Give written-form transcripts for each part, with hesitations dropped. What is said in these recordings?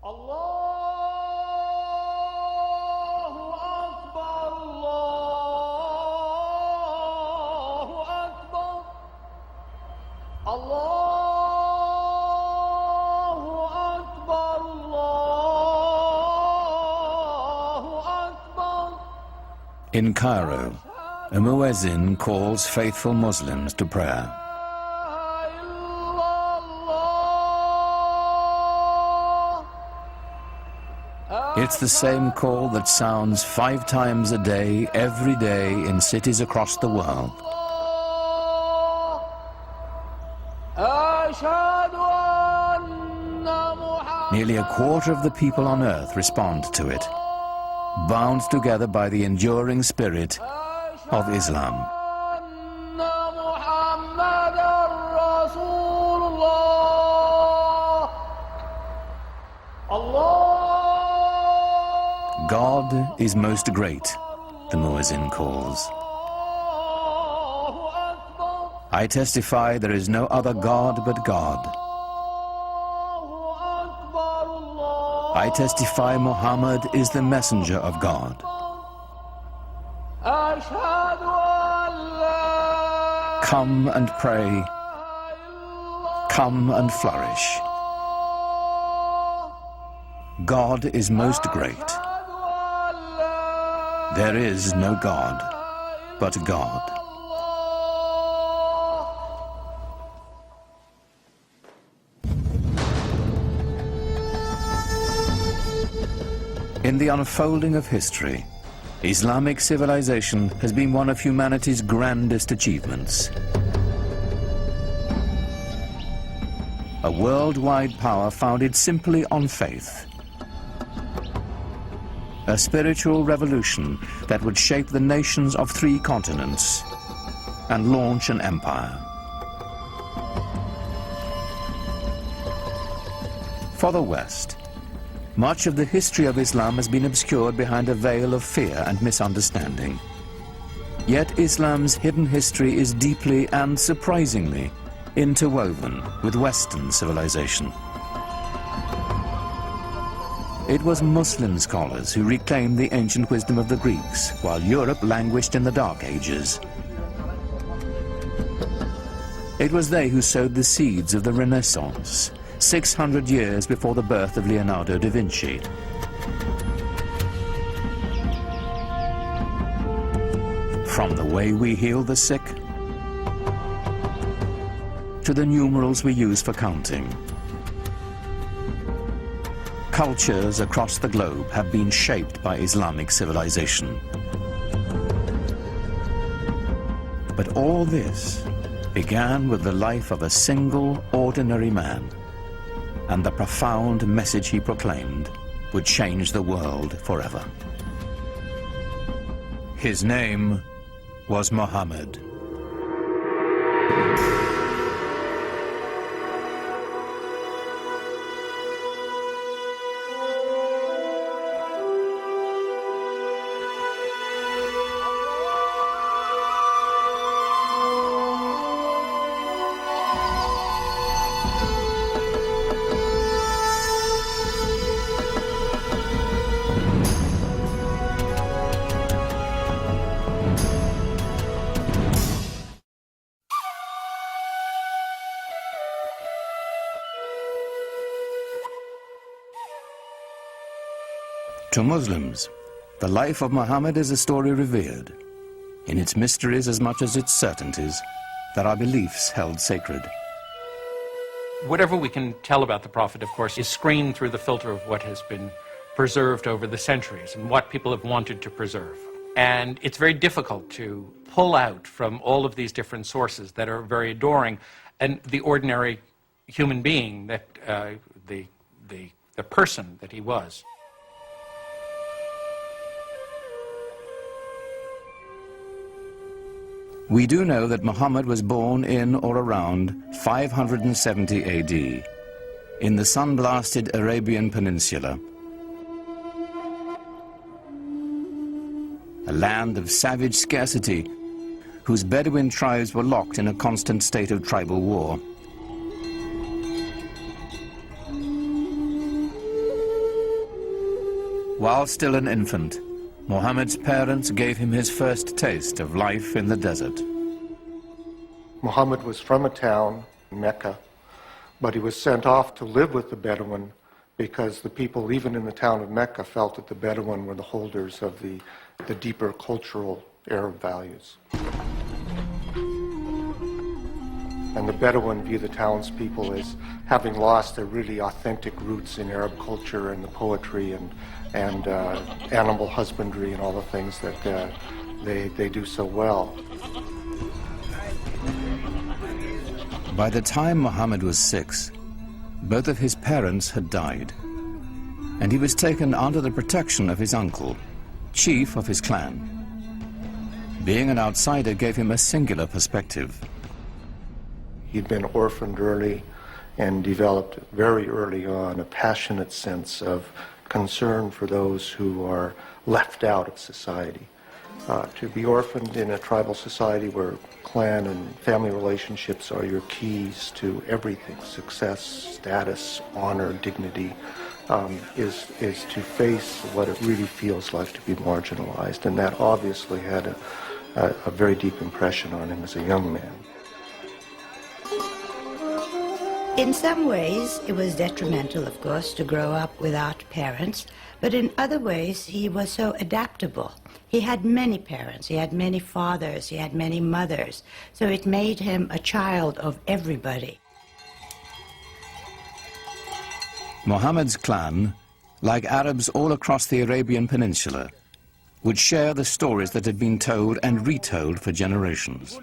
In Cairo, a muezzin calls faithful Muslims to prayer. It's the same call that sounds 5 times a day, every day, in cities across the world. Nearly a quarter of the people on earth respond to it, bound together by the enduring spirit of Islam. God is most great, the muezzin calls. I testify there is no other God but God. I testify Muhammad is the messenger of God. Come and pray. Come and flourish. God is most great. There is no God but God. In the unfolding of history, Islamic civilization has been one of humanity's grandest achievements. A worldwide power founded simply on faith. A spiritual revolution that would shape the nations of 3 continents and launch an empire. For the West, much of the history of Islam has been obscured behind a veil of fear and misunderstanding. Yet Islam's hidden history is deeply and surprisingly interwoven with Western civilization. It was Muslim scholars who reclaimed the ancient wisdom of the Greeks, while Europe languished in the Dark Ages. It was they who sowed the seeds of the Renaissance, 600 years before the birth of Leonardo da Vinci. From the way we heal the sick to the numerals we use for counting, cultures across the globe have been shaped by Islamic civilization. But all this began with the life of a single, ordinary man, and the profound message he proclaimed would change the world forever. His name was Muhammad. To Muslims, the life of Muhammad is a story revered, in its mysteries as much as its certainties, that are beliefs held sacred. Whatever we can tell about the Prophet, of course, is screened through the filter of what has been preserved over the centuries and what people have wanted to preserve. And it's very difficult to pull out from all of these different sources that are very adoring and the ordinary human being that the person that he was. We do know that Muhammad was born in or around 570 AD in the sun-blasted Arabian Peninsula, a land of savage scarcity whose Bedouin tribes were locked in a constant state of tribal war. While still an infant, Muhammad's parents gave him his first taste of life in the desert. Muhammad was from a town, Mecca, but he was sent off to live with the Bedouin because the people, even in the town of Mecca, felt that the Bedouin were the holders of the deeper cultural Arab values. And the Bedouin view the townspeople as having lost their really authentic roots in Arab culture and the poetry and animal husbandry and all the things that they do so well. By the time Muhammad was 6, both of his parents had died, and he was taken under the protection of his uncle, chief of his clan. Being an outsider gave him a singular perspective. He'd been orphaned early and developed very early on a passionate sense of concern for those who are left out of society. To be orphaned in a tribal society where clan and family relationships are your keys to everything, success, status, honor, dignity, is to face what it really feels like to be marginalized. And that obviously had a very deep impression on him as a young man. In some ways, it was detrimental, of course, to grow up without parents, but in other ways, he was so adaptable. He had many parents, he had many fathers, he had many mothers, so it made him a child of everybody. Muhammad's clan, like Arabs all across the Arabian Peninsula, would share the stories that had been told and retold for generations.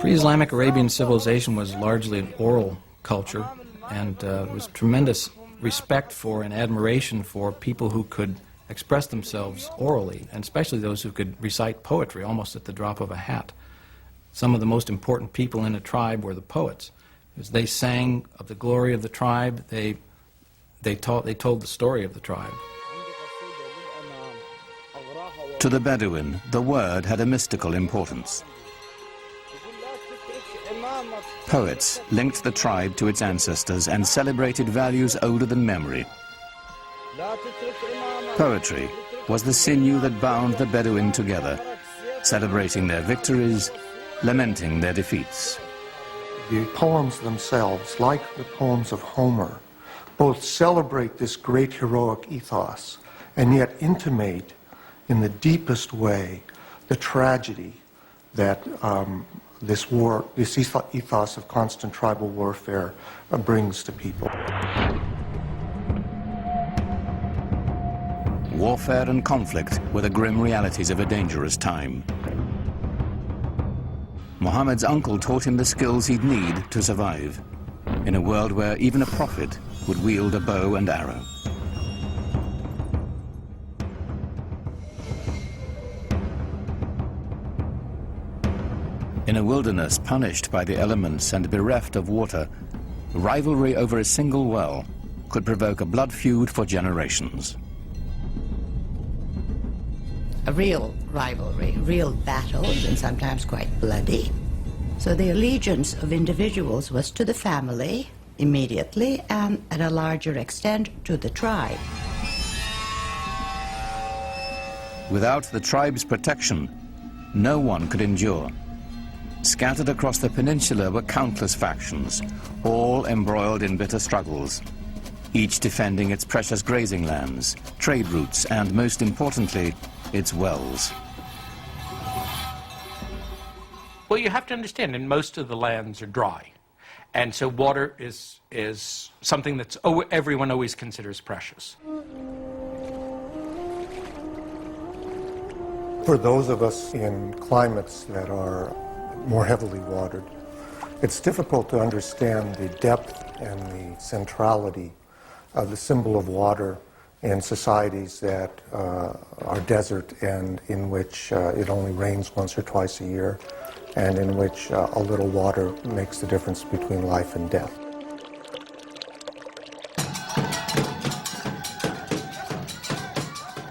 Pre-Islamic Arabian civilization was largely an oral culture, and was tremendous respect for and admiration for people who could express themselves orally, and especially those who could recite poetry almost at the drop of a hat. Some of the most important people in a tribe were the poets. As they sang of the glory of the tribe, they told the story of the tribe. To the Bedouin, the word had a mystical importance. Poets linked the tribe to its ancestors and celebrated values older than memory. Poetry was the sinew that bound the Bedouin together, celebrating their victories, lamenting their defeats. The poems themselves, like the poems of Homer, both celebrate this great heroic ethos and yet intimate in the deepest way the tragedy that this ethos of constant tribal warfare brings to people. Warfare and conflict were the grim realities of a dangerous time. Muhammad's uncle taught him the skills he'd need to survive in a world where even a prophet would wield a bow and arrow. In a wilderness punished by the elements and bereft of water, rivalry over a single well could provoke a blood feud for generations. A real rivalry, real battles, and sometimes quite bloody. So the allegiance of individuals was to the family immediately, and at a larger extent to the tribe. Without the tribe's protection, no one could endure. Scattered across the peninsula were countless factions, all embroiled in bitter struggles, each defending its precious grazing lands, trade routes, and most importantly, its wells. Well, you have to understand, and most of the lands are dry. And so water is something that's everyone always considers precious. For those of us in climates that are more heavily watered, it's difficult to understand the depth and the centrality of the symbol of water in societies that are desert and in which it only rains once or twice a year, and in which a little water makes the difference between life and death.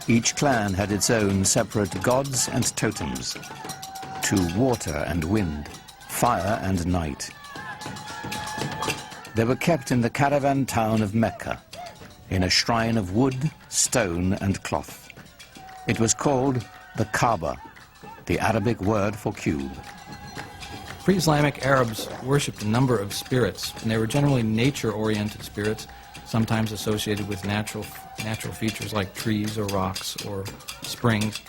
Each clan had its own separate gods and totems, to water and wind, fire and night. They were kept in the caravan town of Mecca, in a shrine of wood, stone, and cloth. It was called the Kaaba, the Arabic word for cube. Pre-Islamic Arabs worshipped a number of spirits, and they were generally nature-oriented spirits, sometimes associated with natural features like trees or rocks or springs.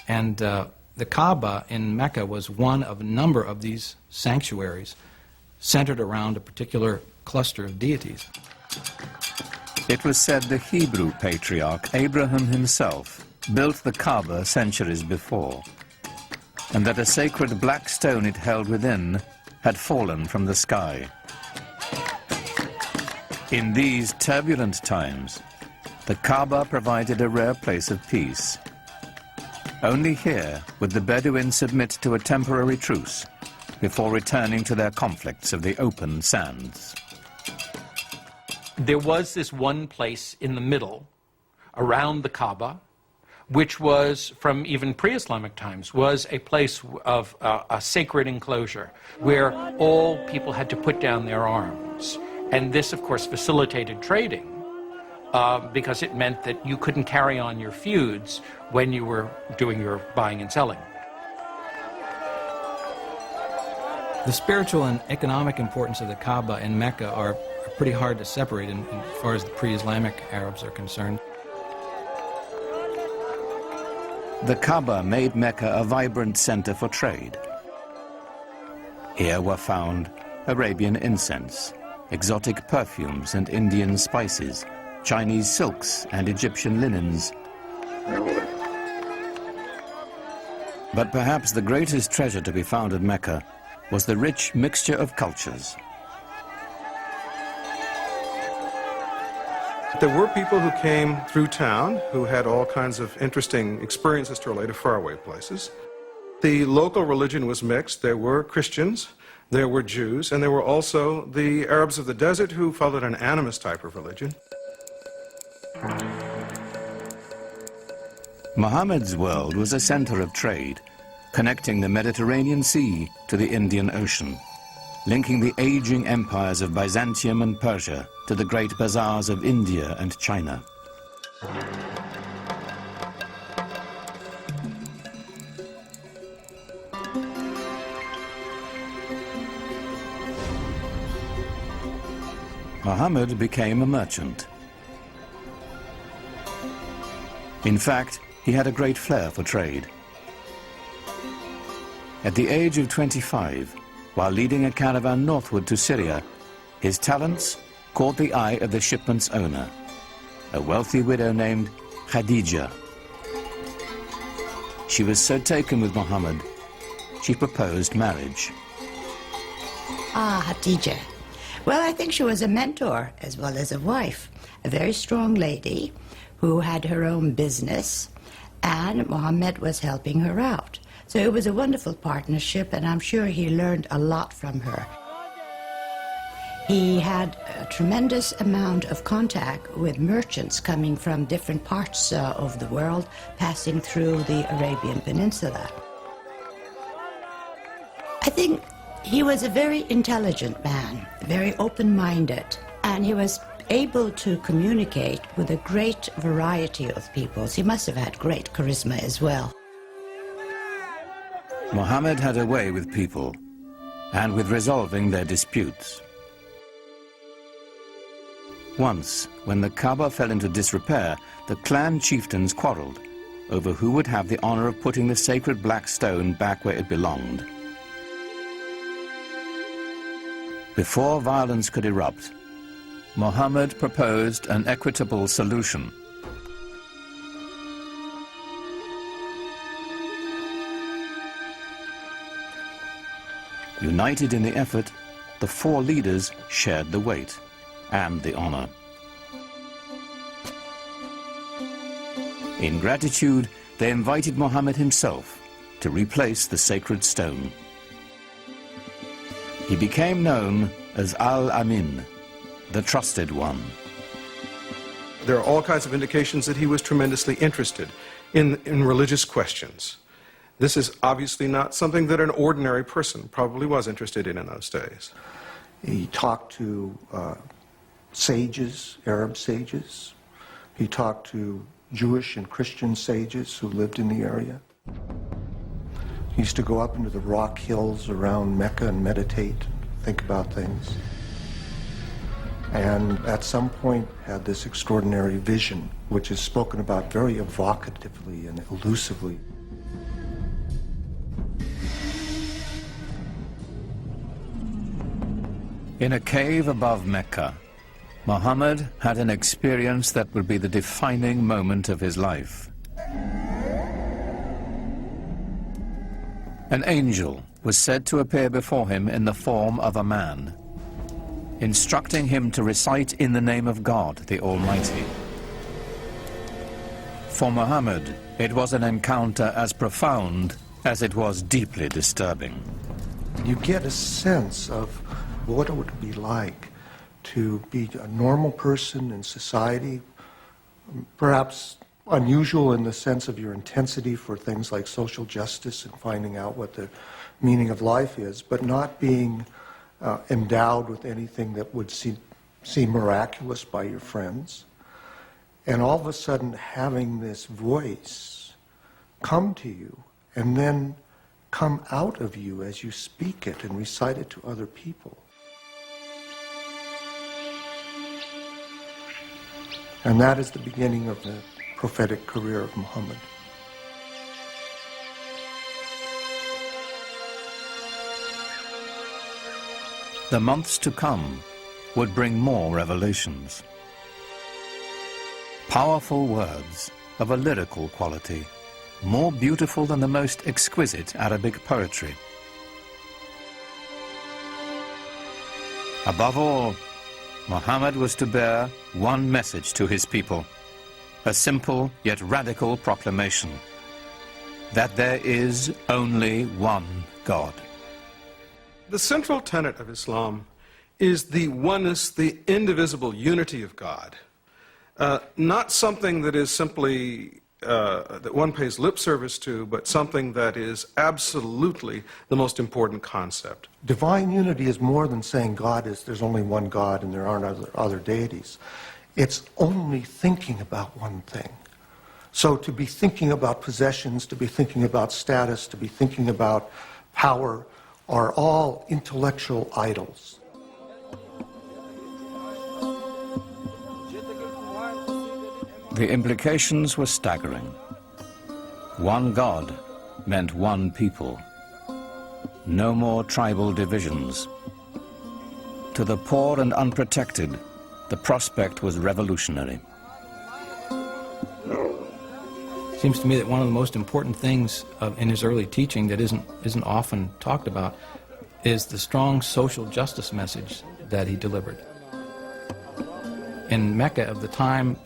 And the Kaaba in Mecca was one of a number of these sanctuaries centered around a particular cluster of deities. It was said the Hebrew patriarch Abraham himself built the Kaaba centuries before, and that a sacred black stone it held within had fallen from the sky. In these turbulent times, the Kaaba provided a rare place of peace. Only here would the Bedouins submit to a temporary truce before returning to their conflicts of the open sands. There was this one place in the middle, around the Kaaba, which was, from even pre-Islamic times, was a place of a sacred enclosure where all people had to put down their arms. And this, of course, facilitated trading because it meant that you couldn't carry on your feuds when you were doing your buying and selling. The spiritual and economic importance of the Kaaba in Mecca are pretty hard to separate as far as the pre-Islamic Arabs are concerned. The Kaaba made Mecca a vibrant center for trade. Here were found Arabian incense, exotic perfumes and Indian spices, Chinese silks and Egyptian linens. But perhaps the greatest treasure to be found at Mecca was the rich mixture of cultures. There were people who came through town who had all kinds of interesting experiences to relate to faraway places. The local religion was mixed. There were Christians, there were Jews, and there were also the Arabs of the desert who followed an animist type of religion. Muhammad's world was a center of trade, connecting the Mediterranean Sea to the Indian Ocean, linking the aging empires of Byzantium and Persia to the great bazaars of India and China. Muhammad became a merchant. In fact, he had a great flair for trade. At the age of 25, while leading a caravan northward to Syria, his talents caught the eye of the shipment's owner, a wealthy widow named Khadija. She was so taken with Muhammad, she proposed marriage. Khadija. Well, I think she was a mentor as well as a wife, a very strong lady who had her own business, and Muhammad was helping her out. So it was a wonderful partnership, and I'm sure he learned a lot from her. He had a tremendous amount of contact with merchants coming from different parts of the world, passing through the Arabian Peninsula. I think he was a very intelligent man, very open-minded, and he was able to communicate with a great variety of peoples. He must have had great charisma as well. Muhammad had a way with people and with resolving their disputes. Once, when the Kaaba fell into disrepair, the clan chieftains quarreled over who would have the honor of putting the sacred black stone back where it belonged. Before violence could erupt, Muhammad proposed an equitable solution. United in the effort, the four leaders shared the weight and the honor. In gratitude, they invited Muhammad himself to replace the sacred stone. He became known as Al-Amin, the trusted one. There are all kinds of indications that he was tremendously interested in religious questions. This is obviously not something that an ordinary person probably was interested in those days. He talked to sages, Arab sages. He talked to Jewish and Christian sages who lived in the area. He used to go up into the rock hills around Mecca and meditate, think about things. And at some point had this extraordinary vision, which is spoken about very evocatively and elusively. In a cave above Mecca, Muhammad had an experience that would be the defining moment of his life. An angel was said to appear before him in the form of a man, instructing him to recite in the name of God, the Almighty. For Muhammad, it was an encounter as profound as it was deeply disturbing. You get a sense of what it would be like to be a normal person in society, perhaps unusual in the sense of your intensity for things like social justice and finding out what the meaning of life is, but not being endowed with anything that would seem miraculous by your friends. And all of a sudden having this voice come to you and then come out of you as you speak it and recite it to other people. And that is the beginning of the prophetic career of Muhammad. The months to come would bring more revelations. Powerful words of a lyrical quality, more beautiful than the most exquisite Arabic poetry. Above all, Muhammad was to bear one message to his people, a simple yet radical proclamation, that there is only one God. The central tenet of Islam is the oneness, the indivisible unity of God. Not something that is simply that one pays lip service to, but something that is absolutely the most important concept. Divine unity is more than saying there's only one God and there aren't other deities. It's only thinking about one thing. So to be thinking about possessions, to be thinking about status, to be thinking about power are all intellectual idols. The implications were staggering. One God meant one people. No more tribal divisions. To the poor and unprotected, the prospect was revolutionary. It seems to me that one of the most important things in his early teaching that isn't often talked about is the strong social justice message that he delivered. In Mecca of the time,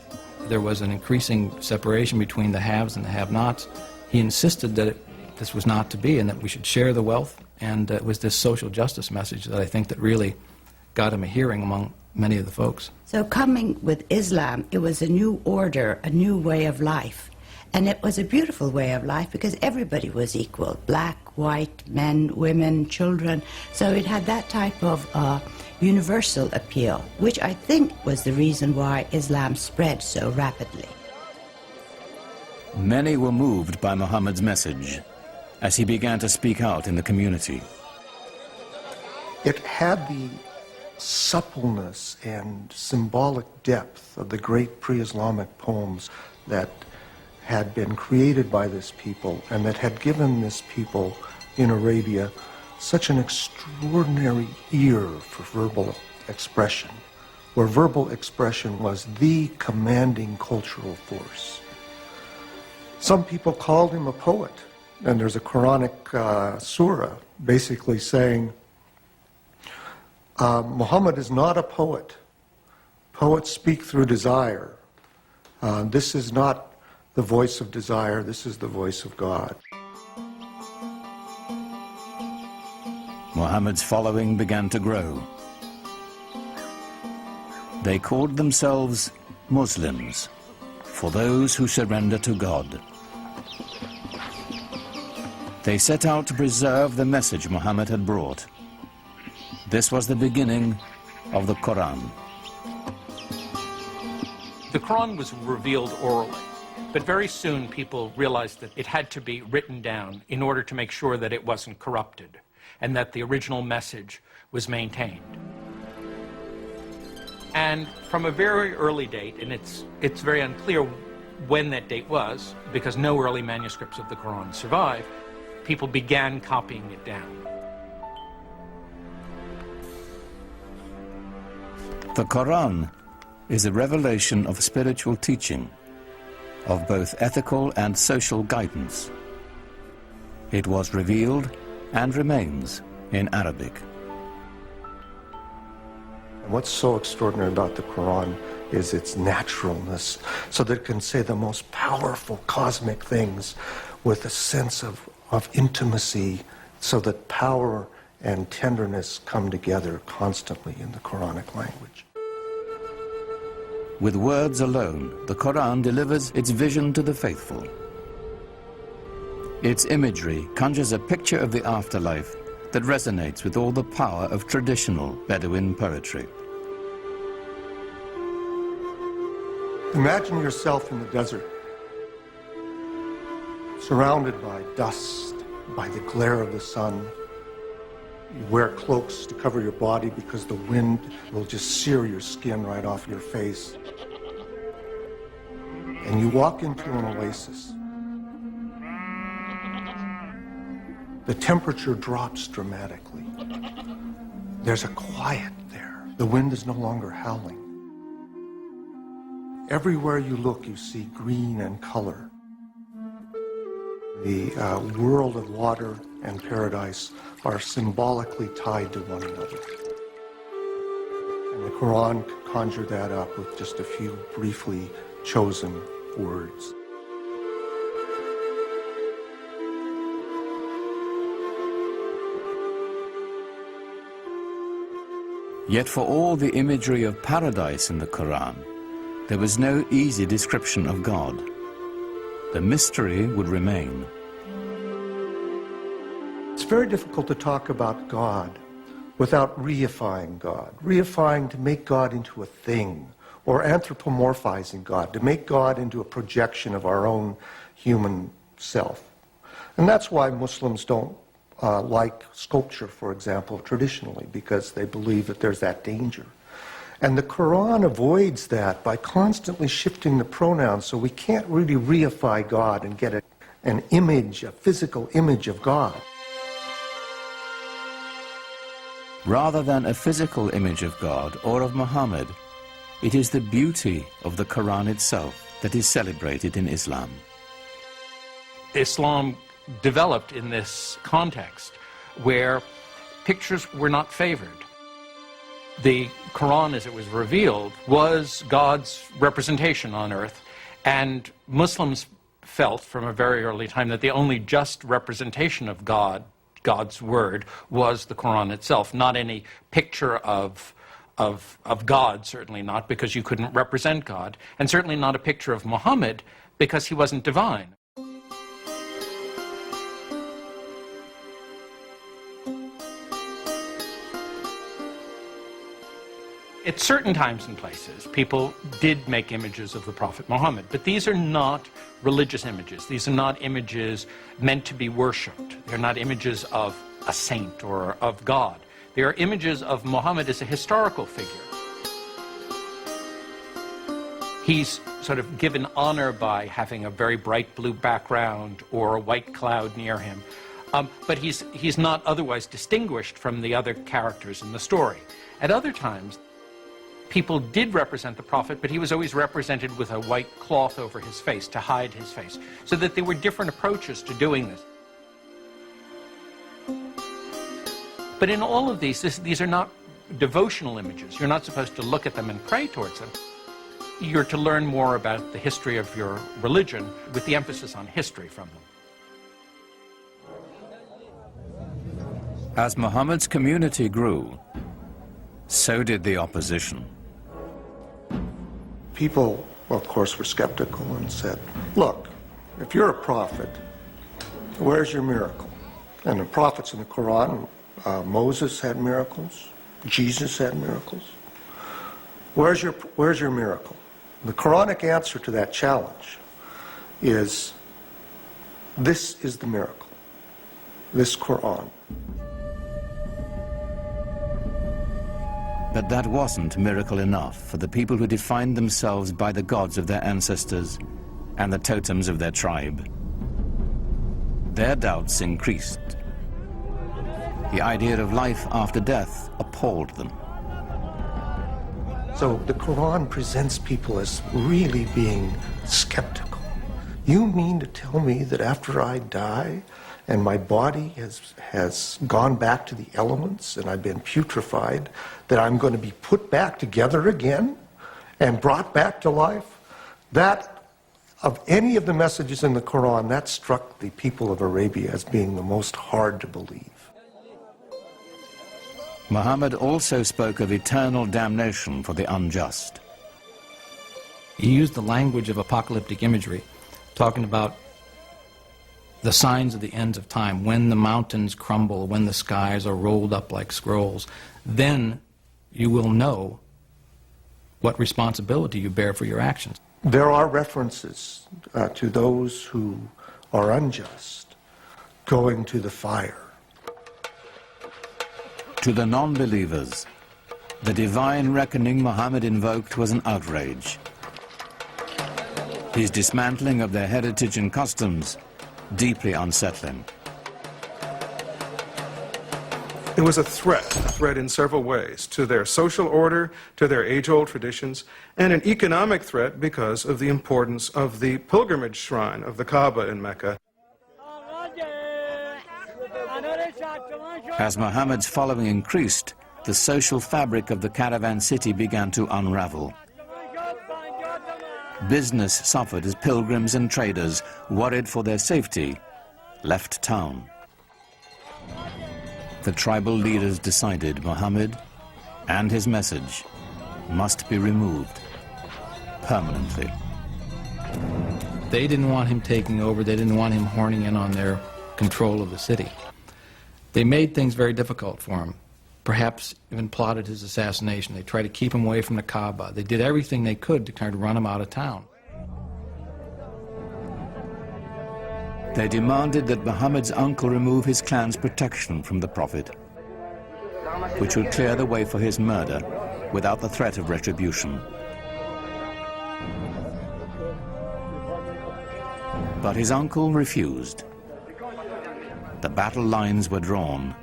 there was an increasing separation between the haves and the have-nots. He insisted that this was not to be and that we should share the wealth, and it was this social justice message that I think that really got him a hearing among many of the folks. So coming with Islam, it was a new order, a new way of life. And it was a beautiful way of life because everybody was equal, black, white, men, women, children. So it had that type of universal appeal, which I think was the reason why Islam spread so rapidly. Many were moved by Muhammad's message as he began to speak out in the community. It had the suppleness and symbolic depth of the great pre-Islamic poems that had been created by this people and that had given this people in Arabia such an extraordinary ear for verbal expression, where verbal expression was the commanding cultural force. Some people called him a poet, and there's a Quranic surah basically saying, Muhammad is not a poet. Poets speak through desire. This is not the voice of desire, this is the voice of God. Muhammad's following began to grow. They called themselves Muslims, for those who surrender to God. They set out to preserve the message Muhammad had brought. This was the beginning of the Quran. The Quran was revealed orally, but very soon people realized that it had to be written down in order to make sure that it wasn't corrupted and that the original message was maintained. And from a very early date, and it's very unclear when that date was, because no early manuscripts of the Quran survive, people began copying it down. The Quran is a revelation of spiritual teaching, of both ethical and social guidance. It was revealed and remains in Arabic. What's so extraordinary about the Quran is its naturalness, so that it can say the most powerful cosmic things with a sense of intimacy, so that power and tenderness come together constantly in the Quranic language. With words alone, the Quran delivers its vision to the faithful. Its imagery conjures a picture of the afterlife that resonates with all the power of traditional Bedouin poetry. Imagine yourself in the desert, surrounded by dust, by the glare of the sun. You wear cloaks to cover your body because the wind will just sear your skin right off your face. And you walk into an oasis. The temperature drops dramatically. There's a quiet there. The wind is no longer howling. Everywhere you look, you see green and color. The world of water and paradise are symbolically tied to one another. And the Quran conjured that up with just a few briefly chosen words. Yet for all the imagery of paradise in the Quran, there was no easy description of God. The mystery would remain. It's very difficult to talk about God without reifying God. Reifying to make God into a thing, or anthropomorphizing God, to make God into a projection of our own human self. And that's why Muslims don't like sculpture, for example, traditionally, because they believe that there's that danger. And the Quran avoids that by constantly shifting the pronouns, so we can't really reify God and get an image, a physical image of God. Rather than a physical image of God or of Muhammad, it is the beauty of the Quran itself that is celebrated in Islam. Islam developed in this context where pictures were not favored. The Quran, as it was revealed, was God's representation on earth, and Muslims felt from a very early time that the only just representation of God, God's word, was the Quran itself, not any picture of God, certainly not, because you couldn't represent God, and certainly not a picture of Muhammad, because he wasn't divine. At certain times and places, people did make images of the Prophet Muhammad, but these are not religious images. These are not images meant to be worshipped. They're not images of a saint or of God. They are images of Muhammad as a historical figure. He's sort of given honor by having a very bright blue background or a white cloud near him, but he's not otherwise distinguished from the other characters in the story. At other times, people did represent the Prophet, but he was always represented with a white cloth over his face to hide his face, so that there were different approaches to doing this. But in all of these are not devotional images. You're not supposed to look at them and pray towards them. You're to learn more about the history of your religion with the emphasis on history from them. As Muhammad's community grew, so did the opposition. People, of course, were skeptical and said, look, if you're a prophet, where's your miracle? And the prophets in the Quran, Moses had miracles, Jesus had miracles. Where's your miracle? The Quranic answer to that challenge is, this is the miracle, this Quran. But that wasn't miracle enough for the people who defined themselves by the gods of their ancestors and the totems of their tribe. Their doubts increased. The idea of life after death appalled them. So the Quran presents people as really being skeptical. You mean to tell me that after I die and my body has gone back to the elements and I've been putrefied, that I'm going to be put back together again and brought back to life? That, of any of the messages in the Quran, that struck the people of Arabia as being the most hard to believe. Muhammad also spoke of eternal damnation for the unjust. He used the language of apocalyptic imagery, talking about the signs of the ends of time, when the mountains crumble, when the skies are rolled up like scrolls. Then you will know what responsibility you bear for your actions. There are references to those who are unjust going to the fire. To the non-believers, the divine reckoning Muhammad invoked was an outrage. His dismantling of their heritage and customs, deeply unsettling. It was a threat in several ways, to their social order, to their age-old traditions, and an economic threat because of the importance of the pilgrimage shrine of the Kaaba in Mecca. As Muhammad's following increased, the social fabric of the caravan city began to unravel. Business suffered as pilgrims and traders, worried for their safety, left town. The tribal leaders decided Muhammad and his message must be removed permanently. They didn't want him taking over. They didn't want him horning in on their control of the city. They made things very difficult for him, perhaps even plotted his assassination. They tried to keep him away from the Kaaba. They did everything they could to kind of run him out of town. They demanded that Muhammad's uncle remove his clan's protection from the Prophet, which would clear the way for his murder without the threat of retribution. But his uncle refused. The battle lines were drawn.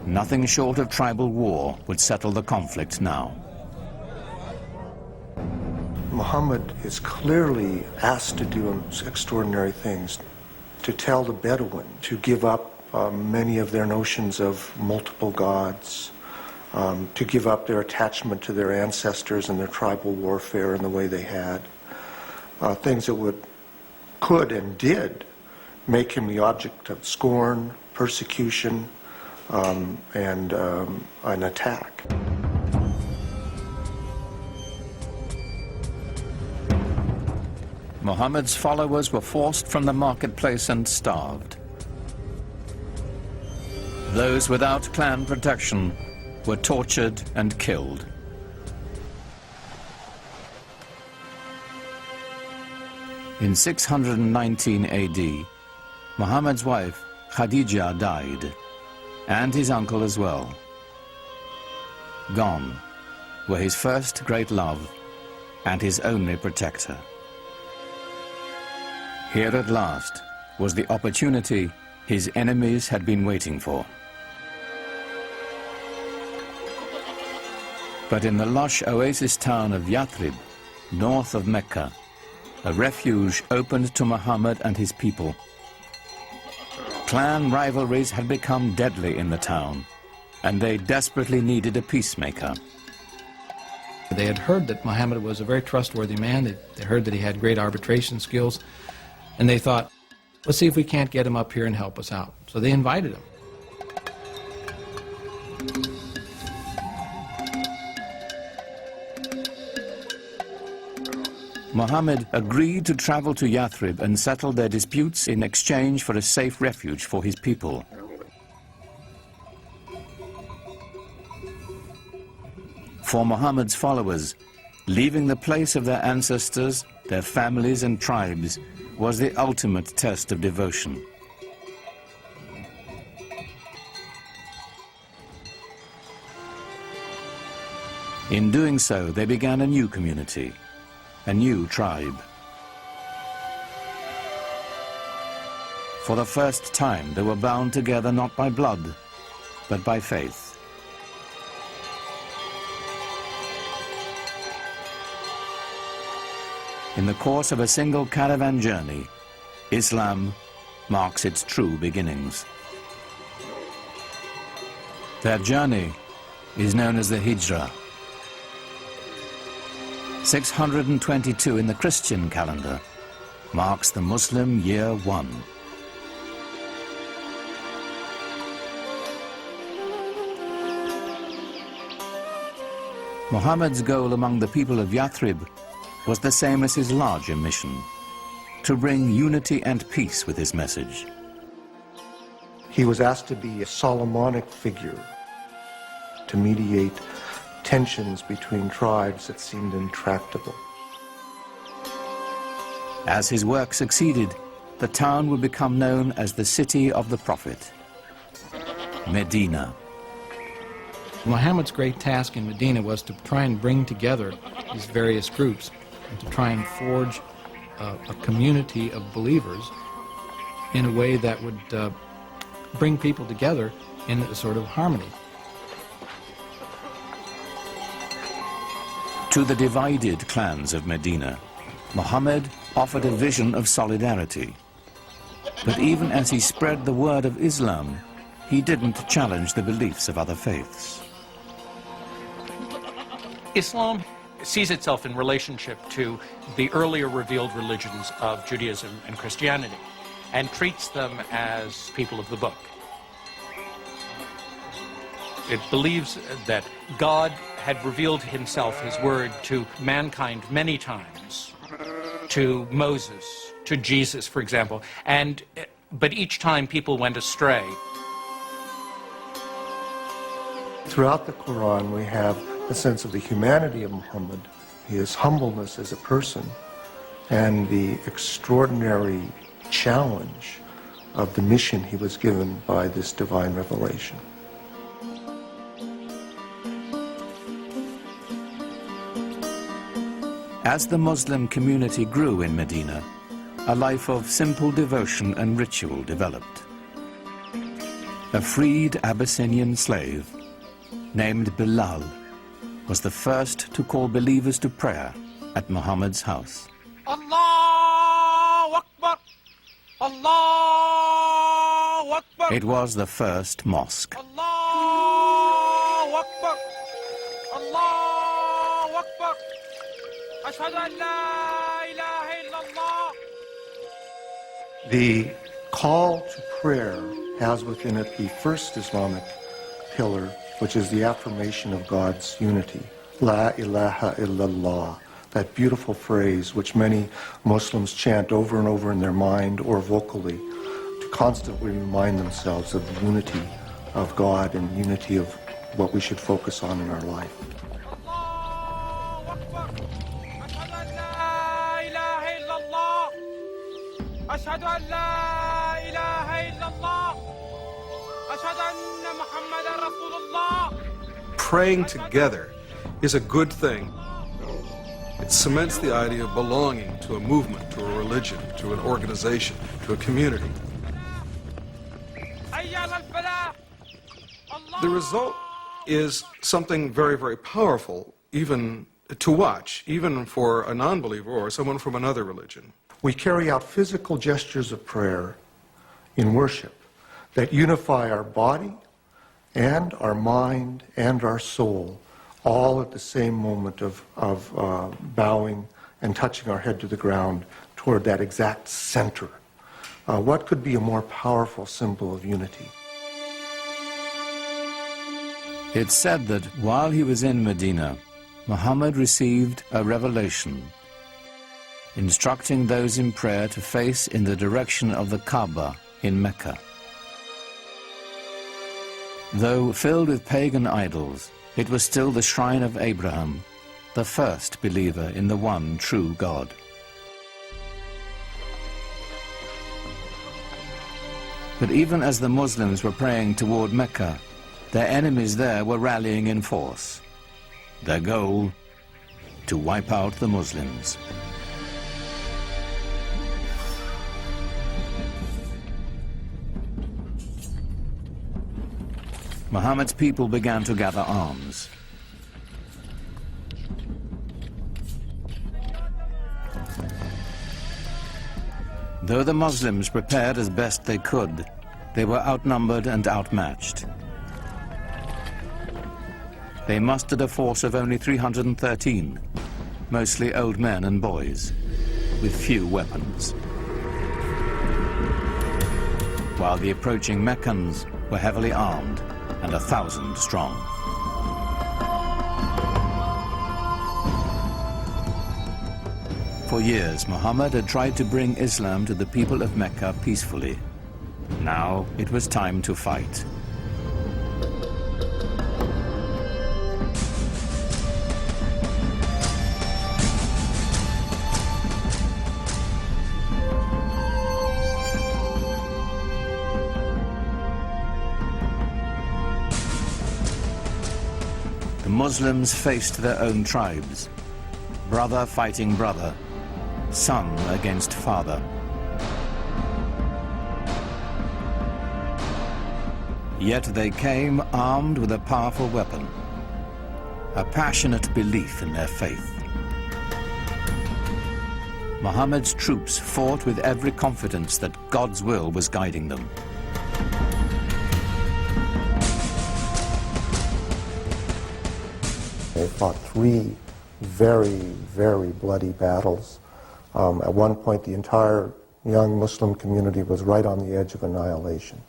Nothing short of tribal war would settle the conflict now. Muhammad is clearly asked to do extraordinary things, to tell the Bedouin to give up many of their notions of multiple gods, to give up their attachment to their ancestors and their tribal warfare in the way they had, things that could and did make him the object of scorn, persecution, and an attack. Muhammad's followers were forced from the marketplace and starved. Those without clan protection were tortured and killed. In 619 AD, Muhammad's wife, Khadija, died, and his uncle as well. Gone were his first great love and his only protector. Here at last was the opportunity his enemies had been waiting for. But in the lush oasis town of Yathrib, north of Mecca, a refuge opened to Muhammad and his people. Clan rivalries had become deadly in the town, and they desperately needed a peacemaker. They had heard that Muhammad was a very trustworthy man. They heard that he had great arbitration skills, and they thought, let's see if we can't get him up here and help us out. So they invited him. Muhammad agreed to travel to Yathrib and settle their disputes in exchange for a safe refuge for his people. For Muhammad's followers, Leaving the place of their ancestors, their families and tribes, was the ultimate test of devotion. In doing so, they began a new community, a new tribe. For the first time, they were bound together not by blood, but by faith. In the course of a single caravan journey, Islam marks its true beginnings. Their journey is known as the Hijrah. 622 in the Christian calendar marks the Muslim year 1. Muhammad's goal among the people of Yathrib was the same as his larger mission, to bring unity and peace with his message. He was asked to be a Solomonic figure, to mediate tensions between tribes that seemed intractable. As his work succeeded, the town would become known as the city of the Prophet, Medina. Muhammad's great task in Medina was to try and bring together these various groups and to try and forge a community of believers in a way that would bring people together in a sort of harmony. To the divided clans of Medina, Muhammad offered a vision of solidarity. But even as he spread the word of Islam, he didn't challenge the beliefs of other faiths. Islam sees itself in relationship to the earlier revealed religions of Judaism and Christianity and treats them as people of the book. It believes that God had revealed himself, his word, to mankind many times, to Moses, to Jesus, for example, but each time people went astray. Throughout the Quran, we have a sense of the humanity of Muhammad, his humbleness as a person, and the extraordinary challenge of the mission he was given by this divine revelation. As the Muslim community grew in Medina, a life of simple devotion and ritual developed. A freed Abyssinian slave named Bilal was the first to call believers to prayer at Muhammad's house. Allahu Akbar! Allahu Akbar! It was the first mosque. Allahu Akbar! Allahu Akbar! Ashhadu an la ilaha illallah. The call to prayer has within it the first Islamic pillar, which is the affirmation of God's unity. La ilaha illallah, that beautiful phrase which many Muslims chant over and over in their mind or vocally to constantly remind themselves of the unity of God and unity of what we should focus on in our life. أشهد أن لا إله إلا الله أشهد أن محمدا رسول الله. Praying together is a good thing. It cements the idea of belonging to a movement, to a religion, to an organization, to a community. The result is something very, very powerful, even to watch, even for a non-believer or someone from another religion. We carry out physical gestures of prayer in worship that unify our body and our mind and our soul, all at the same moment of bowing and touching our head to the ground toward that exact center. What could be a more powerful symbol of unity? It's said that while he was in Medina, Muhammad received a revelation instructing those in prayer to face in the direction of the Kaaba in Mecca. Though filled with pagan idols, it was still the shrine of Abraham, the first believer in the one true God. But even as the Muslims were praying toward Mecca, their enemies there were rallying in force. Their goal, to wipe out the Muslims. Muhammad's people began to gather arms. Though the Muslims prepared as best they could, they were outnumbered and outmatched. They mustered a force of only 313, mostly old men and boys, with few weapons. While the approaching Meccans were heavily armed and 1,000 strong. For years, Muhammad had tried to bring Islam to the people of Mecca peacefully. Now it was time to fight. The Muslims faced their own tribes, brother fighting brother, son against father. Yet they came armed with a powerful weapon, a passionate belief in their faith. Muhammad's troops fought with every confidence that God's will was guiding them. They fought 3 very, very bloody battles. At one point, the entire young Muslim community was right on the edge of annihilation.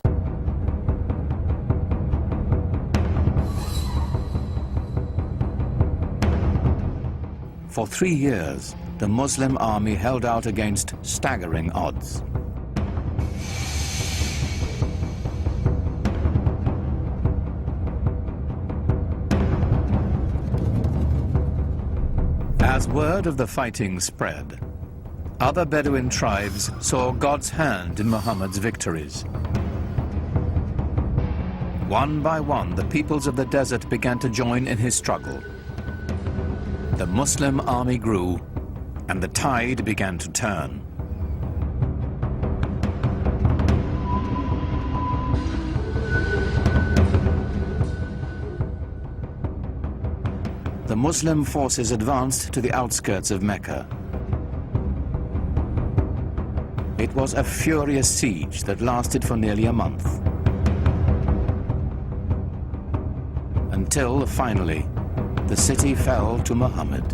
For 3 years, the Muslim army held out against staggering odds. As word of the fighting spread, other Bedouin tribes saw God's hand in Muhammad's victories. One by one, the peoples of the desert began to join in his struggle. The Muslim army grew, and the tide began to turn. The Muslim forces advanced to the outskirts of Mecca. It was a furious siege that lasted for nearly a month. Until, finally, the city fell to Muhammad.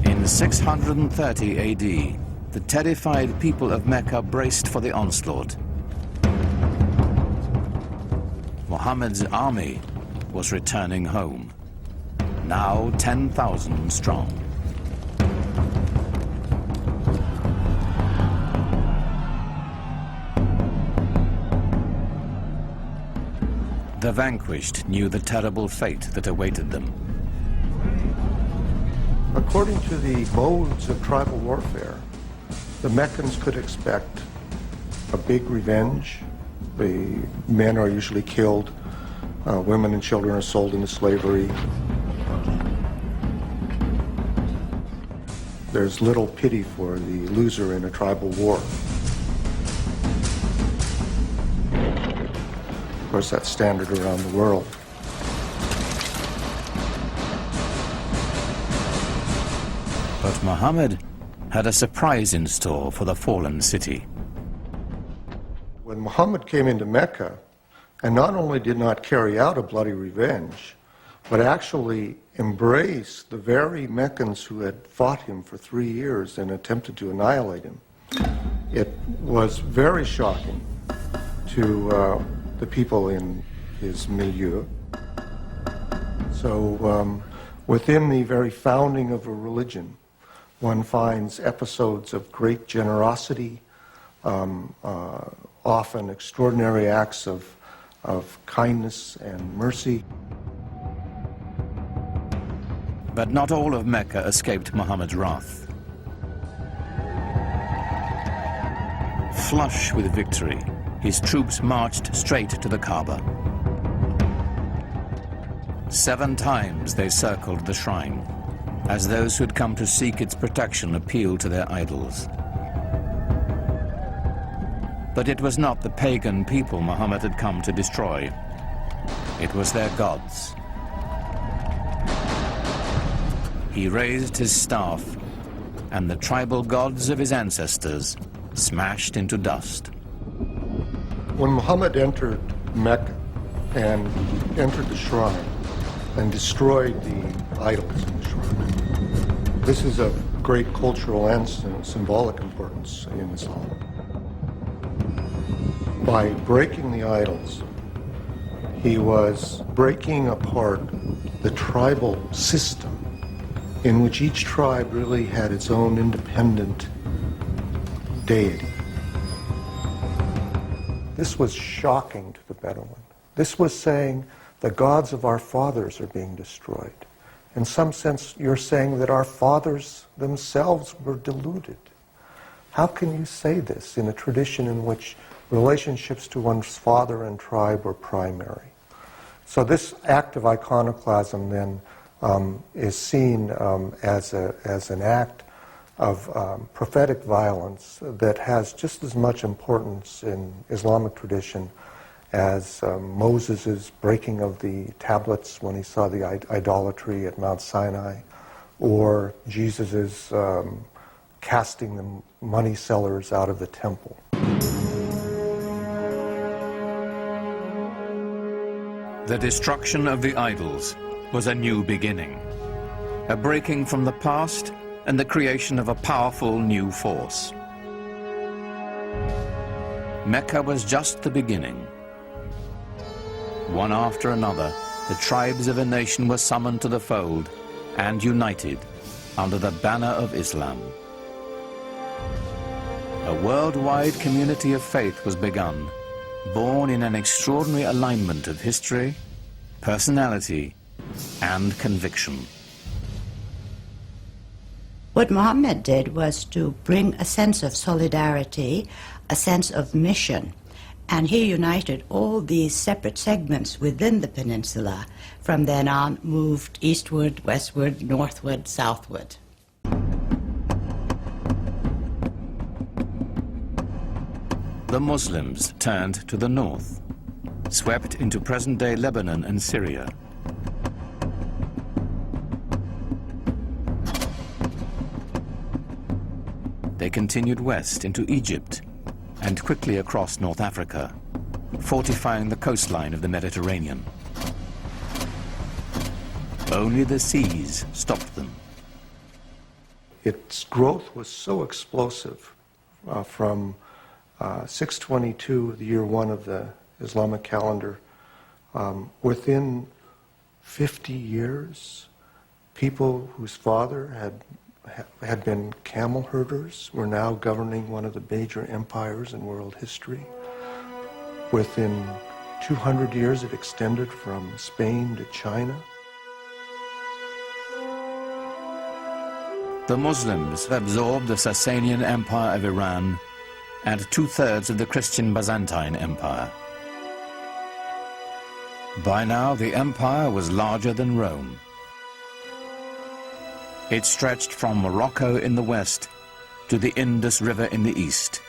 In 630 AD, the terrified people of Mecca braced for the onslaught. Muhammad's army was returning home, now 10,000 strong. The vanquished knew the terrible fate that awaited them. According to the modes of tribal warfare, the Meccans could expect a big revenge. The men are usually killed, women and children are sold into slavery. There's little pity for the loser in a tribal war. Of course, that's standard around the world. But Muhammad had a surprise in store for the fallen city. When Muhammad came into Mecca, and not only did not carry out a bloody revenge, but actually embraced the very Meccans who had fought him for 3 years and attempted to annihilate him, it was very shocking to the people in his milieu. So within the very founding of a religion, one finds episodes of great generosity, often extraordinary acts of of kindness and mercy. But not all of Mecca escaped Muhammad's wrath. Flush with victory, his troops marched straight to the Kaaba. 7 times they circled the shrine, as those who had come to seek its protection appealed to their idols. But it was not the pagan people Muhammad had come to destroy. It was their gods. He raised his staff, and the tribal gods of his ancestors smashed into dust. When Muhammad entered Mecca and entered the shrine and destroyed the idols in the shrine, this is of great cultural and symbolic importance in Islam. By breaking the idols, he was breaking apart the tribal system in which each tribe really had its own independent deity. This was shocking to the Bedouin. This was saying the gods of our fathers are being destroyed. In some sense, you're saying that our fathers themselves were deluded. How can you say this in a tradition in which relationships to one's father and tribe were primary? So this act of iconoclasm then is seen as an act of prophetic violence that has just as much importance in Islamic tradition as Moses' breaking of the tablets when he saw the idolatry at Mount Sinai, or Jesus' casting the money sellers out of the temple. The destruction of the idols was a new beginning, a breaking from the past and the creation of a powerful new force. Mecca was just the beginning. One after another, the tribes of a nation were summoned to the fold and united under the banner of Islam. A worldwide community of faith was begun, born in an extraordinary alignment of history, personality, and conviction. What Muhammad did was to bring a sense of solidarity, a sense of mission, and he united all these separate segments within the peninsula. From then on, moved eastward, westward, northward, southward. The Muslims turned to the north, swept into present-day Lebanon and Syria. They continued west into Egypt and quickly across North Africa, fortifying the coastline of the Mediterranean. Only the seas stopped them. Its growth was so explosive from 622, the year 1 of the Islamic calendar. Within 50 years, people whose father had been camel herders were now governing one of the major empires in world history. Within 200 years, it extended from Spain to China. The Muslims absorbed the Sasanian Empire of Iran and 2/3 of the Christian Byzantine Empire. By now, the empire was larger than Rome. It stretched from Morocco in the west to the Indus River in the east,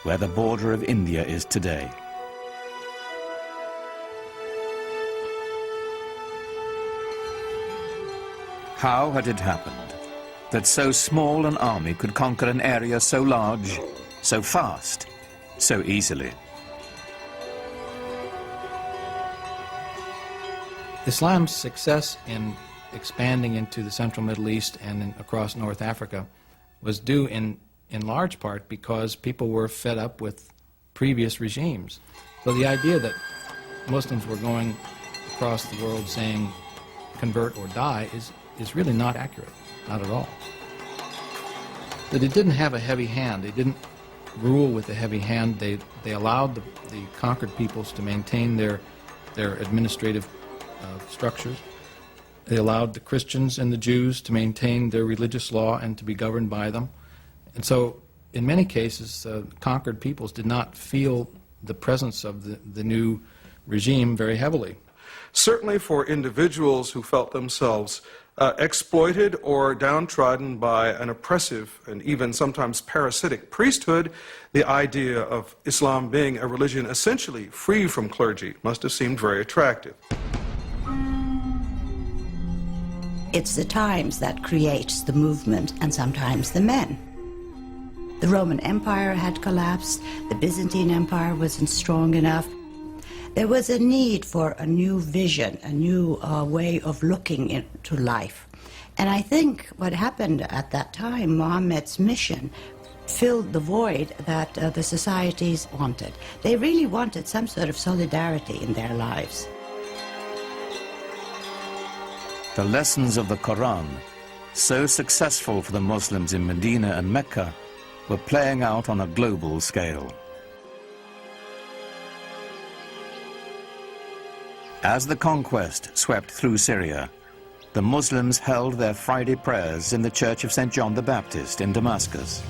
where the border of India is today. How had it happened that so small an army could conquer an area so large, so fast, so easily? Islam's success in expanding into the central Middle East and across North Africa was due in large part because people were fed up with previous regimes. So the idea that Muslims were going across the world saying convert or die is really not accurate, not at all. That it didn't have a heavy hand. They didn't rule with a heavy hand. They allowed the conquered peoples to maintain their their administrative structures. They allowed the Christians and the Jews to maintain their religious law and to be governed by them. And so, in many cases, conquered peoples did not feel the presence of the new regime very heavily. Certainly for individuals who felt themselves exploited or downtrodden by an oppressive and even sometimes parasitic priesthood, the idea of Islam being a religion essentially free from clergy must have seemed very attractive. It's the times that creates the movement and sometimes the men. The Roman Empire had collapsed, the Byzantine Empire wasn't strong enough. There was a need for a new vision, a new way of looking into life. And I think what happened at that time, Muhammad's mission, filled the void that the societies wanted. They really wanted some sort of solidarity in their lives. The lessons of the Quran, so successful for the Muslims in Medina and Mecca, were playing out on a global scale. As the conquest swept through Syria, the Muslims held their Friday prayers in the Church of St. John the Baptist in Damascus,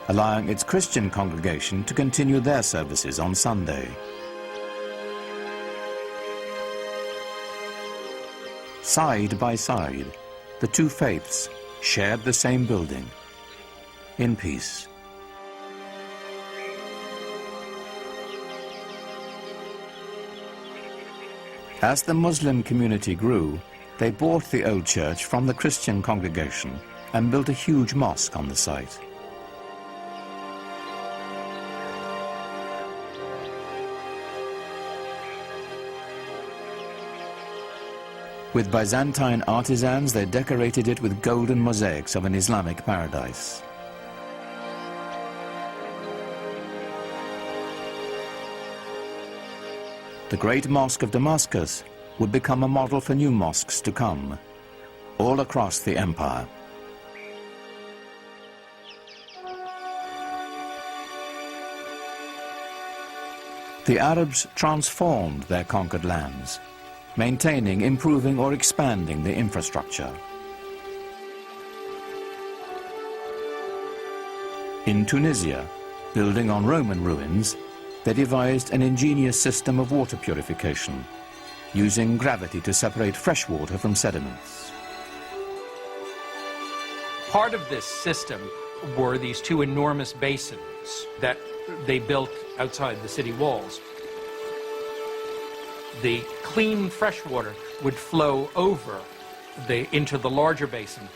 allowing its Christian congregation to continue their services on Sunday. Side by side, the two faiths shared the same building, in peace. As the Muslim community grew, they bought the old church from the Christian congregation and built a huge mosque on the site. With Byzantine artisans, they decorated it with golden mosaics of an Islamic paradise. The Great Mosque of Damascus would become a model for new mosques to come, all across the empire. The Arabs transformed their conquered lands, maintaining, improving, or expanding the infrastructure. In Tunisia, building on Roman ruins, they devised an ingenious system of water purification, using gravity to separate fresh water from sediments. Part of this system were these two enormous basins that they built outside the city walls. The clean fresh water would flow over into the larger basin,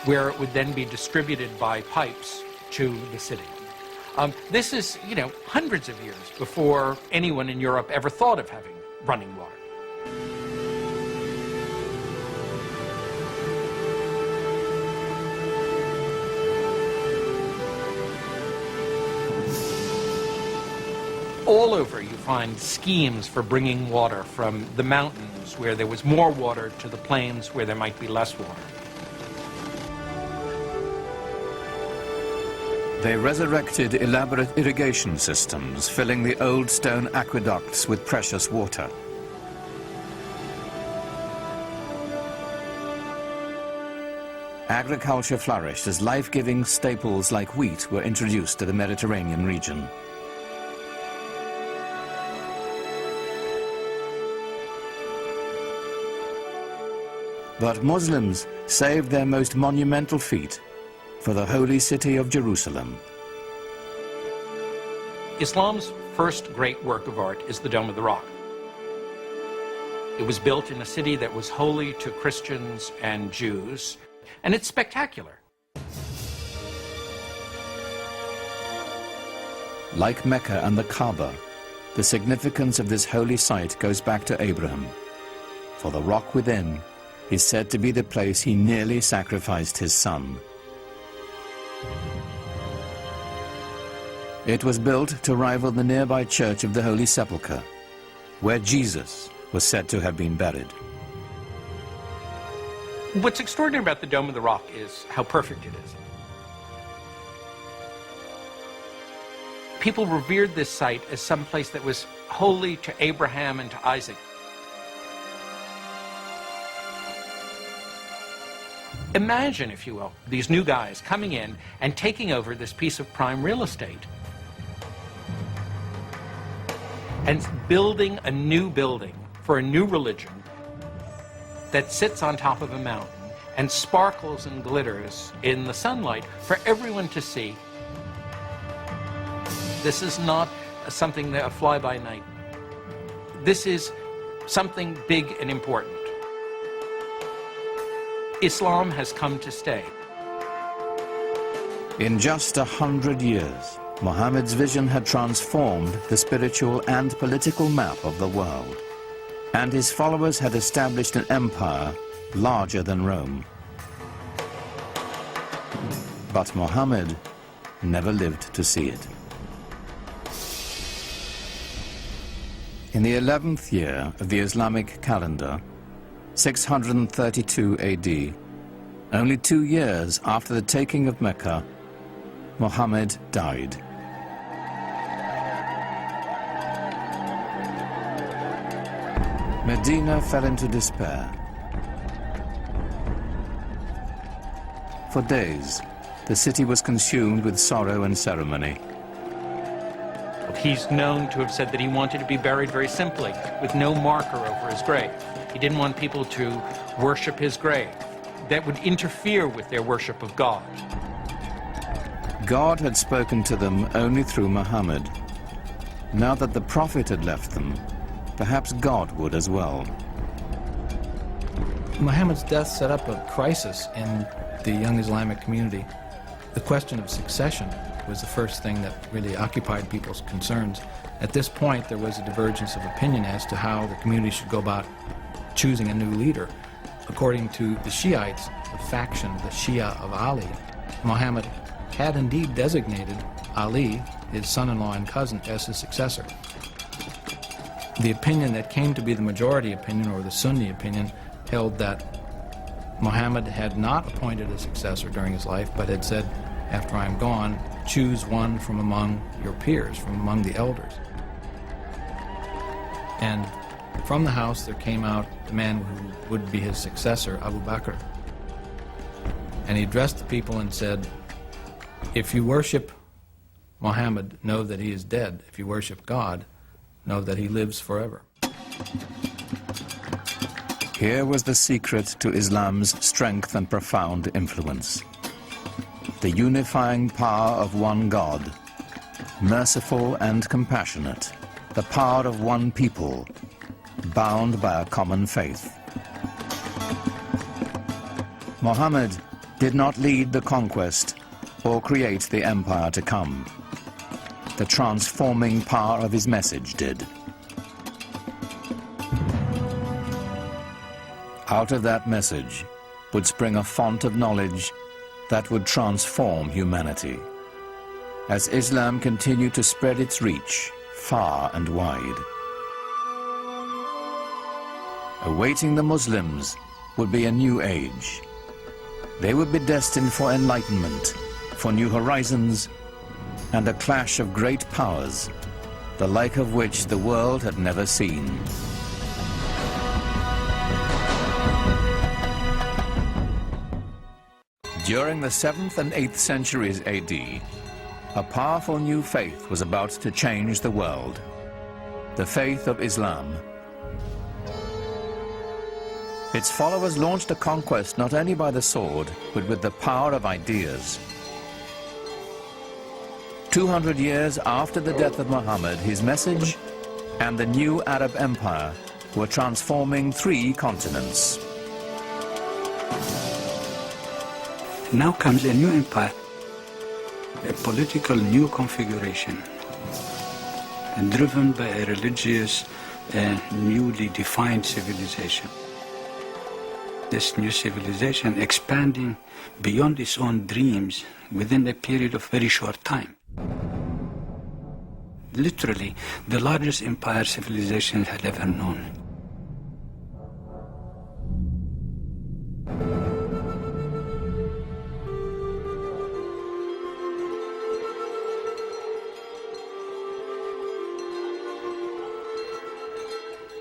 where it would then be distributed by pipes to the city. This is, hundreds of years before anyone in Europe ever thought of having running water. All over you find schemes for bringing water from the mountains where there was more water to the plains where there might be less water. They resurrected elaborate irrigation systems, filling the old stone aqueducts with precious water. Agriculture flourished as life-giving staples like wheat were introduced to the Mediterranean region. But Muslims saved their most monumental feat for the holy city of Jerusalem. Islam's first great work of art is the Dome of the Rock. It was built in a city that was holy to Christians and Jews, and it's spectacular. Like Mecca and the Kaaba, the significance of this holy site goes back to Abraham, for the rock within is said to be the place he nearly sacrificed his son. It was built to rival the nearby Church of the Holy Sepulchre, where Jesus was said to have been buried. What's extraordinary about the Dome of the Rock is how perfect it is. People revered this site as some place that was holy to Abraham and to Isaac. Imagine, if you will, these new guys coming in and taking over this piece of prime real estate and building a new building for a new religion that sits on top of a mountain and sparkles and glitters in the sunlight for everyone to see. This is not something that a fly-by-night. This is something big and important. Islam has come to stay. In just 100 years, Muhammad's vision had transformed the spiritual and political map of the world, and his followers had established an empire larger than Rome. But Muhammad never lived to see it. In the 11th year of the Islamic calendar, 632 AD, only 2 years after the taking of Mecca, Muhammad died. Medina fell into despair. For days, the city was consumed with sorrow and ceremony. He's known to have said that he wanted to be buried very simply, with no marker over his grave. He didn't want people to worship his grave. That would interfere with their worship of God. God had spoken to them only through Muhammad. Now that the Prophet had left them, perhaps God would as well. Muhammad's death set up a crisis in the young Islamic community. The question of succession was the first thing that really occupied people's concerns. At this point, there was a divergence of opinion as to how the community should go about choosing a new leader. According to the Shiites, the faction, the Shia of Ali, Muhammad had indeed designated Ali, his son-in-law and cousin, as his successor. The opinion that came to be the majority opinion, or the Sunni opinion, held that Muhammad had not appointed a successor during his life, but had said, after I am gone, choose one from among your peers, from among the elders. And from the house there came out the man who would be his successor, Abu Bakr. And he addressed the people and said, if you worship Muhammad, know that he is dead. If you worship God, know that he lives forever. Here was the secret to Islam's strength and profound influence. The unifying power of one God, merciful and compassionate, the power of one people, bound by a common faith. Muhammad did not lead the conquest or create the empire to come. The transforming power of his message did. Out of that message would spring a font of knowledge that would transform humanity, as Islam continued to spread its reach far and wide. Awaiting the Muslims would be a new age. They would be destined for enlightenment, for new horizons, and a clash of great powers, the like of which the world had never seen. During the 7th and 8th centuries AD, a powerful new faith was about to change the world, the faith of Islam. Its followers launched a conquest not only by the sword, but with the power of ideas. 200 years after the death of Muhammad, his message and the new Arab Empire were transforming 3 continents. Now comes a new empire, a political new configuration, driven by a religious and newly defined civilization. This new civilization expanding beyond its own dreams within a period of very short time. Literally, the largest empire civilization had ever known.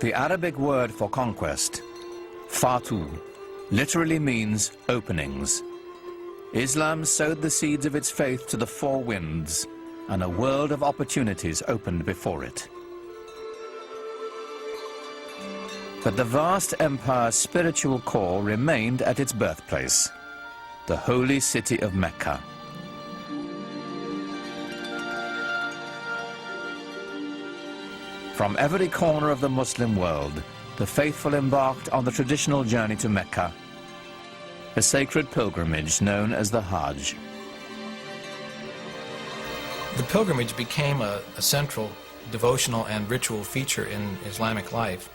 The Arabic word for conquest, fatu, literally means openings. Islam sowed the seeds of its faith to the four winds, and a world of opportunities opened before it. But the vast empire's spiritual core remained at its birthplace, the holy city of Mecca. From every corner of the Muslim world, the faithful embarked on the traditional journey to Mecca, a sacred pilgrimage known as the Hajj. The pilgrimage became a central devotional and ritual feature in Islamic life.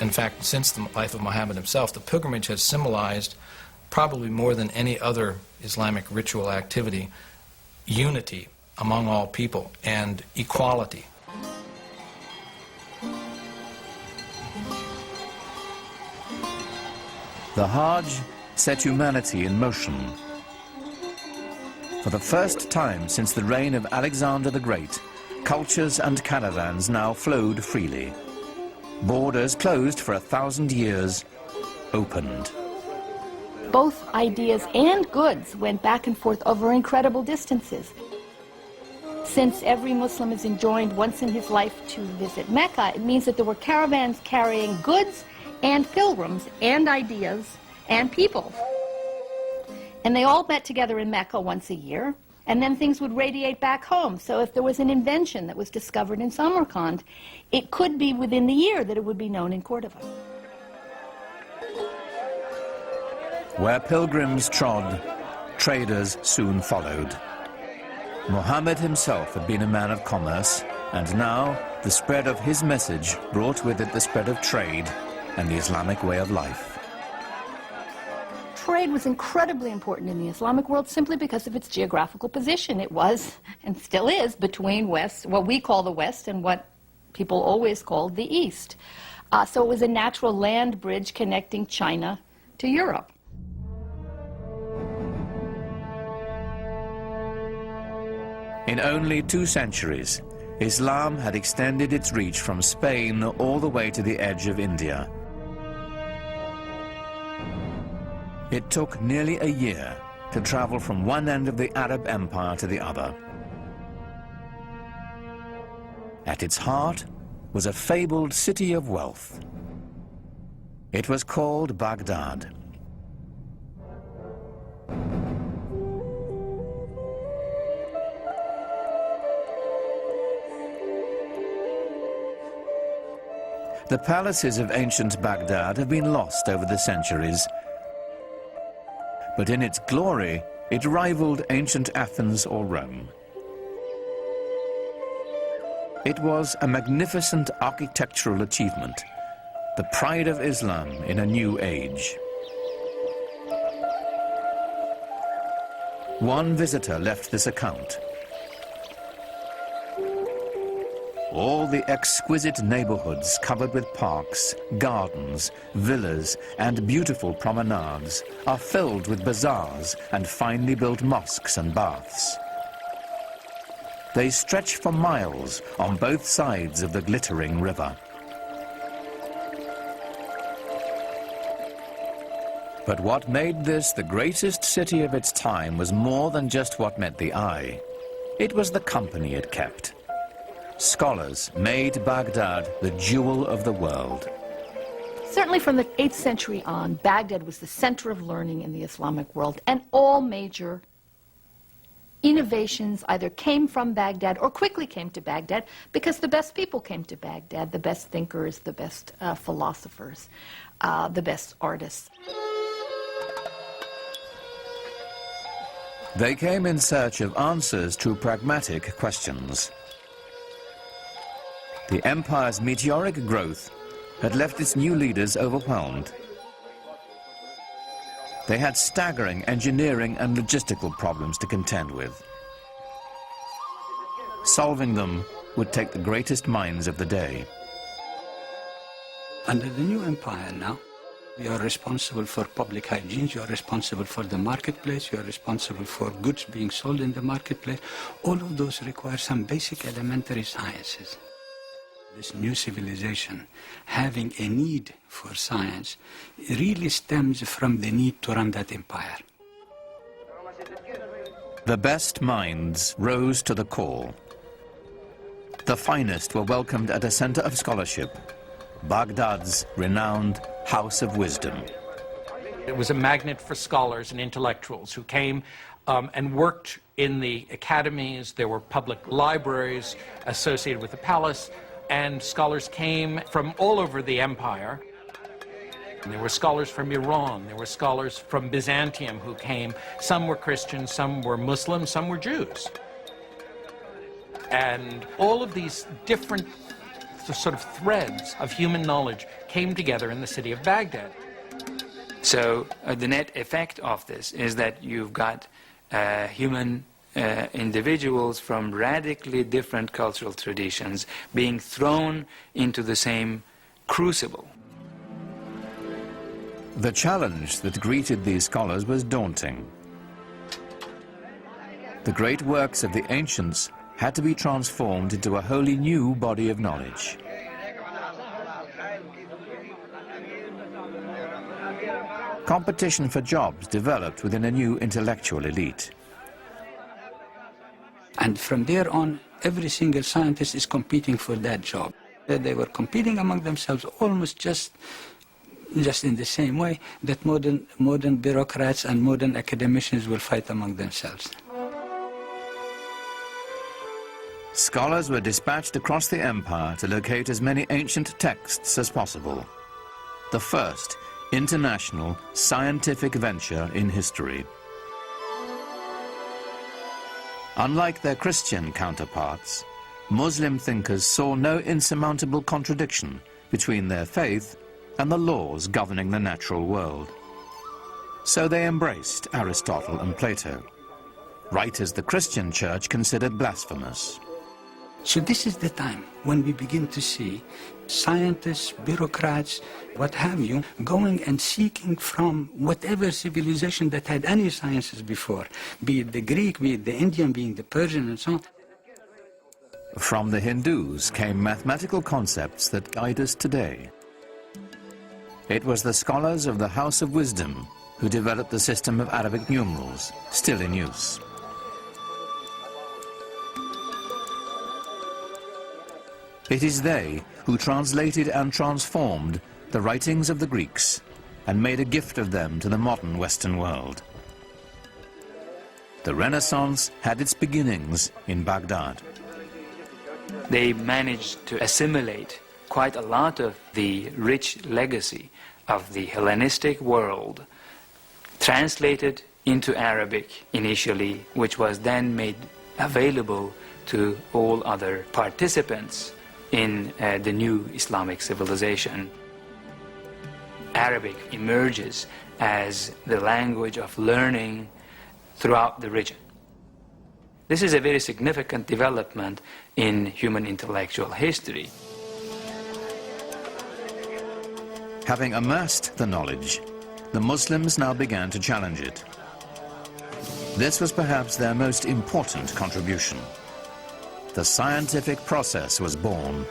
In fact, since the life of Muhammad himself, the pilgrimage has symbolized, probably more than any other Islamic ritual activity, unity among all people and equality. The Hajj set humanity in motion. For the first time since the reign of Alexander the Great, cultures and caravans now flowed freely. Borders closed for 1,000 years opened. Both ideas and goods went back and forth over incredible distances. Since every Muslim is enjoined once in his life to visit Mecca, it means that there were caravans carrying goods and pilgrims and ideas and people. And they all met together in Mecca once a year, and then things would radiate back home. So if there was an invention that was discovered in Samarkand, it could be within the year that it would be known in Cordova. Where pilgrims trod, traders soon followed. Muhammad himself had been a man of commerce, and now the spread of his message brought with it the spread of trade and the Islamic way of life. Trade was incredibly important in the Islamic world simply because of its geographical position. It was, and still is, between West, what we call the West, and what people always called the East. So it was a natural land bridge connecting China to Europe. In only 2 centuries, Islam had extended its reach from Spain all the way to the edge of India. It took nearly a year to travel from one end of the Arab Empire to the other. At its heart was a fabled city of wealth. It was called Baghdad. The palaces of ancient Baghdad have been lost over the centuries, but in its glory, it rivaled ancient Athens or Rome. It was a magnificent architectural achievement, the pride of Islam in a new age. One visitor left this account. All the exquisite neighborhoods covered with parks, gardens, villas, and beautiful promenades are filled with bazaars and finely built mosques and baths. They stretch for miles on both sides of the glittering river. But what made this the greatest city of its time was more than just what met the eye. It was the company it kept. Scholars made Baghdad the jewel of the world. Certainly from the 8th century on, Baghdad was the center of learning in the Islamic world, and all major innovations either came from Baghdad or quickly came to Baghdad because the best people came to Baghdad, the best thinkers, the best philosophers, the best artists. They came in search of answers to pragmatic questions. The empire's meteoric growth had left its new leaders overwhelmed. They had staggering engineering and logistical problems to contend with. Solving them would take the greatest minds of the day. Under the new empire now, you are responsible for public hygiene, you are responsible for the marketplace, you are responsible for goods being sold in the marketplace. All of those require some basic elementary sciences. This new civilization having a need for science really stems from the need to run that empire. The best minds rose to the call. The finest were welcomed at a center of scholarship, Baghdad's renowned House of Wisdom. It was a magnet for scholars and intellectuals who came and worked in the academies. There were public libraries associated with the palace, and scholars came from all over the empire. And there were scholars from Iran, there were scholars from Byzantium who came. Some were Christians, some were Muslims, some were Jews. And all of these different sort of threads of human knowledge came together in the city of Baghdad. So the net effect of this is that you've got human individuals from radically different cultural traditions being thrown into the same crucible. The challenge that greeted these scholars was daunting. The great works of the ancients had to be transformed into a wholly new body of knowledge. Competition for jobs developed within a new intellectual elite. And from there on, every single scientist is competing for that job. They were competing among themselves almost just in the same way that modern bureaucrats and modern academicians will fight among themselves. Scholars were dispatched across the empire to locate as many ancient texts as possible. The first international scientific venture in history. Unlike their Christian counterparts, Muslim thinkers saw no insurmountable contradiction between their faith and the laws governing the natural world. So they embraced Aristotle and Plato, writers the Christian church considered blasphemous. So this is the time when we begin to see scientists, bureaucrats, what have you, going and seeking from whatever civilization that had any sciences before, be it the Greek, be it the Indian, be it the Persian, and so on. From the Hindus came mathematical concepts that guide us today. It was the scholars of the House of Wisdom who developed the system of Arabic numerals, still in use. It is they who translated and transformed the writings of the Greeks and made a gift of them to the modern Western world. The Renaissance had its beginnings in Baghdad. They managed to assimilate quite a lot of the rich legacy of the Hellenistic world, translated into Arabic initially, which was then made available to all other participants in the new Islamic civilization. Arabic emerges as the language of learning throughout the region. This is a very significant development in human intellectual history. Having amassed the knowledge, the Muslims now began to challenge it. This was perhaps their most important contribution. The scientific process was born.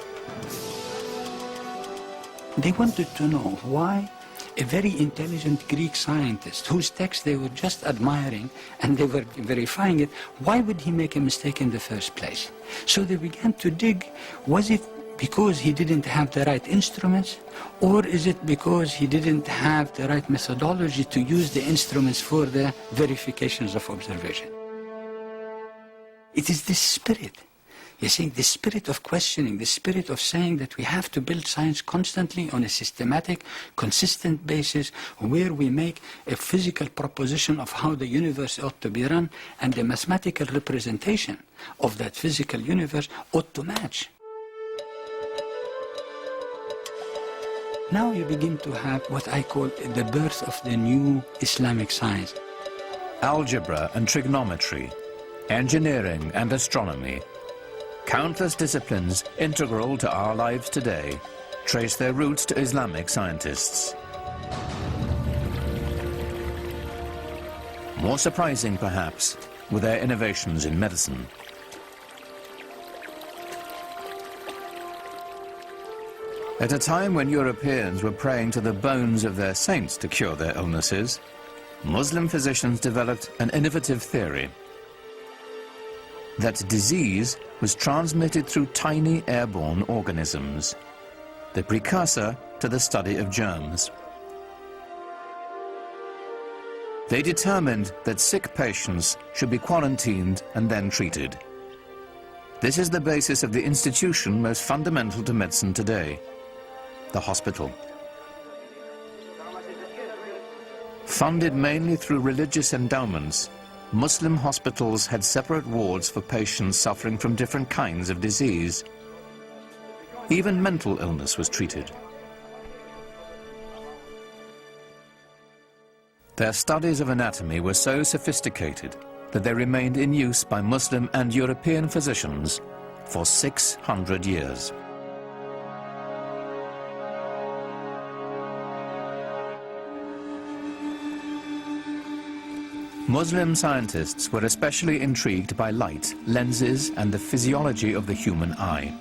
They wanted to know why a very intelligent Greek scientist, whose text they were just admiring and they were verifying it, why would he make a mistake in the first place? So they began to dig, was it because he didn't have the right instruments, or is it because he didn't have the right methodology to use the instruments for the verifications of observation? It is this spirit. You see, the spirit of questioning, the spirit of saying that we have to build science constantly on a systematic, consistent basis where we make a physical proposition of how the universe ought to be run, and the mathematical representation of that physical universe ought to match. Now you begin to have what I call the birth of the new Islamic science. Algebra and trigonometry, engineering and astronomy, countless disciplines integral to our lives today trace their roots to Islamic scientists. More surprising, perhaps, were their innovations in medicine. At a time when Europeans were praying to the bones of their saints to cure their illnesses, Muslim physicians developed an innovative theory that disease was transmitted through tiny airborne organisms, the precursor to the study of germs. They determined that sick patients should be quarantined and then treated. This is the basis of the institution most fundamental to medicine today, the hospital. Funded mainly through religious endowments, Muslim hospitals had separate wards for patients suffering from different kinds of disease. Even mental illness was treated. Their studies of anatomy were so sophisticated that they remained in use by Muslim and European physicians for 600 years. Muslim scientists were especially intrigued by light, lenses, and the physiology of the human eye.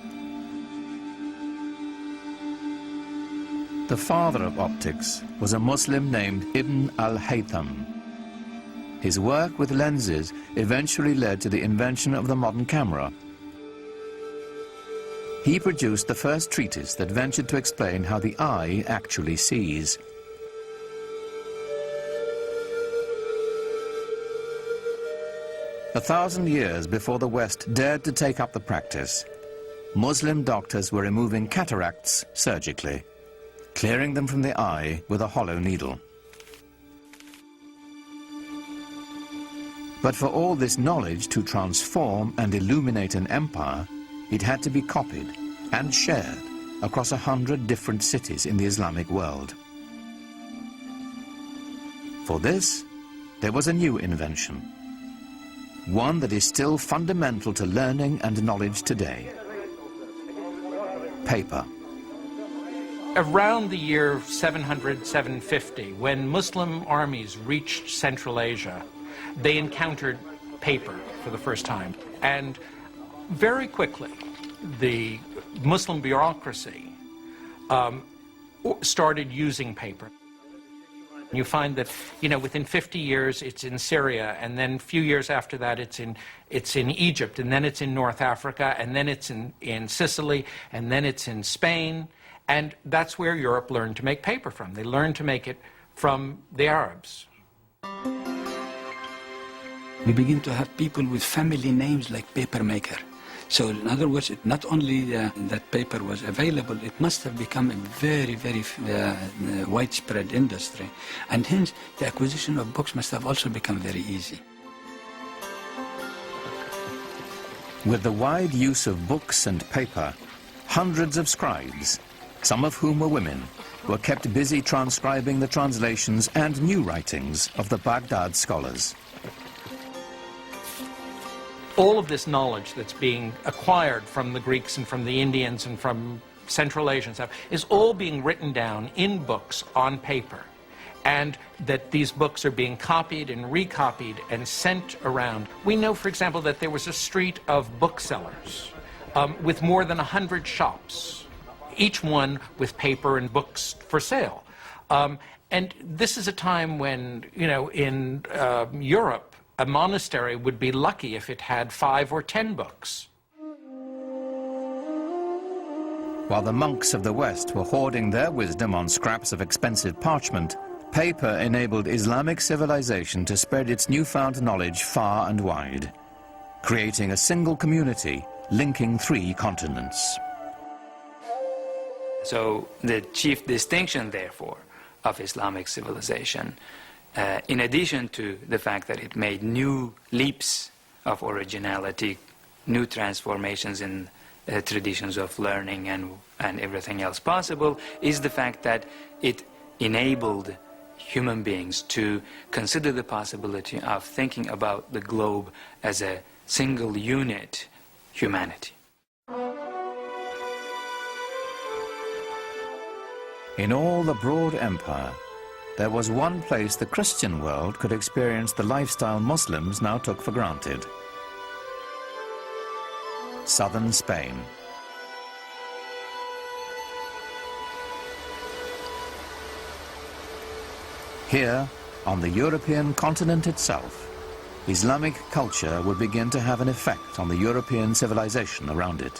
The father of optics was a Muslim named Ibn al-Haytham. His work with lenses eventually led to the invention of the modern camera. He produced the first treatise that ventured to explain how the eye actually sees. A 1,000 years before the West dared to take up the practice, Muslim doctors were removing cataracts surgically, clearing them from the eye with a hollow needle. But for all this knowledge to transform and illuminate an empire, it had to be copied and shared across 100 different cities in the Islamic world. For this, there was a new invention, one that is still fundamental to learning and knowledge today: paper. Around the year 700, 750, when Muslim armies reached Central Asia, they encountered paper for the first time. And very quickly, the Muslim bureaucracy started using paper. You find that, within 50 years it's in Syria, and then a few years after that it's in Egypt, and then it's in North Africa, and then it's in Sicily, and then it's in Spain. And that's where Europe learned to make paper from. They learned to make it from the Arabs. We begin to have people with family names like papermaker. So in other words, not only that paper was available, it must have become a very, very widespread industry. And hence, the acquisition of books must have also become very easy. With the wide use of books and paper, hundreds of scribes, some of whom were women, were kept busy transcribing the translations and new writings of the Baghdad scholars. All of this knowledge that's being acquired from the Greeks and from the Indians and from Central Asia and stuff is all being written down in books on paper, and that these books are being copied and recopied and sent around. We know, for example, that there was a street of booksellers with more than 100 shops, each one with paper and books for sale. And this is a time when, in Europe, a monastery would be lucky if it had 5 or 10 books. While the monks of the West were hoarding their wisdom on scraps of expensive parchment, paper enabled Islamic civilization to spread its newfound knowledge far and wide, creating a single community linking 3 continents. So the chief distinction, therefore, of Islamic civilization, in addition to the fact that it made new leaps of originality, new transformations in traditions of learning and everything else possible, is the fact that it enabled human beings to consider the possibility of thinking about the globe as a single unit, humanity. In all the broad empire, there was one place the Christian world could experience the lifestyle Muslims now took for granted: southern Spain. Here, on the European continent itself, Islamic culture would begin to have an effect on the European civilization around it.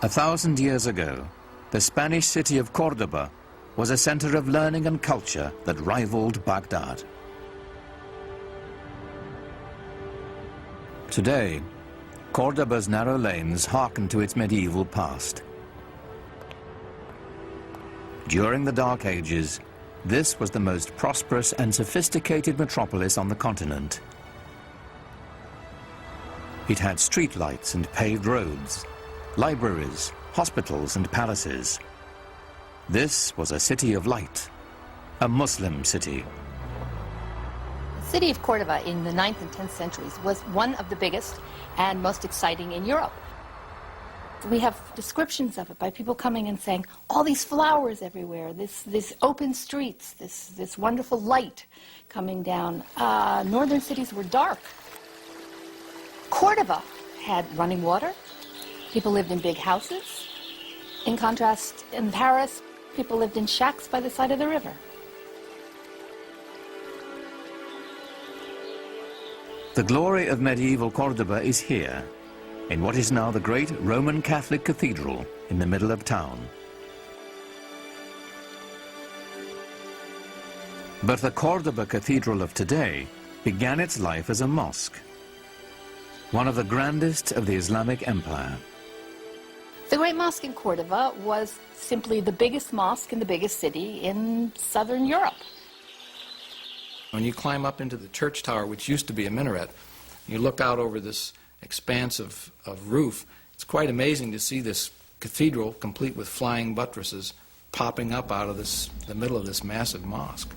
1,000 years ago, the Spanish city of Cordoba was a center of learning and culture that rivaled Baghdad. Today, Cordoba's narrow lanes hearken to its medieval past. During the Dark Ages, this was the most prosperous and sophisticated metropolis on the continent. It had streetlights and paved roads, libraries, hospitals and palaces. This was a city of light, a Muslim city. The city of Cordoba in the 9th and 10th centuries was one of the biggest and most exciting in Europe. We have descriptions of it by people coming and saying, all these flowers everywhere, this open streets, this wonderful light coming down. Northern cities were dark. Cordoba had running water. People lived in big houses. In contrast, in Paris, people lived in shacks by the side of the river. The glory of medieval Cordoba is here, in what is now the great Roman Catholic Cathedral in the middle of town. But the Cordoba Cathedral of today began its life as a mosque, one of the grandest of the Islamic Empire. The Great Mosque in Cordoba was simply the biggest mosque in the biggest city in southern Europe. When you climb up into the church tower, which used to be a minaret, you look out over this expanse of roof, it's quite amazing to see this cathedral, complete with flying buttresses, popping up out of the middle of this massive mosque.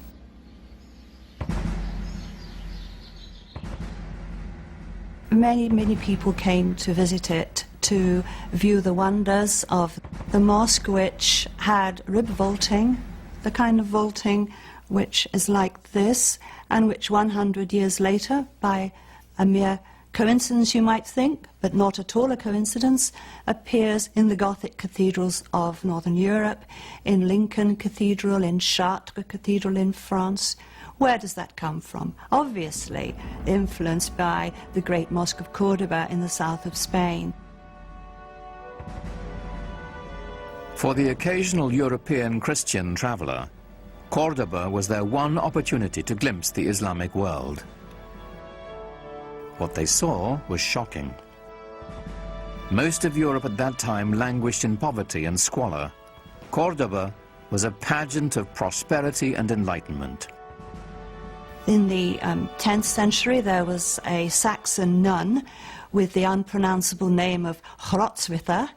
Many people came to visit it to view the wonders of the mosque, which had rib vaulting, the kind of vaulting which is like this, and which 100 years later, by a mere coincidence you might think, but not at all a coincidence, appears in the Gothic cathedrals of Northern Europe, in Lincoln Cathedral, in Chartres Cathedral in France. Where does that come from? Obviously influenced by the great Mosque of Cordoba in the south of Spain. For the occasional European Christian traveler, Cordoba was their one opportunity to glimpse the Islamic world. What they saw was shocking. Most of Europe at that time languished in poverty and squalor. Cordoba was a pageant of prosperity and enlightenment. In the 10th century, there was a Saxon nun with the unpronounceable name of Hrotswitha,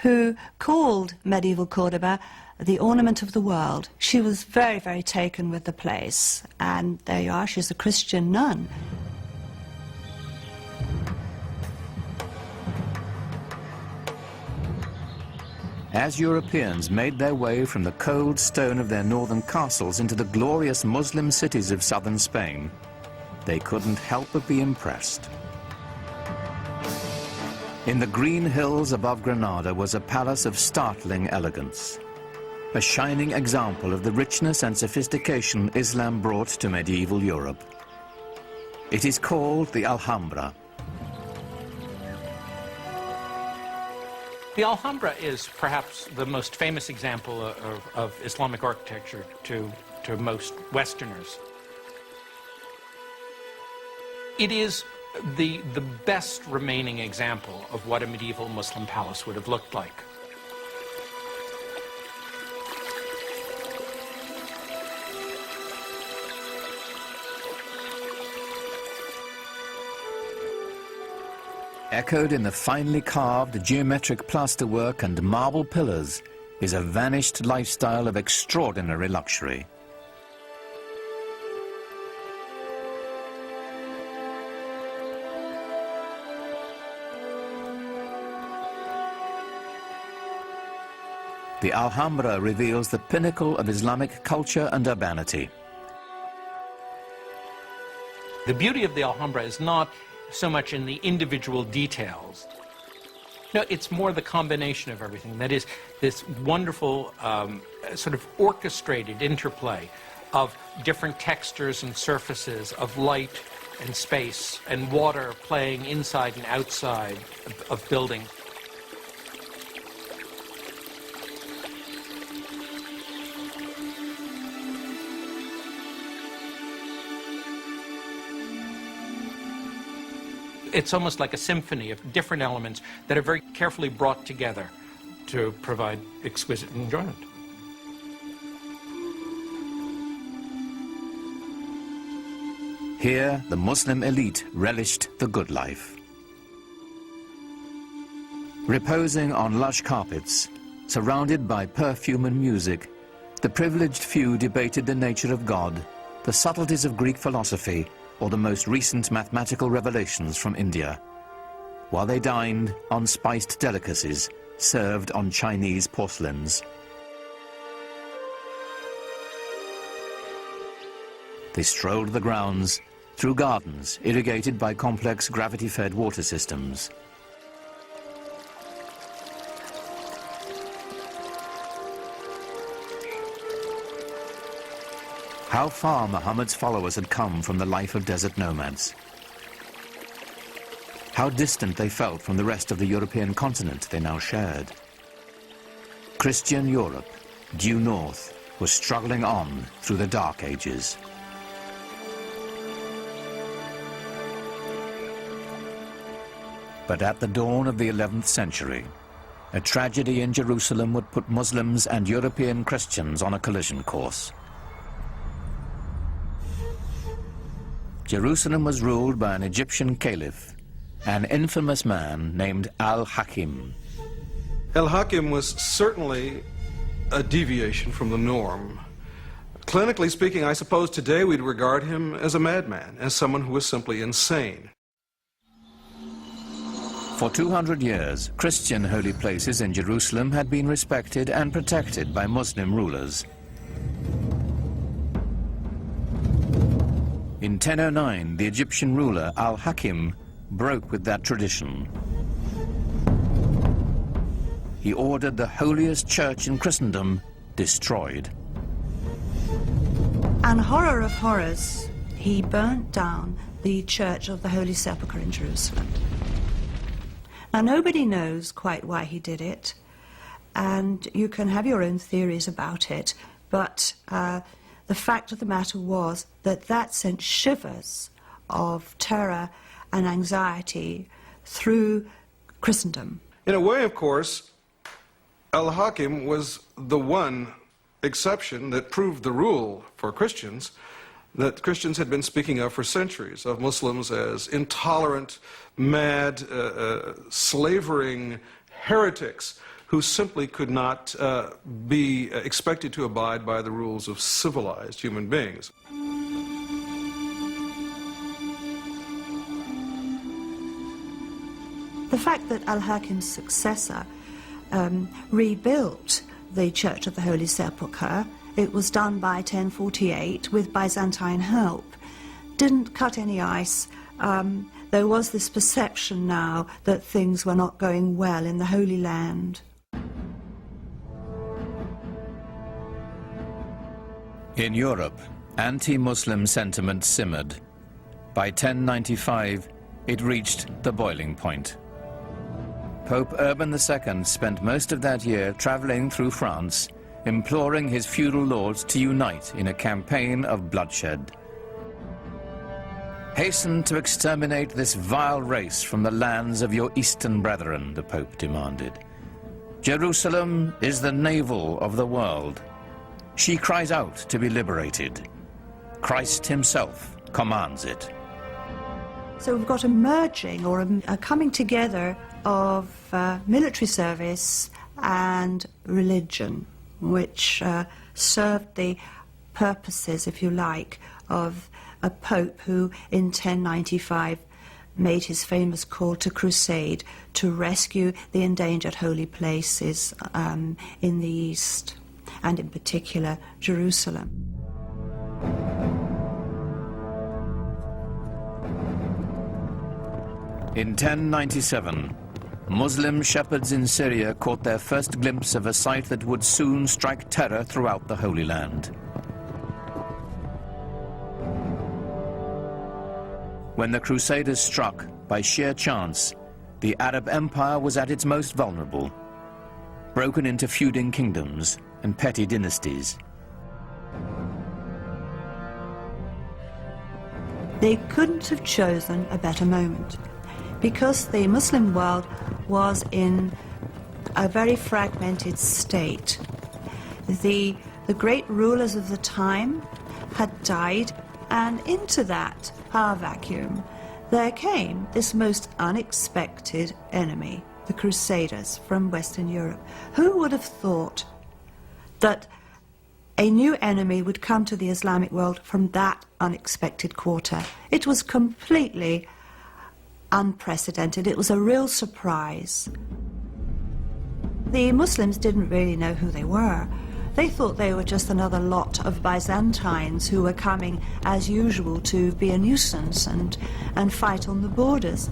who called medieval Cordoba the ornament of the world. She was very taken with the place, and there you are, she's a Christian nun. As Europeans made their way from the cold stone of their northern castles into the glorious Muslim cities of southern Spain, they couldn't help but be impressed. In the green hills above Granada was a palace of startling elegance, a shining example of the richness and sophistication Islam brought to medieval Europe. It is called the Alhambra. The Alhambra is perhaps the most famous example of Islamic architecture to most Westerners. It is the best remaining example of what a medieval Muslim palace would have looked like. Echoed in the finely carved geometric plasterwork and marble pillars is a vanished lifestyle of extraordinary luxury. The Alhambra reveals the pinnacle of Islamic culture and urbanity. The beauty of the Alhambra is not so much in the individual details. No, it's more the combination of everything. That is, this wonderful sort of orchestrated interplay of different textures and surfaces, of light and space and water playing inside and outside of buildings. It's almost like a symphony of different elements that are very carefully brought together to provide exquisite enjoyment. Here, the Muslim elite relished the good life. Reposing on lush carpets, surrounded by perfume and music, the privileged few debated the nature of God, the subtleties of Greek philosophy, or the most recent mathematical revelations from India, while they dined on spiced delicacies served on Chinese porcelains. They strolled the grounds through gardens irrigated by complex gravity-fed water systems. How far Muhammad's followers had come from the life of desert nomads. How distant they felt from the rest of the European continent they now shared. Christian Europe, due north, was struggling on through the Dark Ages. But at the dawn of the 11th century, a tragedy in Jerusalem would put Muslims and European Christians on a collision course. Jerusalem was ruled by an Egyptian caliph, an infamous man named Al-Hakim. Al-Hakim was certainly a deviation from the norm. Clinically speaking, I suppose today we'd regard him as a madman, as someone who was simply insane. For 200 years, Christian holy places in Jerusalem had been respected and protected by Muslim rulers. In 1009, the Egyptian ruler Al-Hakim broke with that tradition. He ordered the holiest church in Christendom destroyed. And horror of horrors, he burnt down the Church of the Holy Sepulchre in Jerusalem. Now, nobody knows quite why he did it, and you can have your own theories about it, but the fact of the matter was that that sent shivers of terror and anxiety through Christendom. In a way, of course, Al-Hakim was the one exception that proved the rule for Christians that Christians had been speaking of for centuries, of Muslims as intolerant, mad, slavering heretics who simply could not be expected to abide by the rules of civilized human beings. The fact that Al-Hakim's successor rebuilt the Church of the Holy Sepulchre, it was done by 1048 with Byzantine help, didn't cut any ice. There was this perception now that things were not going well in the Holy Land. In Europe, anti-Muslim sentiment simmered. By 1095, it reached the boiling point. Pope Urban II spent most of that year traveling through France, imploring his feudal lords to unite in a campaign of bloodshed. Hasten to exterminate this vile race from the lands of your Eastern brethren, the Pope demanded. Jerusalem is the navel of the world. She cries out to be liberated. Christ himself commands it. So we've got a merging or a coming together of military service and religion, which served the purposes, if you like, of a pope who in 1095 made his famous call to crusade to rescue the endangered holy places in the East, and in particular Jerusalem. In 1097, Muslim shepherds in Syria caught their first glimpse of a sight that would soon strike terror throughout the Holy Land. When the Crusaders struck, by sheer chance, the Arab Empire was at its most vulnerable, broken into feuding kingdoms and petty dynasties. They couldn't have chosen a better moment, because the Muslim world was in a very fragmented state. The great rulers of the time had died, and into that power vacuum there came this most unexpected enemy, the Crusaders from Western Europe. Who would have thought that a new enemy would come to the Islamic world from that unexpected quarter? It was completely unprecedented. It was a real surprise. The Muslims didn't really know who they were. They thought they were just another lot of Byzantines who were coming, as usual, to be a nuisance and fight on the borders.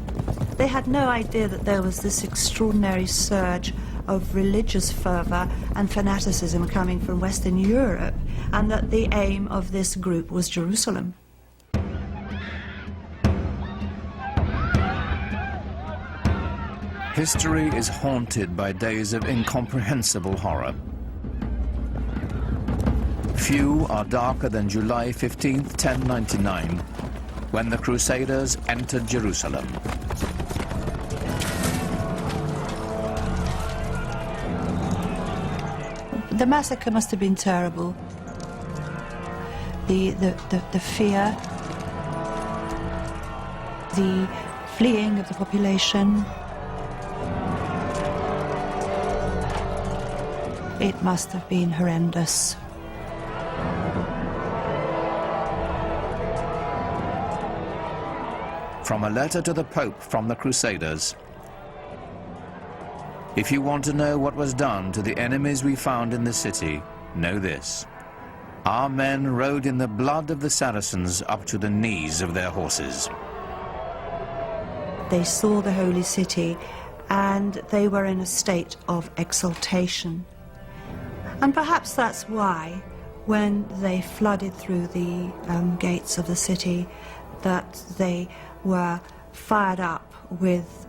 They had no idea that there was this extraordinary surge of religious fervor and fanaticism coming from Western Europe, and that the aim of this group was Jerusalem. History is haunted by days of incomprehensible horror. Few are darker than July 15th, 1099, when the Crusaders entered Jerusalem. The massacre must have been terrible. The fear, the fleeing of the population. It must have been horrendous. From a letter to the Pope from the Crusaders. If you want to know what was done to the enemies we found in the city, know this. Our men rode in the blood of the Saracens up to the knees of their horses. They saw the holy city and they were in a state of exultation. And perhaps that's why, when they flooded through the gates of the city, that they were fired up with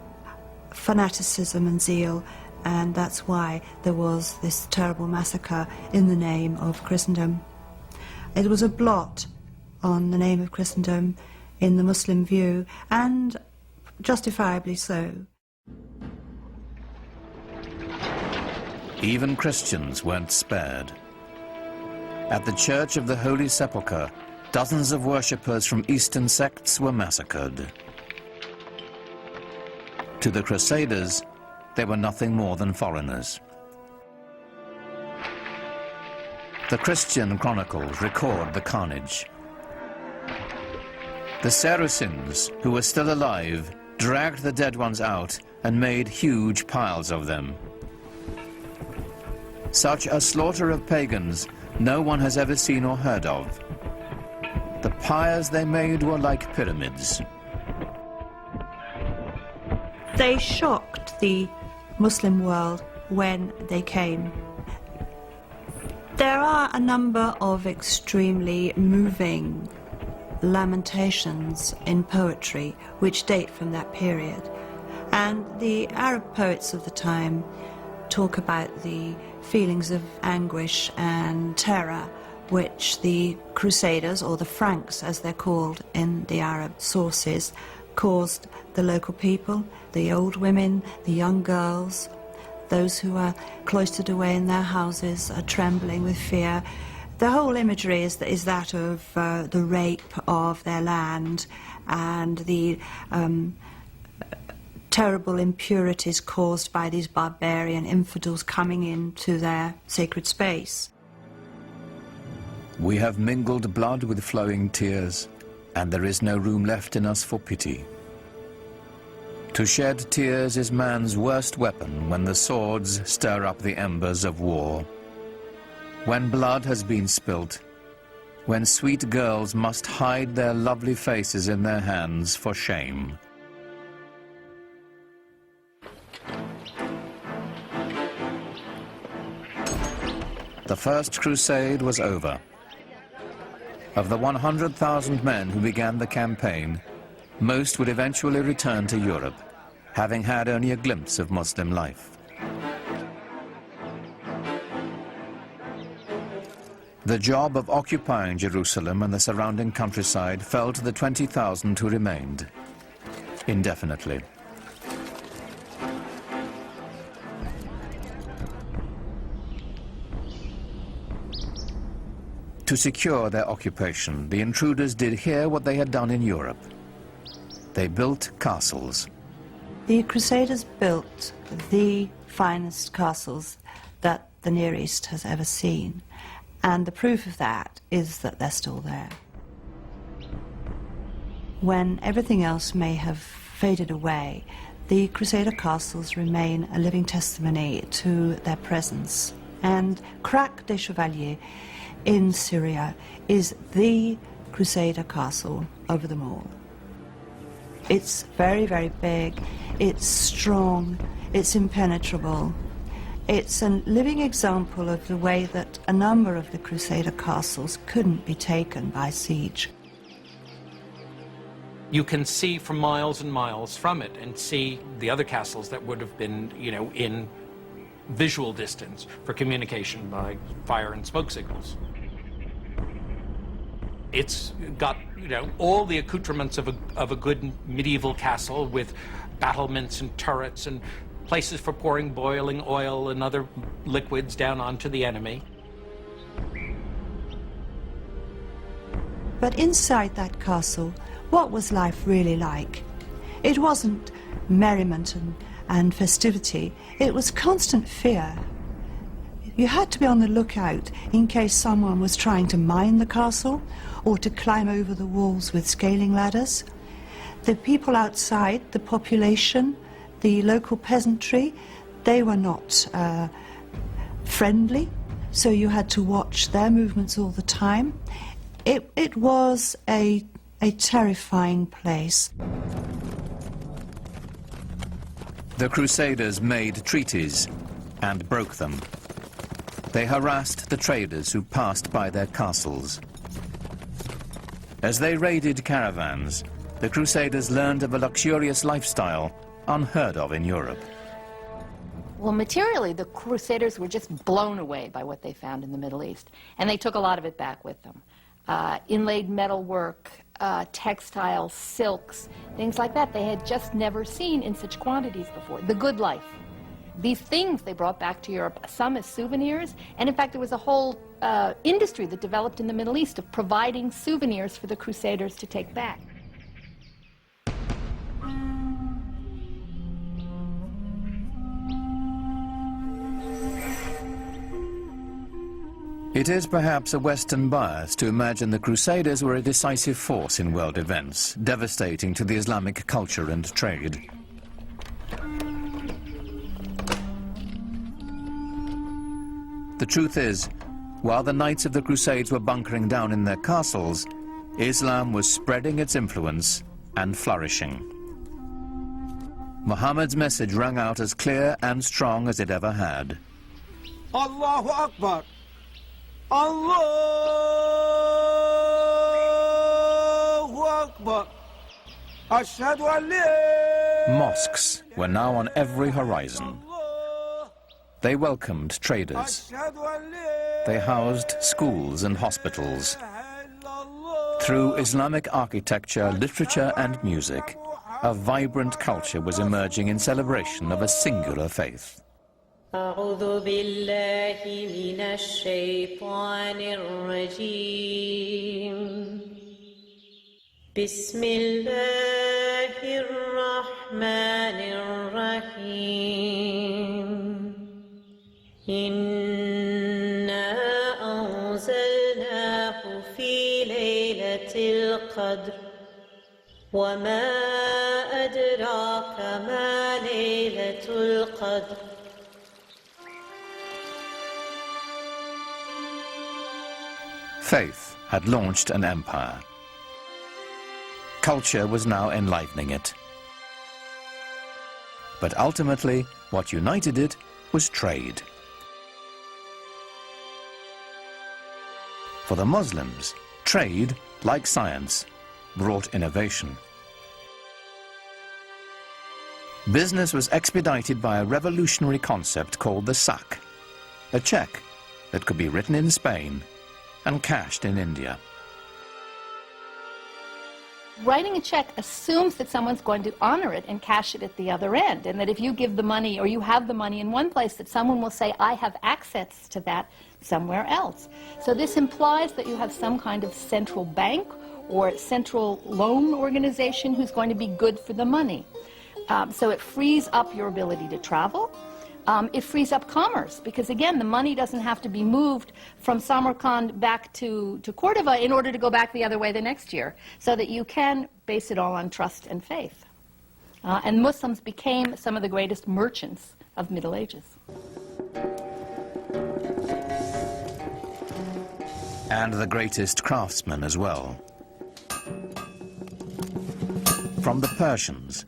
fanaticism and zeal, and that's why there was this terrible massacre in the name of Christendom. It was a blot on the name of Christendom in the Muslim view, and justifiably so. Even Christians weren't spared. At the Church of the Holy Sepulchre, dozens of worshippers from Eastern sects were massacred. To the Crusaders, they were nothing more than foreigners. The Christian chronicles record the carnage. The Saracens, who were still alive, dragged the dead ones out and made huge piles of them. Such a slaughter of pagans no one has ever seen or heard of. The pyres they made were like pyramids. They shocked the Muslim world when they came. There are a number of extremely moving lamentations in poetry which date from that period. And the Arab poets of the time talk about the feelings of anguish and terror which the Crusaders, or the Franks as they're called in the Arab sources, caused the local people, the old women, the young girls, those who are cloistered away in their houses are trembling with fear. The whole imagery is that of the rape of their land and the terrible impurities caused by these barbarian infidels coming into their sacred space. We have mingled blood with flowing tears, and there is no room left in us for pity. To shed tears is man's worst weapon when the swords stir up the embers of war. When blood has been spilt, when sweet girls must hide their lovely faces in their hands for shame. The First Crusade was over. Of the 100,000 men who began the campaign, most would eventually return to Europe, having had only a glimpse of Muslim life. The job of occupying Jerusalem and the surrounding countryside fell to the 20,000 who remained, indefinitely. To secure their occupation, the intruders did here what they had done in Europe. They built castles. The Crusaders built the finest castles that the Near East has ever seen, and the proof of that is that they're still there. When everything else may have faded away, the Crusader castles remain a living testimony to their presence. And Crac des Chevaliers in Syria is the Crusader castle over them all. It's very, very big, it's strong, it's impenetrable. It's a living example of the way that a number of the Crusader castles couldn't be taken by siege. You can see for miles and miles from it and see the other castles that would have been, in visual distance for communication by fire and smoke signals. It's got, all the accoutrements of a good medieval castle with battlements and turrets and places for pouring boiling oil and other liquids down onto the enemy. But inside that castle, what was life really like? It wasn't merriment and festivity, it was constant fear. You had to be on the lookout in case someone was trying to mine the castle or to climb over the walls with scaling ladders. The people outside, the population, the local peasantry, they were not friendly, so you had to watch their movements all the time. It was a terrifying place. The Crusaders made treaties and broke them. They harassed the traders who passed by their castles. As they raided caravans, the Crusaders learned of a luxurious lifestyle unheard of in Europe. Well, materially, the Crusaders were just blown away by what they found in the Middle East, and they took a lot of it back with them. Inlaid metalwork, textiles, silks, things like that they had just never seen in such quantities before. The good life. These things they brought back to Europe, some as souvenirs, and in fact there was a whole industry that developed in the Middle East of providing souvenirs for the Crusaders to take back. It is perhaps a Western bias to imagine the Crusaders were a decisive force in world events, devastating to the Islamic culture and trade. The truth is, while the knights of the Crusades were bunkering down in their castles, Islam was spreading its influence and flourishing. Muhammad's message rang out as clear and strong as it ever had. Allahu Akbar! Allahu Akbar! Ashhadu an la... Mosques were now on every horizon. They welcomed traders. They housed schools and hospitals. Through Islamic architecture, literature and music, a vibrant culture was emerging in celebration of a singular faith. أعوذ بالله من الشيطان الرجيم بسم الله الرحمن الرحيم إنا أنزلناه في ليلة القدر وما أدراك ما ليلة القدر Faith had launched an empire. Culture was now enlivening it. But ultimately, what united it was trade. For the Muslims, trade, like science, brought innovation. Business was expedited by a revolutionary concept called the sak, a cheque that could be written in Spain and cashed in India. Writing a check assumes that someone's going to honor it and cash it at the other end, and that if you give the money or you have the money in one place, that someone will say, I have access to that somewhere else. So this implies that you have some kind of central bank or central loan organization who's going to be good for the money. So it frees up your ability to travel. It frees up commerce, because again, the money doesn't have to be moved from Samarkand back to Cordova in order to go back the other way the next year, so that you can base it all on trust and faith. And Muslims became some of the greatest merchants of Middle Ages. And the greatest craftsmen as well. From the Persians,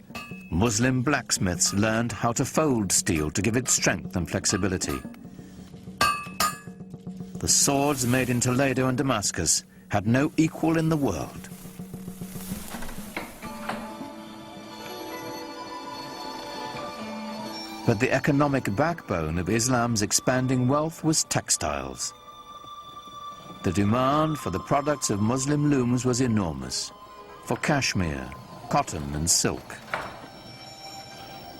Muslim blacksmiths learned how to fold steel to give it strength and flexibility. The swords made in Toledo and Damascus had no equal in the world. But the economic backbone of Islam's expanding wealth was textiles. The demand for the products of Muslim looms was enormous, for cashmere, cotton and silk.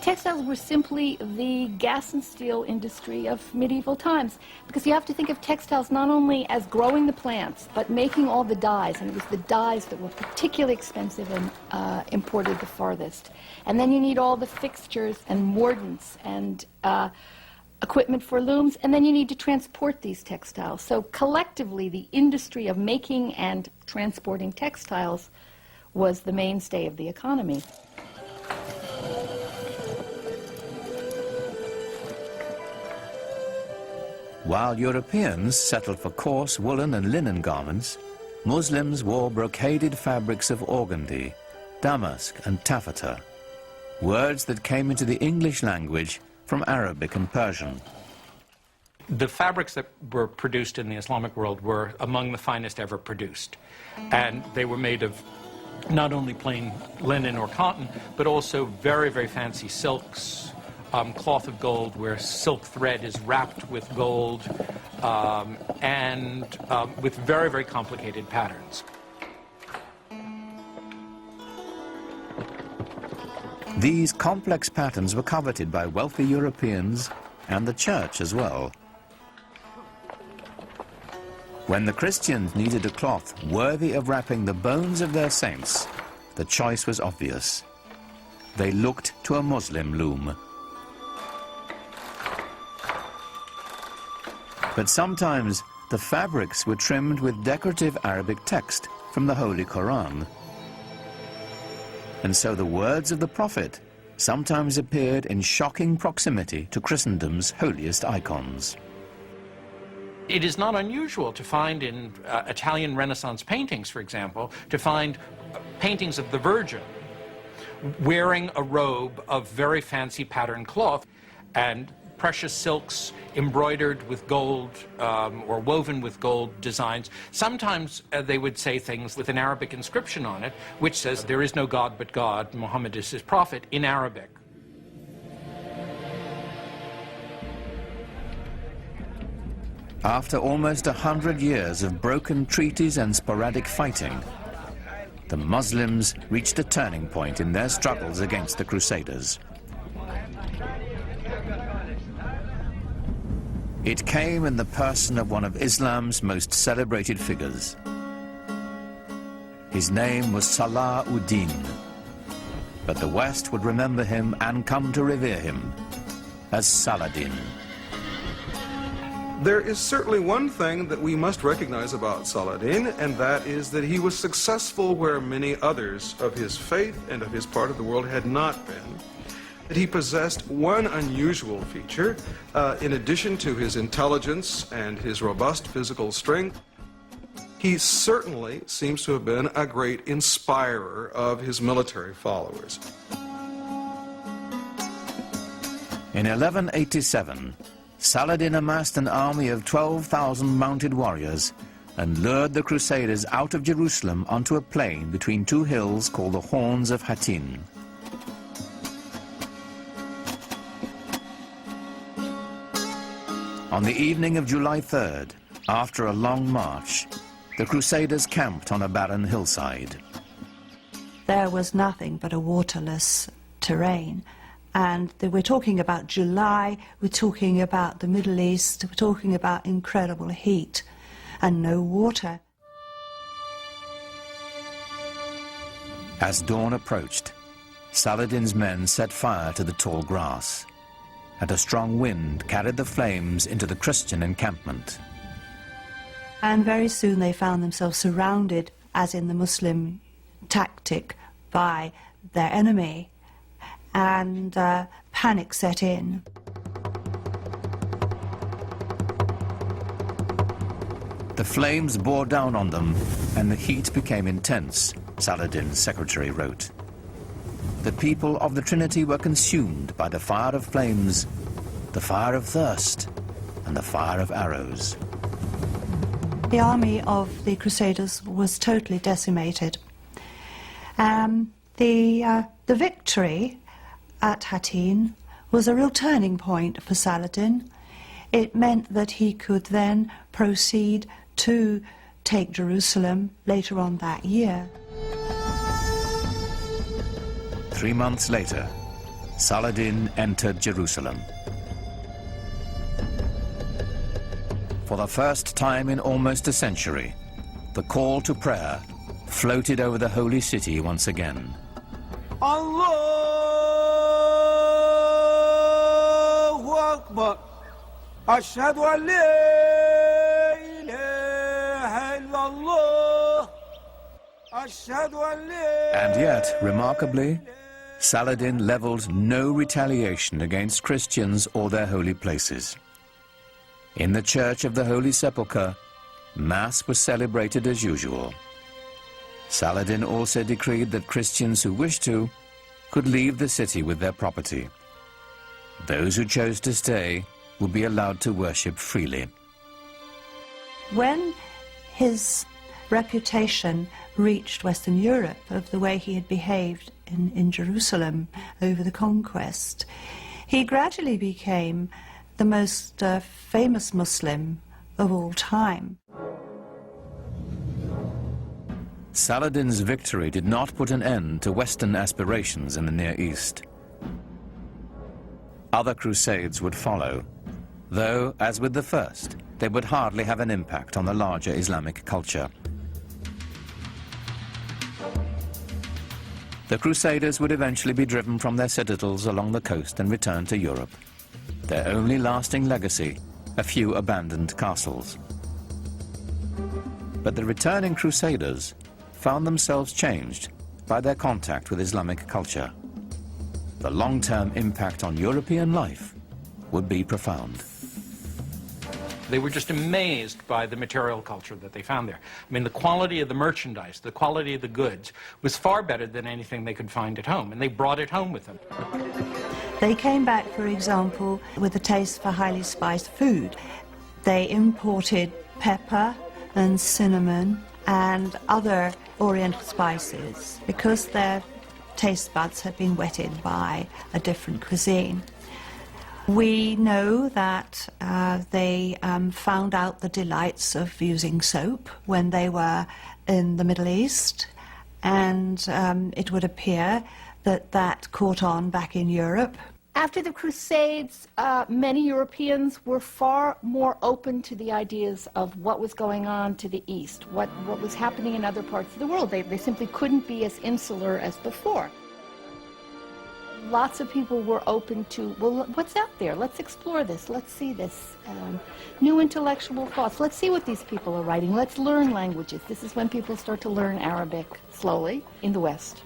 Textiles were simply the gas and steel industry of medieval times, because you have to think of textiles not only as growing the plants, but making all the dyes, and it was the dyes that were particularly expensive and imported the farthest. And then you need all the fixtures and mordants and equipment for looms, and then you need to transport these textiles. So collectively, the industry of making and transporting textiles was the mainstay of the economy. While Europeans settled for coarse woolen and linen garments, Muslims wore brocaded fabrics of organdie, damask and taffeta, words that came into the English language from Arabic and Persian. The fabrics that were produced in the Islamic world were among the finest ever produced. And they were made of not only plain linen or cotton, but also very, very fancy silks, cloth of gold where silk thread is wrapped with gold, and with very, very complicated patterns. These complex patterns were coveted by wealthy Europeans and the church as well. When the Christians needed a cloth worthy of wrapping the bones of their saints, the choice was obvious. They looked to a Muslim loom. But sometimes the fabrics were trimmed with decorative Arabic text from the Holy Quran. And so the words of the Prophet sometimes appeared in shocking proximity to Christendom's holiest icons. It is not unusual to find in Italian Renaissance paintings, for example, to find paintings of the Virgin wearing a robe of very fancy patterned cloth and precious silks embroidered with gold or woven with gold designs. Sometimes they would say things with an Arabic inscription on it, which says, "There is no God but God, Muhammad is his prophet," in Arabic. After almost 100 years of broken treaties and sporadic fighting, the Muslims reached a turning point in their struggles against the Crusaders. It came in the person of one of Islam's most celebrated figures. His name was Salah ud-Din, but the West would remember him and come to revere him as Saladin. There is certainly one thing that we must recognize about Saladin, and that is that he was successful where many others of his faith and of his part of the world had not been. That he possessed one unusual feature, in addition to his intelligence and his robust physical strength. He certainly seems to have been a great inspirer of his military followers. In 1187, Saladin amassed an army of 12,000 mounted warriors and lured the Crusaders out of Jerusalem onto a plain between two hills called the Horns of Hattin. On the evening of July 3rd, after a long march, the Crusaders camped on a barren hillside. There was nothing but a waterless terrain. And we're talking about July, we're talking about the Middle East, we're talking about incredible heat and no water. As dawn approached, Saladin's men set fire to the tall grass, and a strong wind carried the flames into the Christian encampment. And very soon they found themselves surrounded, as in the Muslim tactic, by their enemy. And panic set in. The flames bore down on them, and the heat became intense, Saladin's secretary wrote. The people of the Trinity were consumed by the fire of flames, the fire of thirst, and the fire of arrows. The army of the Crusaders was totally decimated. The victory at Hattin was a real turning point for Saladin. It meant that he could then proceed to take Jerusalem later on that year. 3 months later, Saladin entered Jerusalem. For the first time in almost a century, the call to prayer floated over the holy city once again. Allahu Akbar. Ashhadu an la ilaha illallah. Ashhadu an la. And yet, remarkably, Saladin leveled no retaliation against Christians or their holy places. In the Church of the Holy Sepulchre, Mass was celebrated as usual. Saladin also decreed that Christians who wished to could leave the city with their property. Those who chose to stay would be allowed to worship freely. When his reputation reached Western Europe of the way he had behaved in Jerusalem over the conquest, he gradually became the most famous Muslim of all time. Saladin's victory did not put an end to Western aspirations in the Near East. Other crusades would follow, though, as with the first, they would hardly have an impact on the larger Islamic culture. The Crusaders would eventually be driven from their citadels along the coast and return to Europe. Their only lasting legacy, a few abandoned castles. But the returning Crusaders found themselves changed by their contact with Islamic culture. The long-term impact on European life would be profound. They were just amazed by the material culture that they found there. I mean, the quality of the merchandise, the quality of the goods was far better than anything they could find at home, and they brought it home with them. They came back, for example, with a taste for highly spiced food. They imported pepper and cinnamon and other Oriental spices because their taste buds had been whetted by a different cuisine. We know that they found out the delights of using soap when they were in the Middle East, and it would appear that that caught on back in Europe. After the Crusades, many Europeans were far more open to the ideas of what was going on to the East, what was happening in other parts of the world. They simply couldn't be as insular as before. Lots of people were open to, well, what's out there? Let's explore this. Let's see this. New intellectual thoughts. Let's see what these people are writing. Let's learn languages. This is when people start to learn Arabic slowly in the West.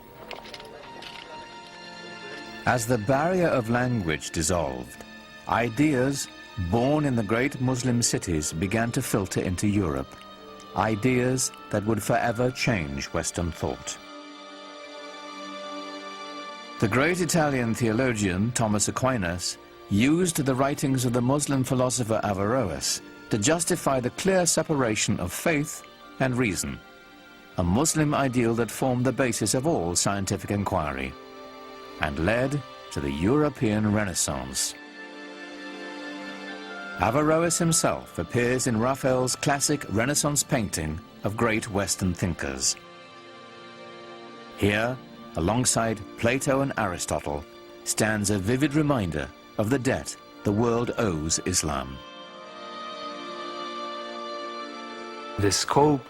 As the barrier of language dissolved, ideas born in the great Muslim cities began to filter into Europe, ideas that would forever change Western thought. The great Italian theologian Thomas Aquinas used the writings of the Muslim philosopher Averroes to justify the clear separation of faith and reason, a Muslim ideal that formed the basis of all scientific inquiry and led to the European Renaissance. Averroes himself appears in Raphael's classic Renaissance painting of great Western thinkers. Here, alongside Plato and Aristotle, stands a vivid reminder of the debt the world owes Islam. The scope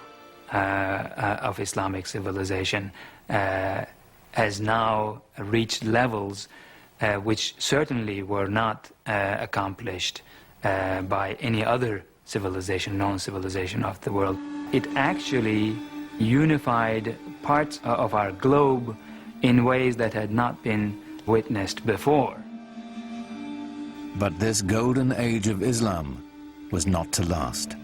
of Islamic civilization has now reached levels which certainly were not accomplished by any other civilization, known civilization of the world. It actually unified parts of our globe in ways that had not been witnessed before. But this golden age of Islam was not to last.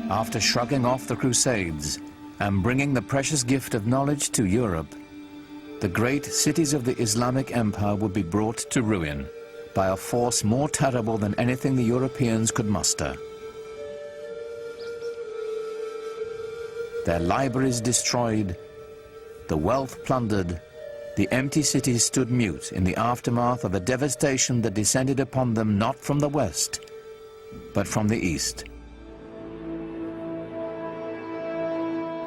After shrugging off the Crusades and bringing the precious gift of knowledge to Europe, the great cities of the Islamic Empire would be brought to ruin by a force more terrible than anything the Europeans could muster. Their libraries destroyed, the wealth plundered, the empty cities stood mute in the aftermath of a devastation that descended upon them not from the west, but from the east.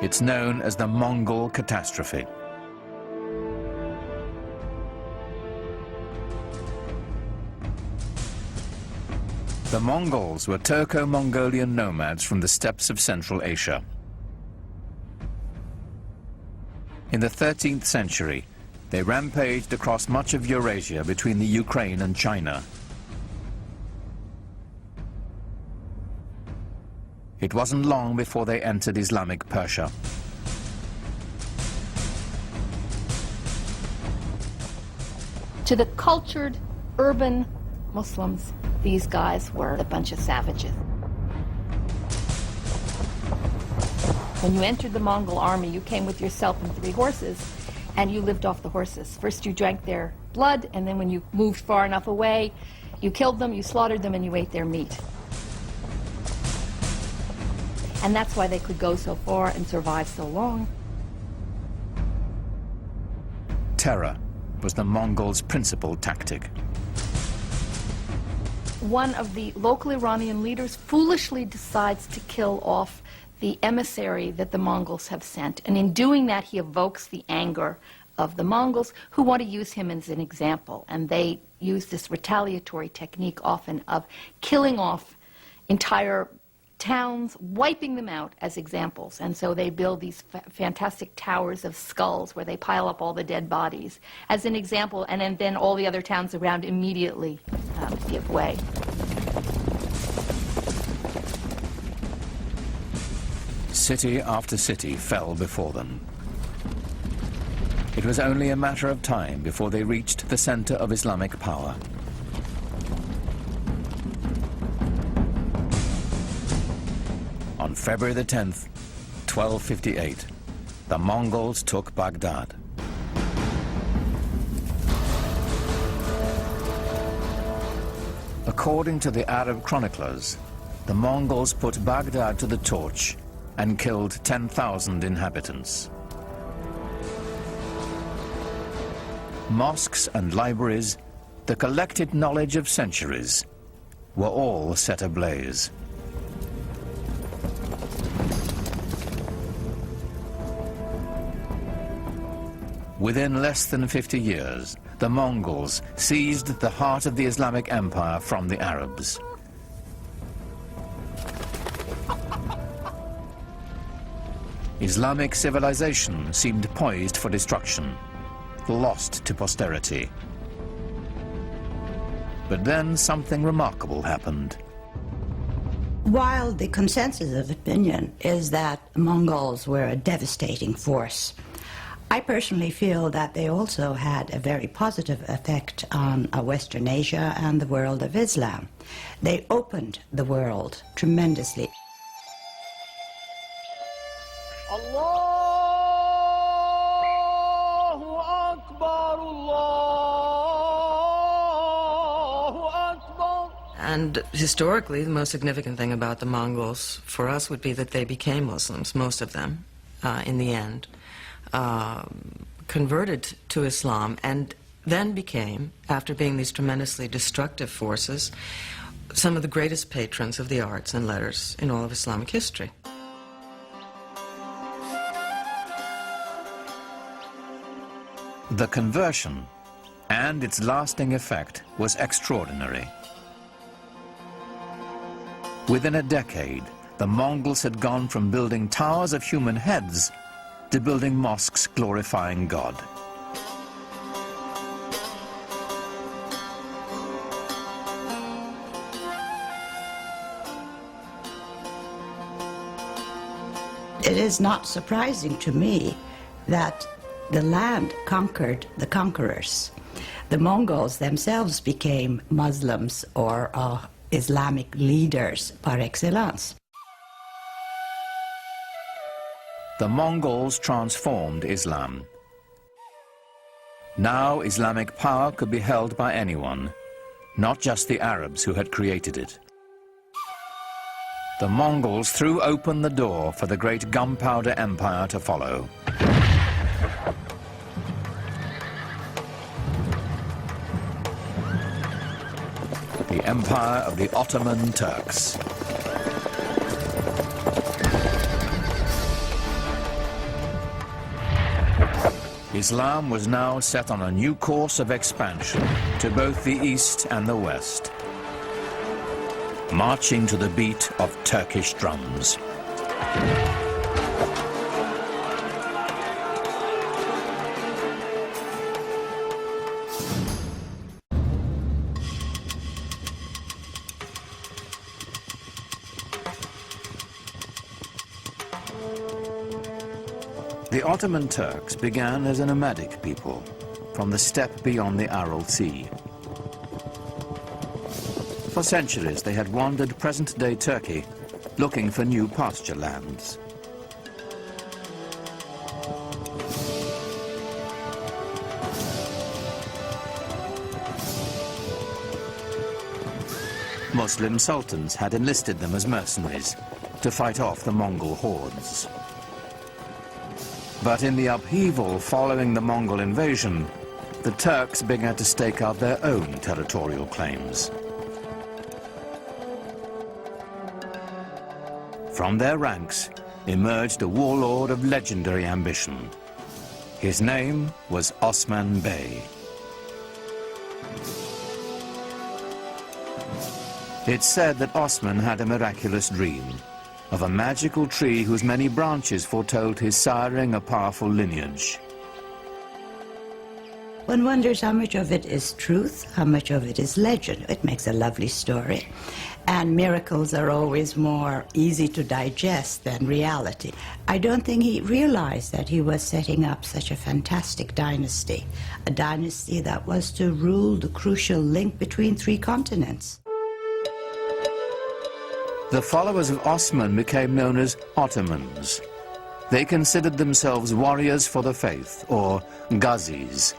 It's known as the Mongol catastrophe. The Mongols were Turco-Mongolian nomads from the steppes of Central Asia. In the 13th century, they rampaged across much of Eurasia between the Ukraine and China. It wasn't long before they entered Islamic Persia. To the cultured, urban Muslims, these guys were a bunch of savages. When you entered the Mongol army, you came with yourself and 3 horses, and you lived off the horses. First you drank their blood, and then when you moved far enough away, you killed them, you slaughtered them, and you ate their meat. And that's why they could go so far and survive so long. Terror was the Mongols' principal tactic. One of the local Iranian leaders foolishly decides to kill off the emissary that the Mongols have sent. And in doing that, he evokes the anger of the Mongols, who want to use him as an example. And they use this retaliatory technique often of killing off entire towns, wiping them out as examples. And so they build these fantastic towers of skulls where they pile up all the dead bodies as an example, and then all the other towns around immediately give way. City after city fell before them. It was only a matter of time before they reached the center of Islamic power. On February the 10th, 1258, the Mongols took Baghdad. According to the Arab chroniclers, the Mongols put Baghdad to the torch and killed 10,000 inhabitants. Mosques and libraries, the collected knowledge of centuries, were all set ablaze. Within less than 50 years, the Mongols seized the heart of the Islamic Empire from the Arabs. Islamic civilization seemed poised for destruction, lost to posterity. But then something remarkable happened. While the consensus of opinion is that Mongols were a devastating force, I personally feel that they also had a very positive effect on Western Asia and the world of Islam. They opened the world tremendously. Allah And historically, the most significant thing about the Mongols for us would be that they became Muslims, most of them, in the end, converted to Islam, and then became, after being these tremendously destructive forces, some of the greatest patrons of the arts and letters in all of Islamic history. The conversion and its lasting effect was extraordinary. Within a decade, the Mongols had gone from building towers of human heads to building mosques glorifying God. It is not surprising to me that the land conquered the conquerors. The Mongols themselves became Muslims or Islamic leaders par excellence. The Mongols transformed Islam. Now Islamic power could be held by anyone, not just the Arabs who had created it. The Mongols threw open the door for the great gunpowder empire to follow. The empire of the Ottoman Turks. Islam was now set on a new course of expansion to both the East and the West, marching to the beat of Turkish drums. The Ottoman Turks began as a nomadic people from the steppe beyond the Aral Sea. For centuries they had wandered present-day Turkey looking for new pasture lands. Muslim sultans had enlisted them as mercenaries to fight off the Mongol hordes. But in the upheaval following the Mongol invasion, the Turks began to stake out their own territorial claims. From their ranks emerged a warlord of legendary ambition. His name was Osman Bey. It's said that Osman had a miraculous dream of a magical tree whose many branches foretold his siring a powerful lineage. One wonders how much of it is truth, how much of it is legend. It makes a lovely story. And miracles are always more easy to digest than reality. I don't think he realized that he was setting up such a fantastic dynasty, a dynasty that was to rule the crucial link between three continents. The followers of Osman became known as Ottomans. They considered themselves warriors for the faith, or Ghazis,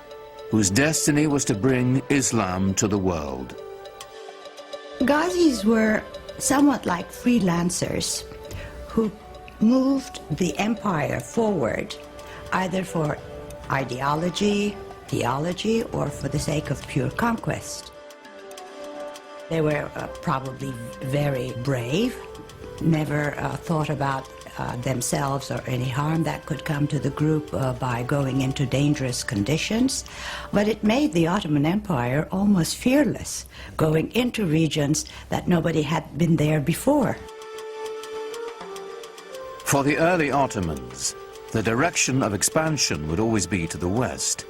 whose destiny was to bring Islam to the world. Ghazis were somewhat like freelancers who moved the empire forward either for ideology, theology, or for the sake of pure conquest. They were probably very brave, never thought about themselves or any harm that could come to the group by going into dangerous conditions. But it made the Ottoman Empire almost fearless, going into regions that nobody had been there before. For the early Ottomans, the direction of expansion would always be to the west,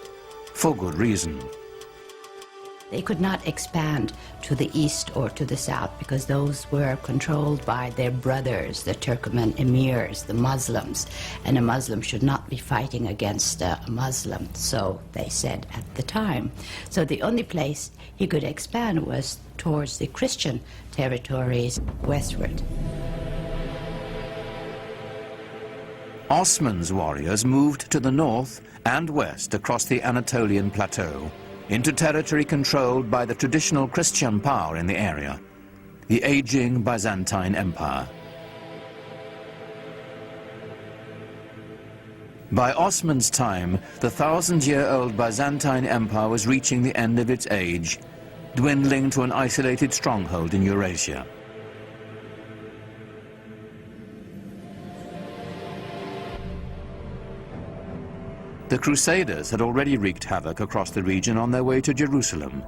for good reason. They could not expand to the east or to the south because those were controlled by their brothers, the Turkoman emirs, the Muslims, and a Muslim should not be fighting against a Muslim, so they said at the time. So the only place he could expand was towards the Christian territories westward. Osman's warriors moved to the north and west across the Anatolian plateau, into territory controlled by the traditional Christian power in the area, the aging Byzantine Empire. By Osman's time, the 1,000-year-old Byzantine Empire was reaching the end of its age, dwindling to an isolated stronghold in Eurasia. The Crusaders had already wreaked havoc across the region on their way to Jerusalem,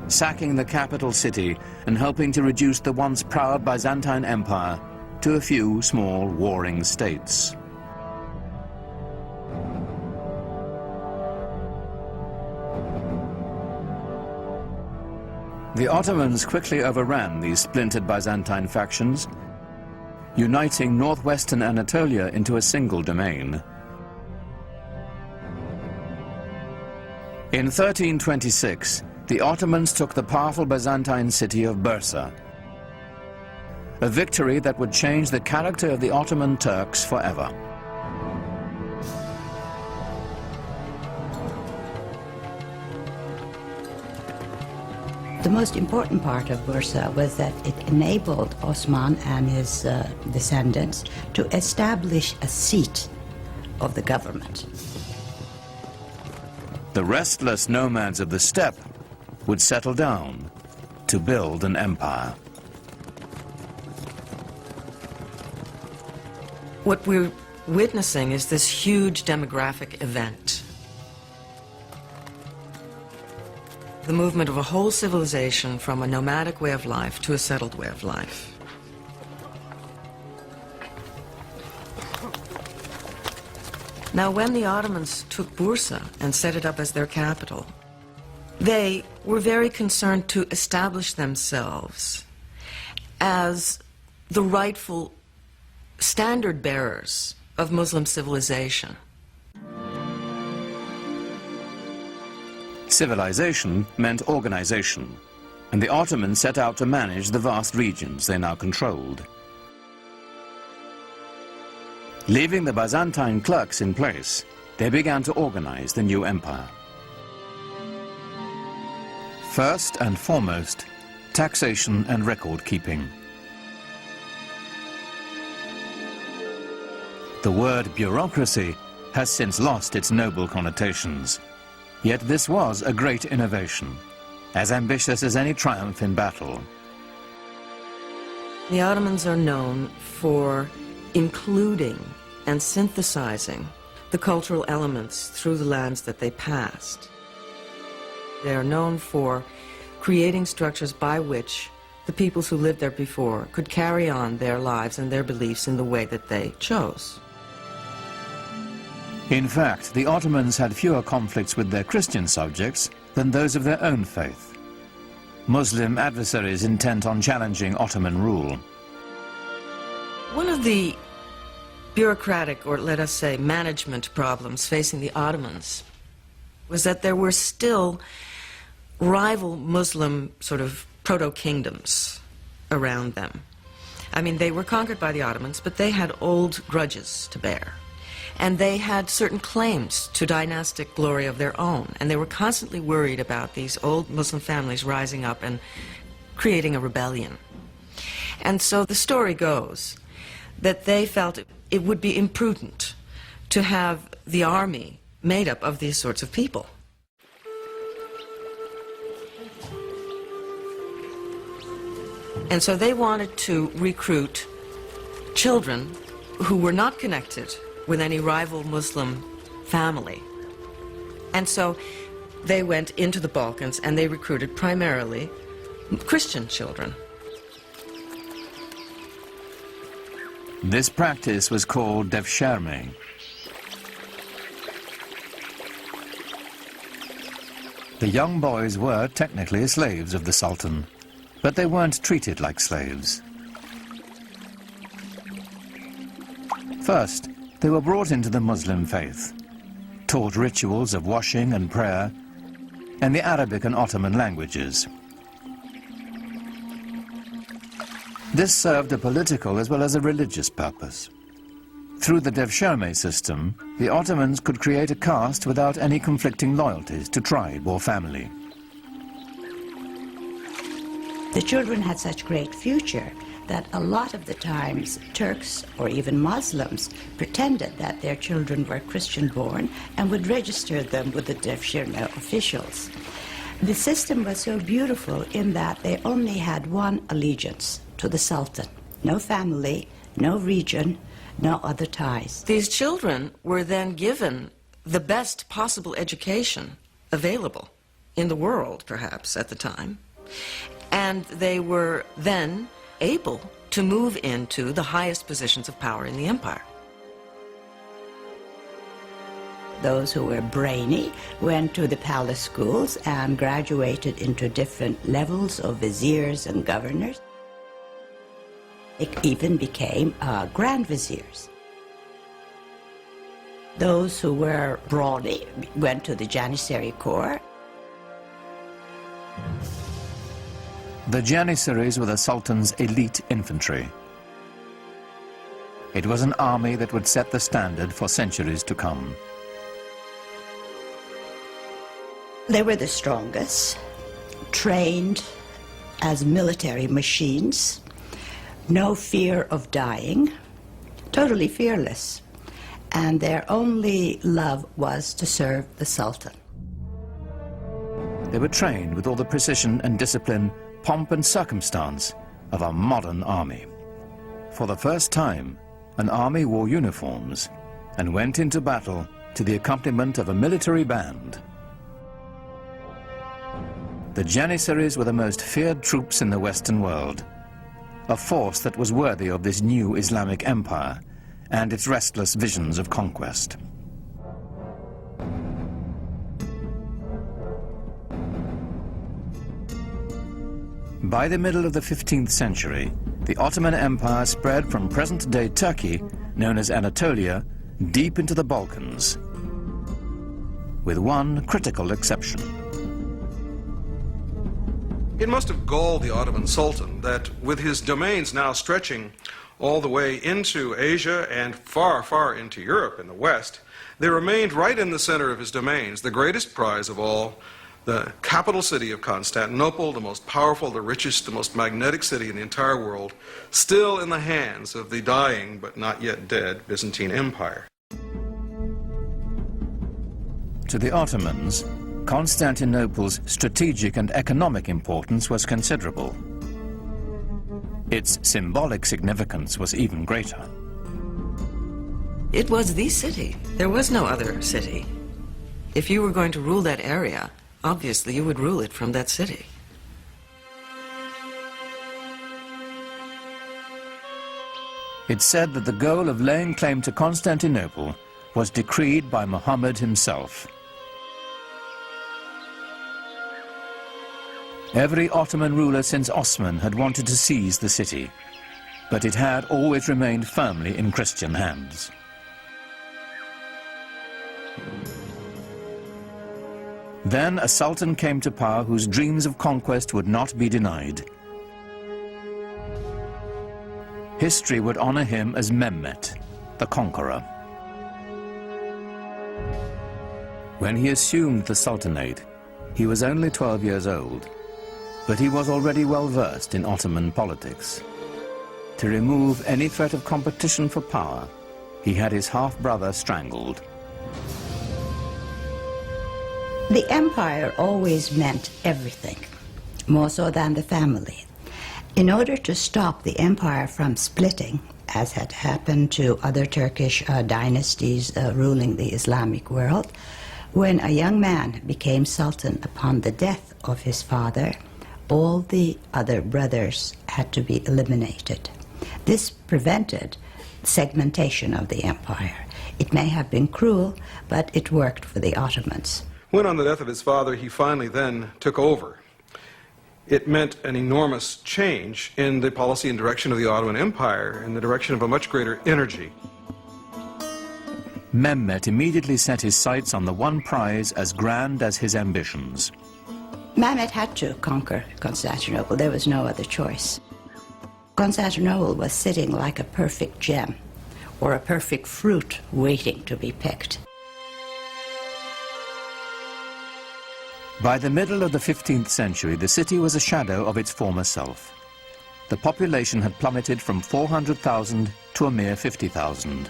sacking the capital city and helping to reduce the once proud Byzantine Empire to a few small warring states. The Ottomans quickly overran these splintered Byzantine factions, uniting northwestern Anatolia into a single domain. In 1326, the Ottomans took the powerful Byzantine city of Bursa, a victory that would change the character of the Ottoman Turks forever. The most important part of Bursa was that it enabled Osman and his descendants to establish a seat of the government. The restless nomads of the steppe would settle down to build an empire. What we're witnessing is this huge demographic event. The movement of a whole civilization from a nomadic way of life to a settled way of life. Now, when the Ottomans took Bursa and set it up as their capital, they were very concerned to establish themselves as the rightful standard bearers of Muslim civilization. Civilization meant organization, and the Ottomans set out to manage the vast regions they now controlled. Leaving the Byzantine clerks in place, they began to organize the new empire. First and foremost, taxation and record keeping. The word bureaucracy has since lost its noble connotations. Yet this was a great innovation, as ambitious as any triumph in battle. The Ottomans are known for including and synthesizing the cultural elements through the lands that they passed. They are known for creating structures by which the peoples who lived there before could carry on their lives and their beliefs in the way that they chose. In fact, the Ottomans had fewer conflicts with their Christian subjects than those of their own faith. Muslim adversaries intent on challenging Ottoman rule. One of the bureaucratic, or let us say management problems facing the Ottomans was that there were still rival Muslim sort of proto-kingdoms around them. I mean, they were conquered by the Ottomans, but they had old grudges to bear. And they had certain claims to dynastic glory of their own, and they were constantly worried about these old Muslim families rising up and creating a rebellion. And so the story goes that they felt it would be imprudent to have the army made up of these sorts of people. And so they wanted to recruit children who were not connected with any rival Muslim family. And so they went into the Balkans and they recruited primarily Christian children. This practice was called devshirme. The young boys were technically slaves of the Sultan, but they weren't treated like slaves. First, they were brought into the Muslim faith, taught rituals of washing and prayer, and the Arabic and Ottoman languages. This served a political as well as a religious purpose. Through the devshirme system, the Ottomans could create a caste without any conflicting loyalties to tribe or family. The children had such great future that a lot of the times Turks or even Muslims pretended that their children were Christian-born and would register them with the Devshirme officials. The system was so beautiful in that they only had one allegiance, to the Sultan. No family, no region, no other ties. These children were then given the best possible education available in the world, perhaps, at the time. And they were then able to move into the highest positions of power in the empire. Those who were brainy went to the palace schools and graduated into different levels of viziers and governors. It even became grand viziers. Those who were brawny went to the Janissary Corps. The Janissaries were the Sultan's elite infantry. It was an army that would set the standard for centuries to come. They were the strongest, trained as military machines, no fear of dying, totally fearless, and their only love was to serve the Sultan. They were trained with all the precision and discipline, pomp and circumstance of a modern army. For the first time, an army wore uniforms and went into battle to the accompaniment of a military band. The Janissaries were the most feared troops in the Western world, a force that was worthy of this new Islamic empire and its restless visions of conquest. By the middle of the 15th century, the Ottoman Empire spread from present-day Turkey, known as Anatolia, deep into the Balkans, with one critical exception. It must have galled the Ottoman Sultan that with his domains now stretching all the way into Asia and far, far into Europe in the West, there remained right in the center of his domains the greatest prize of all, the capital city of Constantinople, the most powerful, the richest, the most magnetic city in the entire world, still in the hands of the dying but not yet dead Byzantine Empire. To the Ottomans, Constantinople's strategic and economic importance was considerable. Its symbolic significance was even greater. It was the city. There was no other city. If you were going to rule that area, obviously you would rule it from that city. It's said that the goal of laying claim to Constantinople was decreed by Muhammad himself. Every Ottoman ruler since Osman had wanted to seize the city, but it had always remained firmly in Christian hands. Then a sultan came to power whose dreams of conquest would not be denied. History would honor him as Mehmet, the conqueror. When he assumed the sultanate, he was only 12 years old, but he was already well versed in Ottoman politics. To remove any threat of competition for power, he had his half-brother strangled. The empire always meant everything, more so than the family. In order to stop the empire from splitting, as had happened to other Turkish dynasties ruling the Islamic world, when a young man became sultan upon the death of his father, all the other brothers had to be eliminated. This prevented segmentation of the empire. It may have been cruel, but it worked for the Ottomans. When on the death of his father he finally then took over, it meant an enormous change in the policy and direction of the Ottoman Empire, in the direction of a much greater energy. Mehmet immediately set his sights on the one prize as grand as his ambitions. Mehmet had to conquer Constantinople. There was no other choice. Constantinople was sitting like a perfect gem or a perfect fruit waiting to be picked. By the middle of the 15th century, the city was a shadow of its former self. The population had plummeted from 400,000 to a mere 50,000.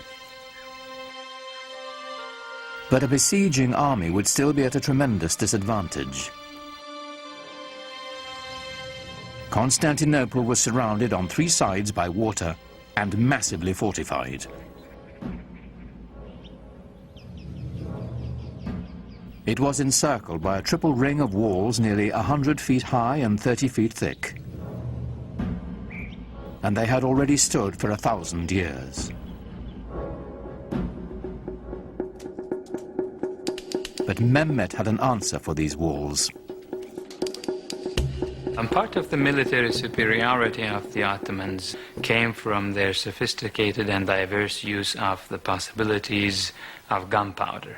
But a besieging army would still be at a tremendous disadvantage. Constantinople was surrounded on 3 sides by water and massively fortified. It was encircled by a triple ring of walls nearly 100 feet high and 30 feet thick. And they had already stood for 1,000 years. But Mehmet had an answer for these walls. And part of the military superiority of the Ottomans came from their sophisticated and diverse use of the possibilities of gunpowder.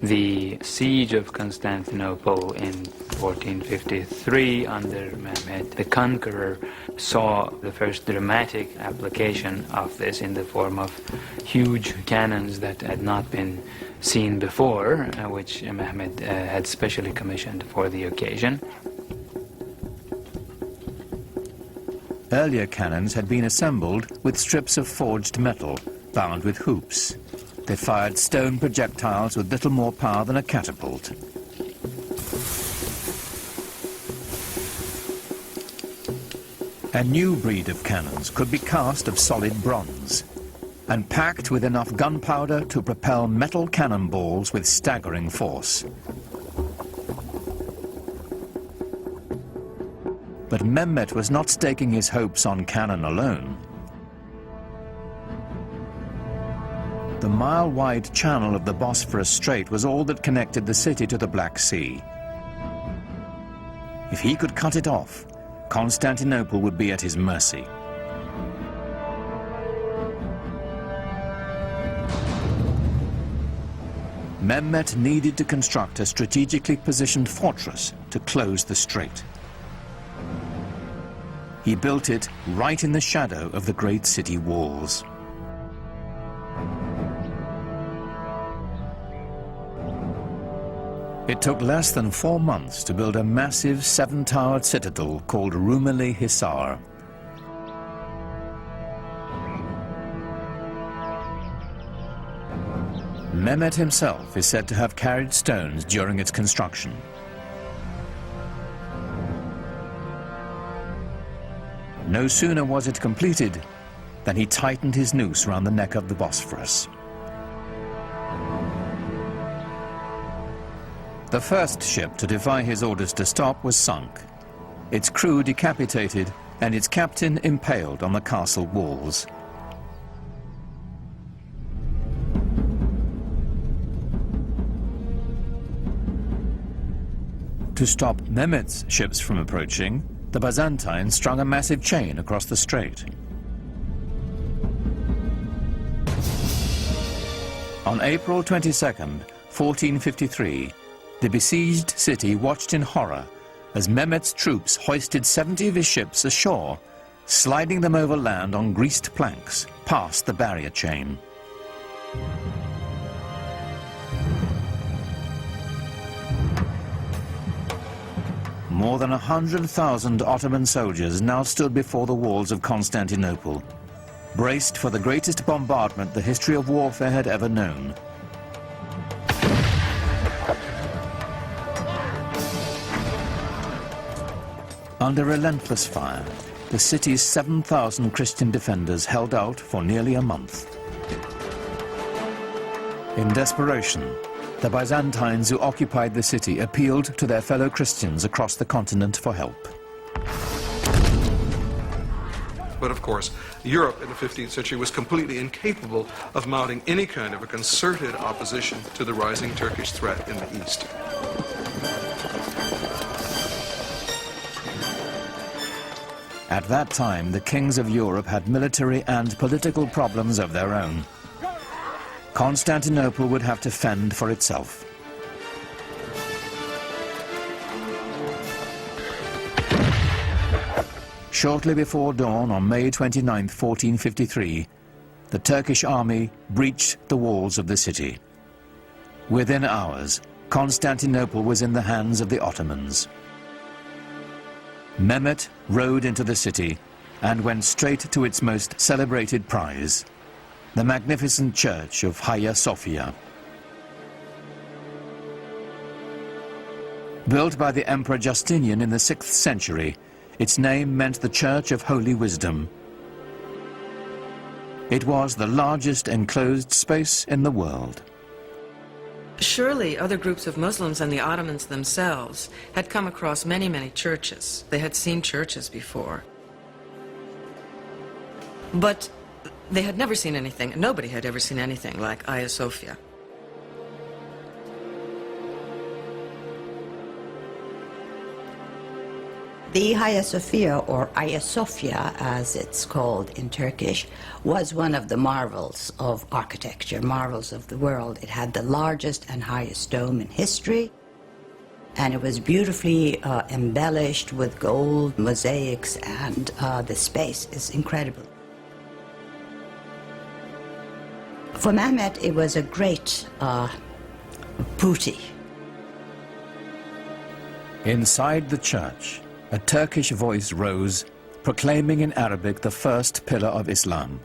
The siege of Constantinople in 1453 under Mehmet the Conqueror saw the first dramatic application of this in the form of huge cannons that had not been seen before, which Mehmet had specially commissioned for the occasion. Earlier cannons had been assembled with strips of forged metal bound with hoops. They fired stone projectiles with little more power than a catapult. A new breed of cannons could be cast of solid bronze and packed with enough gunpowder to propel metal cannonballs with staggering force. But Mehmet was not staking his hopes on cannon alone. The mile-wide channel of the Bosphorus Strait was all that connected the city to the Black Sea. If he could cut it off, Constantinople would be at his mercy. Mehmet needed to construct a strategically positioned fortress to close the strait. He built it right in the shadow of the great city walls. It took less than 4 months to build a massive 7-towered citadel called Rumeli Hisar. Mehmet himself is said to have carried stones during its construction. No sooner was it completed than he tightened his noose around the neck of the Bosphorus. The first ship to defy his orders to stop was sunk, its crew decapitated and its captain impaled on the castle walls. To stop Mehmet's ships from approaching, the Byzantines strung a massive chain across the strait. On April 22nd, 1453, the besieged city watched in horror as Mehmet's troops hoisted 70 of his ships ashore, sliding them over land on greased planks past the barrier chain. More than 100,000 Ottoman soldiers now stood before the walls of Constantinople, braced for the greatest bombardment the history of warfare had ever known. Under relentless fire, the city's 7,000 Christian defenders held out for nearly a month. In desperation, the Byzantines who occupied the city appealed to their fellow Christians across the continent for help. But of course, Europe in the 15th century was completely incapable of mounting any kind of a concerted opposition to the rising Turkish threat in the east. At that time, the kings of Europe had military and political problems of their own. Constantinople would have to fend for itself. Shortly before dawn on May 29, 1453, the Turkish army breached the walls of the city. Within hours, Constantinople was in the hands of the Ottomans. Mehmet rode into the city and went straight to its most celebrated prize, the magnificent church of Hagia Sophia. Built by the Emperor Justinian in the 6th century, its name meant the Church of Holy Wisdom. It was the largest enclosed space in the world. Surely other groups of Muslims and the Ottomans themselves had come across many, many churches. They had seen churches before. But they had never seen anything, nobody had ever seen anything like Hagia Sophia. The Hagia Sophia, or Hagia Sophia as it's called in Turkish, was one of the marvels of architecture, marvels of the world. It had the largest and highest dome in history, and it was beautifully embellished with gold mosaics, and the space is incredible. For Mehmet, it was a great booty. Inside the church, a Turkish voice rose, proclaiming in Arabic the first pillar of Islam.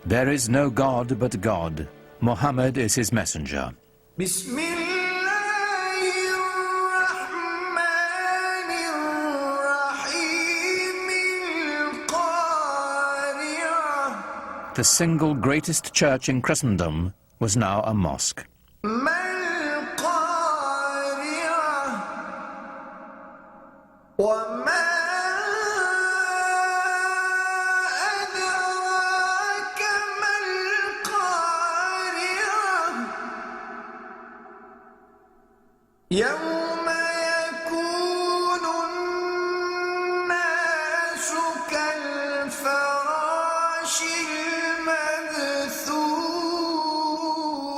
There is no God but God. Muhammad is his messenger. The single greatest church in Christendom was now a mosque.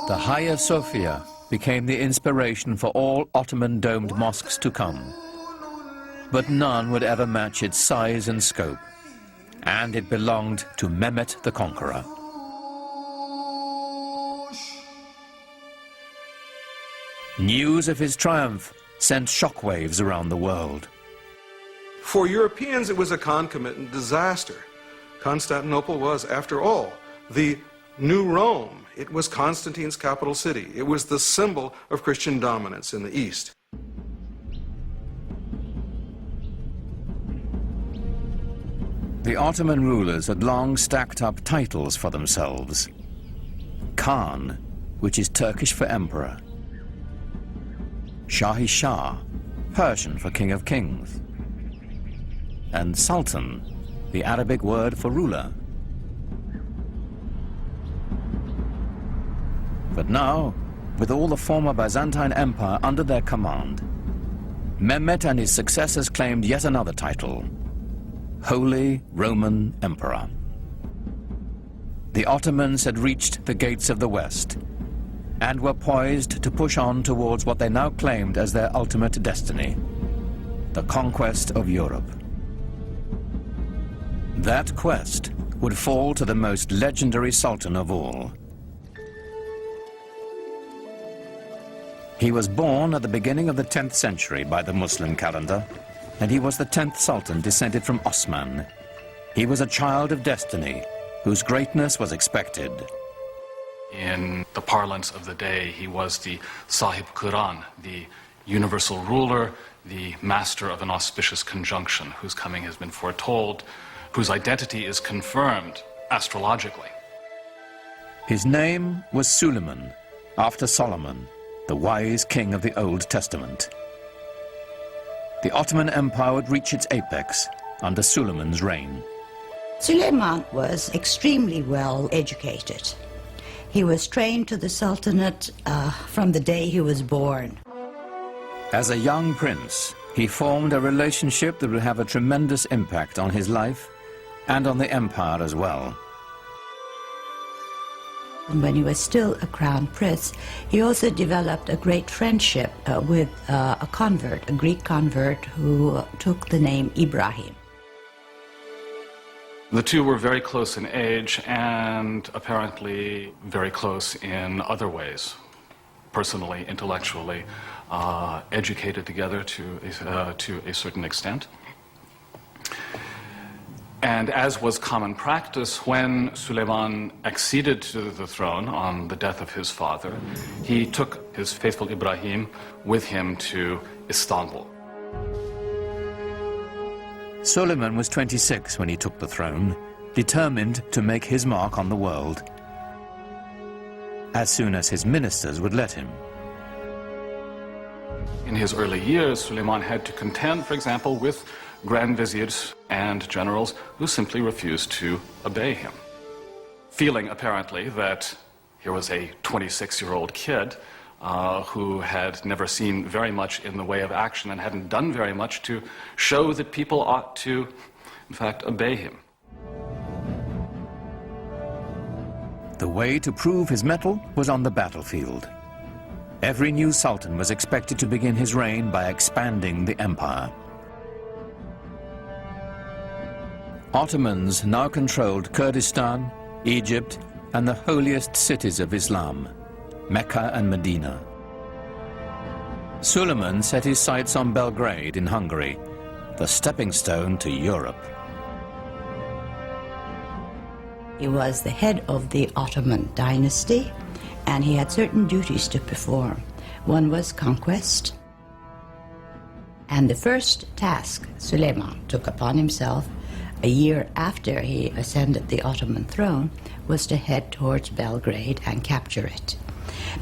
The Hagia Sophia became the inspiration for all Ottoman domed mosques to come. But none would ever match its size and scope, and it belonged to Mehmet the Conqueror. News of his triumph sent shockwaves around the world. For Europeans, it was a concomitant disaster. Constantinople was, after all, the new Rome. It was Constantine's capital city. It was the symbol of Christian dominance in the East. The Ottoman rulers had long stacked up titles for themselves. Khan, which is Turkish for emperor. Shahi Shah, Persian for king of kings. And Sultan, the Arabic word for ruler. But now, with all the former Byzantine Empire under their command, Mehmet and his successors claimed yet another title, Holy Roman Emperor. The Ottomans had reached the gates of the West and were poised to push on towards what they now claimed as their ultimate destiny, the conquest of Europe. That quest would fall to the most legendary sultan of all. He was born at the beginning of the 10th century by the Muslim calendar, and he was the 10th sultan descended from Osman. He was a child of destiny, whose greatness was expected. In the parlance of the day, he was the Sahib Quran, the universal ruler, the master of an auspicious conjunction, whose coming has been foretold, whose identity is confirmed astrologically. His name was Suleiman, after Solomon, the wise king of the Old Testament. The Ottoman Empire would reach its apex under Suleiman's reign. Suleiman was extremely well educated. He was trained to the Sultanate from the day he was born. As a young prince, he formed a relationship that would have a tremendous impact on his life and on the empire as well. And when he was still a crown prince, he also developed a great friendship with a convert, a Greek convert who took the name Ibrahim. The two were very close in age and apparently very close in other ways. personally, intellectually educated together to a certain extent. And as was common practice, when Suleiman acceded to the throne on the death of his father, he took his faithful Ibrahim with him to Istanbul. Suleiman was 26 when he took the throne, determined to make his mark on the world as soon as his ministers would let him. In his early years, Suleiman had to contend, for example, with grand viziers and generals who simply refused to obey him. Feeling, apparently, that here was a 26-year-old kid who had never seen very much in the way of action and hadn't done very much to show that people ought to, in fact, obey him. The way to prove his mettle was on the battlefield. Every new sultan was expected to begin his reign by expanding the empire. Ottomans now controlled Kurdistan, Egypt, and the holiest cities of Islam, Mecca and Medina. Suleiman set his sights on Belgrade in Hungary, the stepping stone to Europe. He was the head of the Ottoman dynasty, and he had certain duties to perform. One was conquest, and the first task Suleiman took upon himself a year after he ascended the Ottoman throne was to head towards Belgrade and capture it.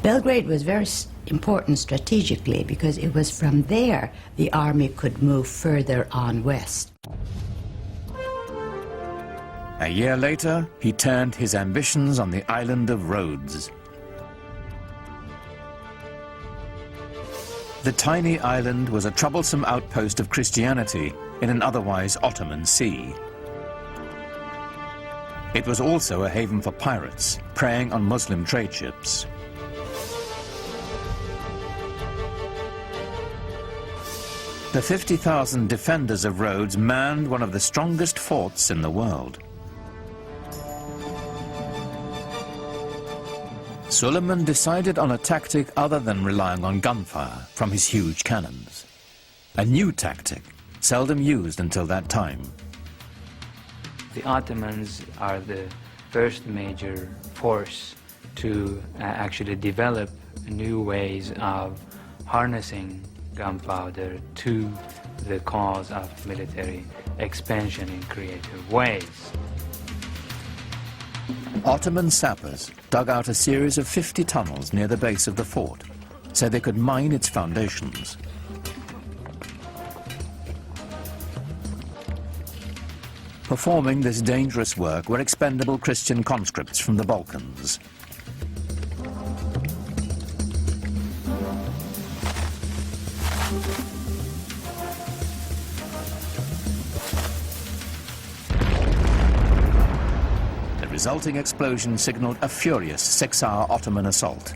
Belgrade was very important strategically because it was from there the army could move further on west. A year later, he turned his ambitions on the island of Rhodes. The tiny island was a troublesome outpost of Christianity in an otherwise Ottoman sea. It was also a haven for pirates, preying on Muslim trade ships. The 50,000 defenders of Rhodes manned one of the strongest forts in the world. Suleiman decided on a tactic other than relying on gunfire from his huge cannons. A new tactic, seldom used until that time. The Ottomans are the first major force to actually develop new ways of harnessing gunpowder to the cause of military expansion in creative ways. Ottoman sappers dug out a series of 50 tunnels near the base of the fort so they could mine its foundations. Performing this dangerous work were expendable Christian conscripts from the Balkans. The resulting explosion signaled a furious 6-hour Ottoman assault.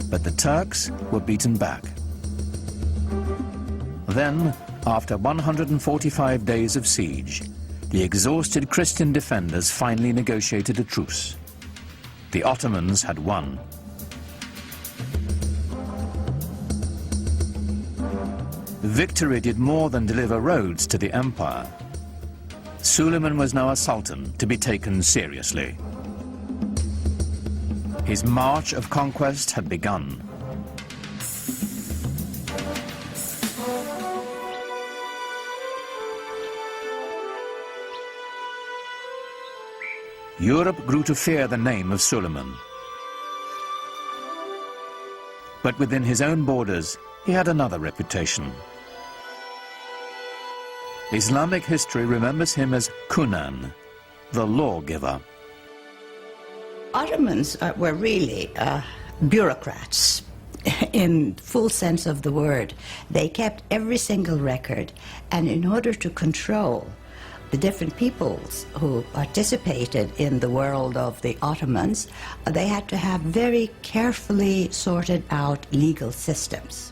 But the Turks were beaten back. Then, after 145 days of siege, the exhausted Christian defenders finally negotiated a truce. The Ottomans had won. Victory did more than deliver Rhodes to the empire. Suleiman was now a sultan to be taken seriously. His march of conquest had begun. Europe grew to fear the name of Suleiman. But within his own borders, he had another reputation. Islamic history remembers him as Kunan, the lawgiver. Ottomans were really bureaucrats in full sense of the word. They kept every single record, and in order to control the different peoples who participated in the world of the Ottomans, they had to have very carefully sorted out legal systems.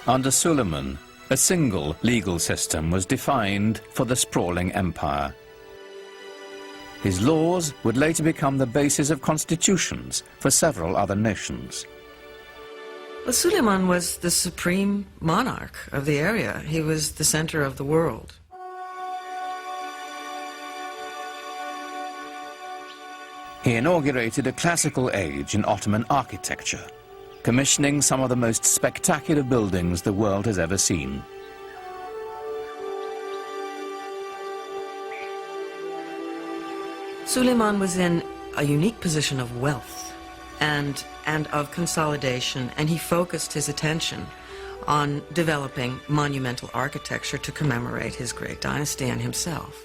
Under Suleiman, a single legal system was defined for the sprawling empire. His laws would later become the basis of constitutions for several other nations. Well, Suleiman was the supreme monarch of the area. He was the center of the world. He inaugurated a classical age in Ottoman architecture, commissioning some of the most spectacular buildings the world has ever seen. Suleiman was in a unique position of wealth and of consolidation, and he focused his attention on developing monumental architecture to commemorate his great dynasty and himself.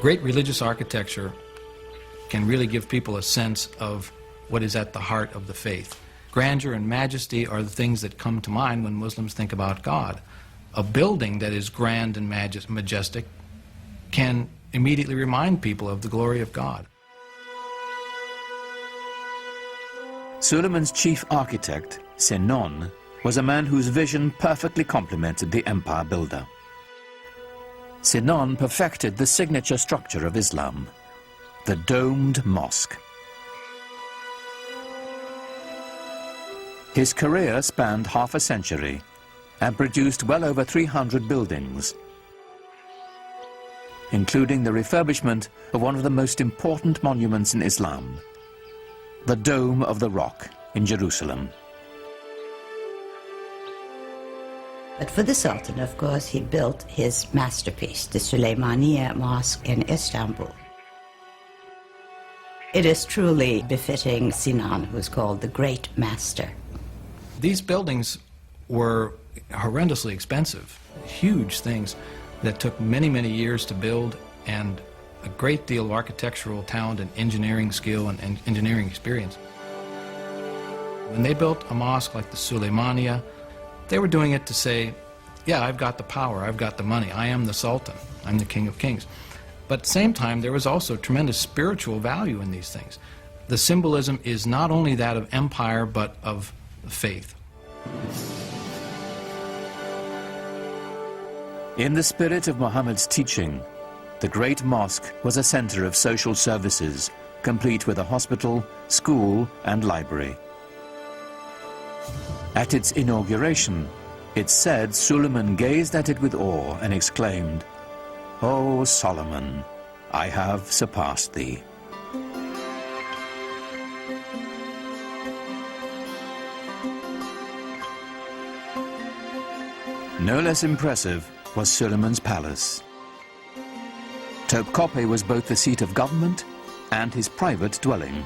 Great religious architecture can really give people a sense of what is at the heart of the faith. Grandeur and majesty are the things that come to mind when Muslims think about God. A building that is grand and majestic can immediately remind people of the glory of God. Suleiman's chief architect, Sinon, was a man whose vision perfectly complemented the empire builder. Sinon perfected the signature structure of Islam, the domed mosque. His career spanned half a century and produced well over 300 buildings, including the refurbishment of one of the most important monuments in Islam, the Dome of the Rock in Jerusalem. But for the Sultan, of course, he built his masterpiece, the Süleymaniye Mosque in Istanbul. It is truly befitting Sinan, who's called the Great Master. These buildings were horrendously expensive, huge things that took many, many years to build, and a great deal of architectural talent and engineering skill and engineering experience. When they built a mosque like the Süleymaniye, they were doing it to say, yeah, I've got the power, I've got the money, I am the Sultan, I'm the King of Kings. But at the same time, there was also tremendous spiritual value in these things. The symbolism is not only that of empire, but of faith. In the spirit of Muhammad's teaching, the Great Mosque was a center of social services, complete with a hospital, school, and library. At its inauguration, it's said Suleiman gazed at it with awe and exclaimed, "O Solomon, I have surpassed thee." No less impressive was Suleiman's palace. Topkapi was both the seat of government and his private dwelling.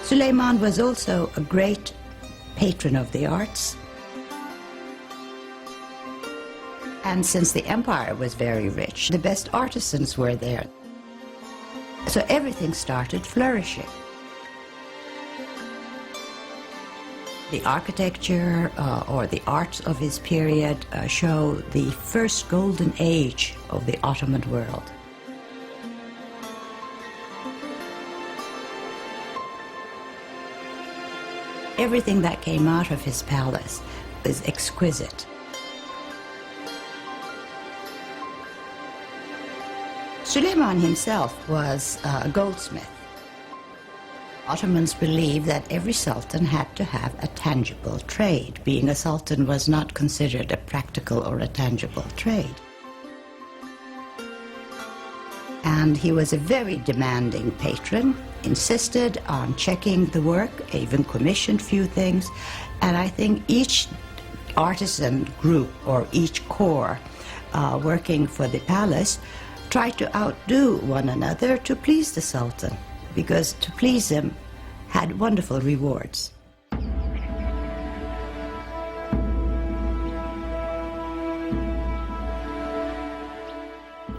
Suleiman was also a great patron of the arts. And since the empire was very rich, the best artisans were there. So everything started flourishing. The architecture or the arts of his period show the first golden age of the Ottoman world. Everything that came out of his palace was exquisite. Suleiman himself was a goldsmith. Ottomans believed that every sultan had to have a tangible trade. Being a sultan was not considered a practical or a tangible trade. And he was a very demanding patron, insisted on checking the work, even commissioned few things. And I think each artisan group or each corps working for the palace tried to outdo one another to please the sultan, because to please him had wonderful rewards.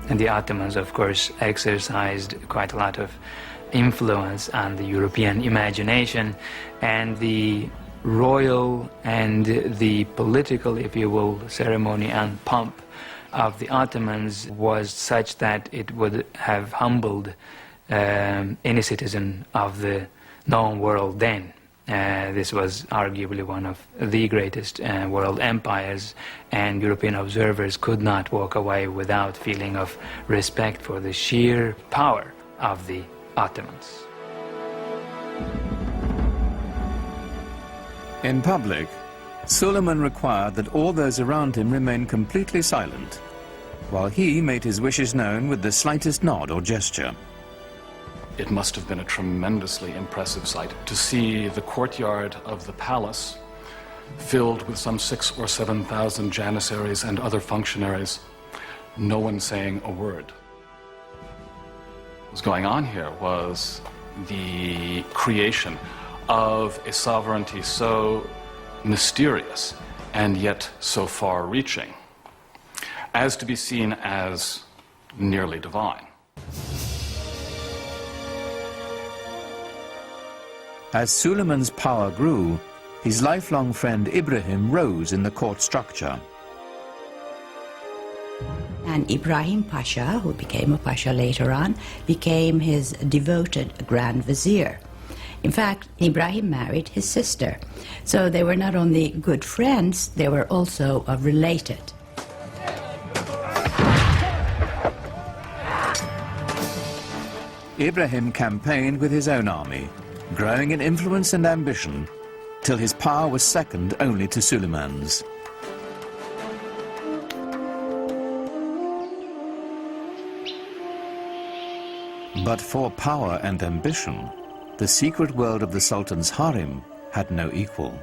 And the Ottomans, of course, exercised quite a lot of influence on the European imagination, and the royal and the political, if you will, ceremony and pomp of the Ottomans was such that it would have humbled any citizen of the known world then. This was arguably one of the greatest world empires, and European observers could not walk away without feeling of respect for the sheer power of the Ottomans. In public, Suleiman required that all those around him remain completely silent, while he made his wishes known with the slightest nod or gesture. It must have been a tremendously impressive sight to see the courtyard of the palace filled with some 6,000 or 7,000 janissaries and other functionaries, no one saying a word. What was going on here was the creation of a sovereignty so mysterious and yet so far-reaching as to be seen as nearly divine. As Suleiman's power grew, his lifelong friend Ibrahim rose in the court structure. And Ibrahim Pasha, who became a Pasha later on, became his devoted Grand Vizier. In fact, Ibrahim married his sister. So they were not only good friends, they were also related. Ibrahim campaigned with his own army, growing in influence and ambition, till his power was second only to Suleiman's. But for power and ambition, the secret world of the Sultan's harem had no equal.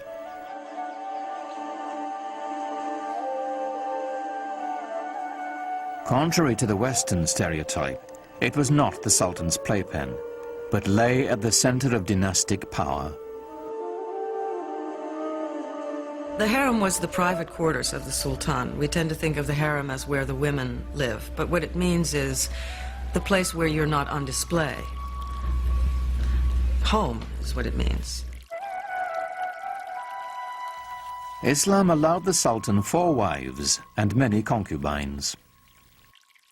Contrary to the Western stereotype, it was not the Sultan's playpen, but lay at the center of dynastic power. The harem was the private quarters of the Sultan. We tend to think of the harem as where the women live, but what it means is the place where you're not on display. Home is what it means. Islam allowed the Sultan 4 wives and many concubines.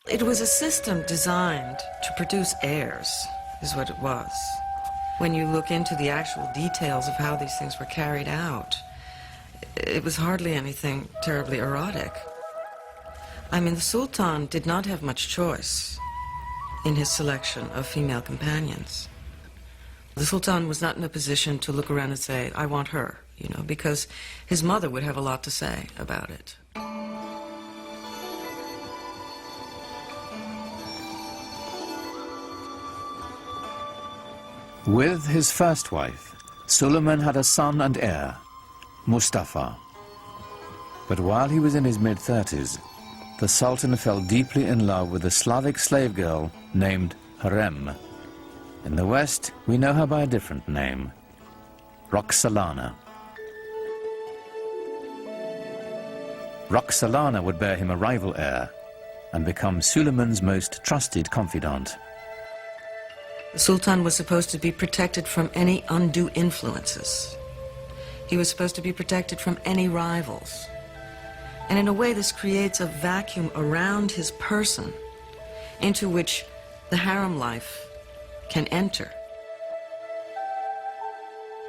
It was a system designed to produce heirs, is what it was. When you look into the actual details of how these things were carried out, it was hardly anything terribly erotic. I mean, the Sultan did not have much choice in his selection of female companions. The Sultan was not in a position to look around and say, I want her, you know, because his mother would have a lot to say about it. With his first wife, Suleiman had a son and heir, Mustafa. But while he was in his mid-30s, the Sultan fell deeply in love with a Slavic slave girl named Harem. In the West, we know her by a different name, Roxolana. Roxolana would bear him a rival heir and become Suleiman's most trusted confidant. The Sultan was supposed to be protected from any undue influences. He was supposed to be protected from any rivals. And in a way, this creates a vacuum around his person into which the harem life can enter.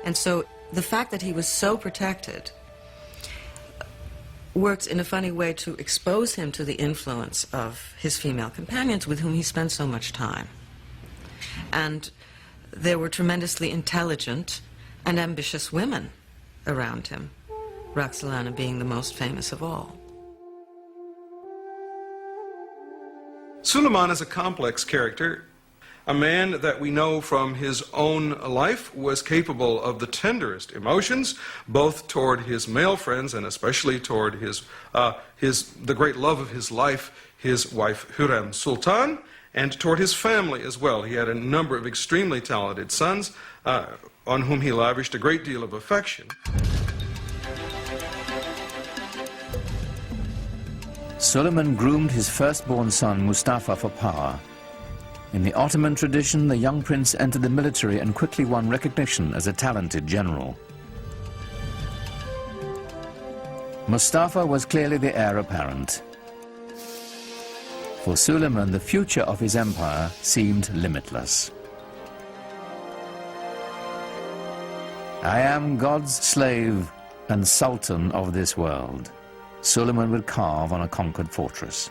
And so the fact that he was so protected works in a funny way to expose him to the influence of his female companions with whom he spent so much time. And there were tremendously intelligent and ambitious women around him, Roxolana being the most famous of all. Suleiman is a complex character, a man that we know from his own life was capable of the tenderest emotions, both toward his male friends and especially toward the great love of his life, his wife Hürrem Sultan, and toward his family as well. He had a number of extremely talented sons on whom he lavished a great deal of affection. Suleiman groomed his firstborn son Mustafa for power. In the Ottoman tradition, the young prince entered the military and quickly won recognition as a talented general. Mustafa was clearly the heir apparent. For Suleiman, the future of his empire seemed limitless. I am God's slave and sultan of this world, Suleiman would carve on a conquered fortress.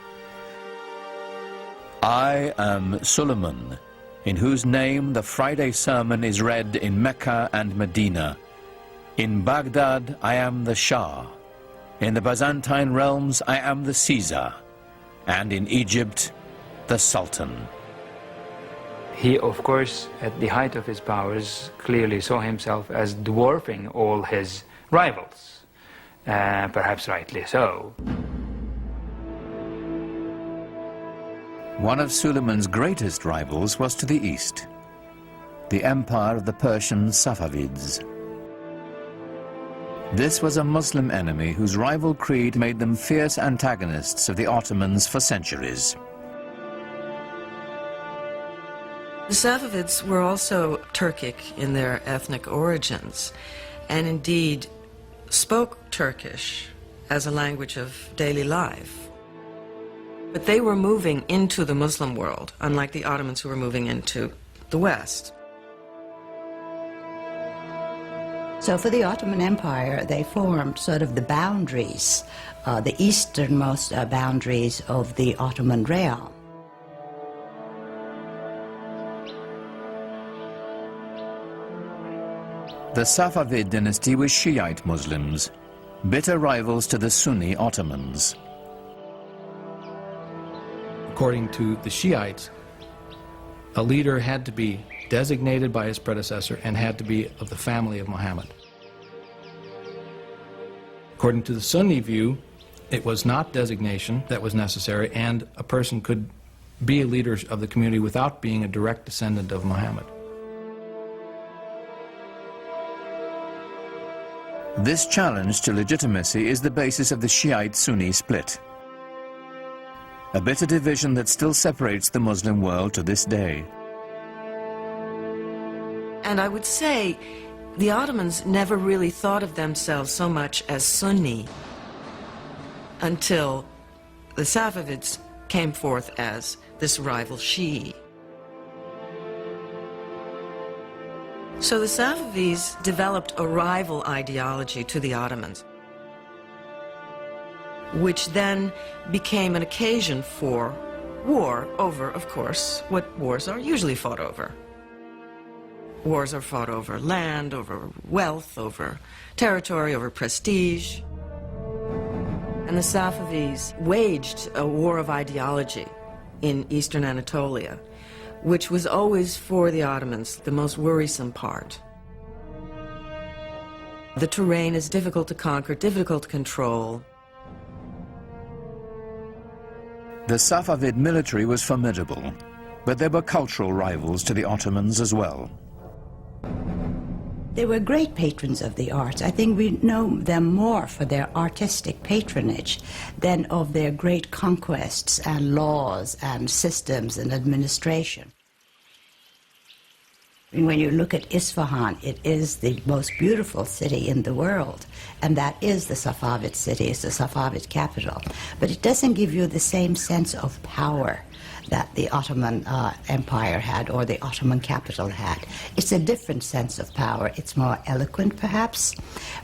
I am Suleiman, in whose name the Friday sermon is read in Mecca and Medina. In Baghdad, I am the Shah. In the Byzantine realms, I am the Caesar. And in Egypt, the Sultan. He, of course, at the height of his powers, clearly saw himself as dwarfing all his rivals, perhaps rightly so. One of Suleiman's greatest rivals was to the east, the empire of the Persian Safavids. This was a Muslim enemy whose rival creed made them fierce antagonists of the Ottomans for centuries. The Safavids were also Turkic in their ethnic origins, and indeed spoke Turkish as a language of daily life. But they were moving into the Muslim world, unlike the Ottomans who were moving into the West. So for the Ottoman Empire, they formed sort of the boundaries, the easternmost boundaries of the Ottoman realm. The Safavid dynasty was Shiite Muslims, bitter rivals to the Sunni Ottomans. According to the Shiites, a leader had to be designated by his predecessor and had to be of the family of Muhammad. According to the Sunni view, it was not designation that was necessary, and a person could be a leader of the community without being a direct descendant of Muhammad. This challenge to legitimacy is the basis of the Shiite-Sunni split, a bitter division that still separates the Muslim world to this day. And I would say the Ottomans never really thought of themselves so much as Sunni until the Safavids came forth as this rival Shi'i. So the Safavids developed a rival ideology to the Ottomans, which then became an occasion for war over, of course, what wars are usually fought over. Wars are fought over land, over wealth, over territory, over prestige. And the Safavids waged a war of ideology in eastern Anatolia, which was always for the Ottomans the most worrisome part. The terrain is difficult to conquer, difficult to control. The Safavid military was formidable, but there were cultural rivals to the Ottomans as well. They were great patrons of the arts. I think we know them more for their artistic patronage than of their great conquests and laws and systems and administration. When you look at Isfahan, it is the most beautiful city in the world, and that is the Safavid city, it's the Safavid capital. But it doesn't give you the same sense of power that the Ottoman Empire had or the Ottoman capital had. It's a different sense of power. It's more eloquent, perhaps,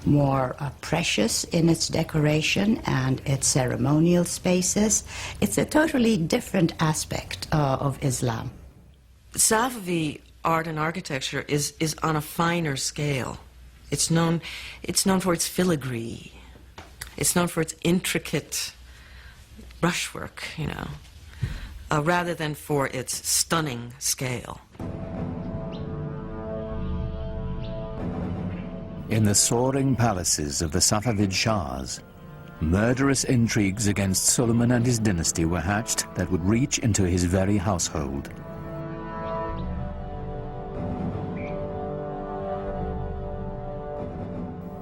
more precious in its decoration and its ceremonial spaces. It's a totally different aspect of Islam. Safavi art and architecture is on a finer scale. It's known for its filigree. It's known for its intricate brushwork, you know, rather than for its stunning scale. In the soaring palaces of the Safavid Shahs, murderous intrigues against Suleiman and his dynasty were hatched that would reach into his very household.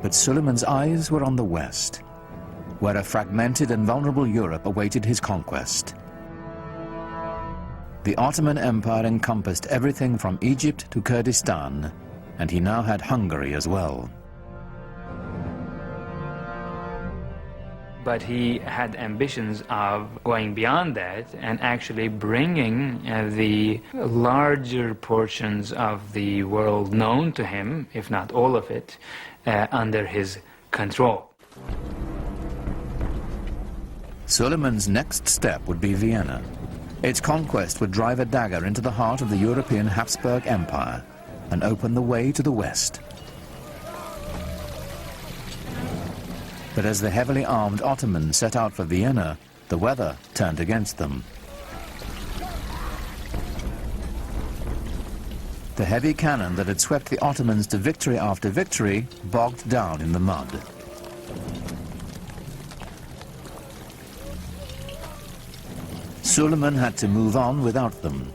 But Suleiman's eyes were on the west, where a fragmented and vulnerable Europe awaited his conquest. The Ottoman Empire encompassed everything from Egypt to Kurdistan, and he now had Hungary as well. But he had ambitions of going beyond that and actually bringing the larger portions of the world known to him, if not all of it, under his control. Suleiman's next step would be Vienna. Its conquest would drive a dagger into the heart of the European Habsburg Empire and open the way to the West. But as the heavily armed Ottomans set out for Vienna, the weather turned against them. The heavy cannon that had swept the Ottomans to victory after victory bogged down in the mud. Suleiman had to move on without them.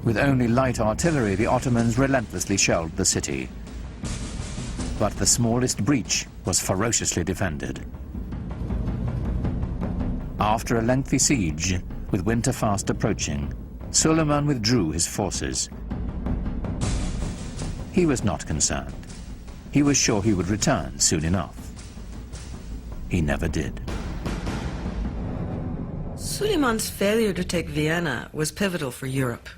With only light artillery, the Ottomans relentlessly shelled the city. But the smallest breach was ferociously defended. After a lengthy siege, with winter fast approaching, Suleiman withdrew his forces. He was not concerned. He was sure he would return soon enough. He never did. Suleiman's failure to take Vienna was pivotal for Europe.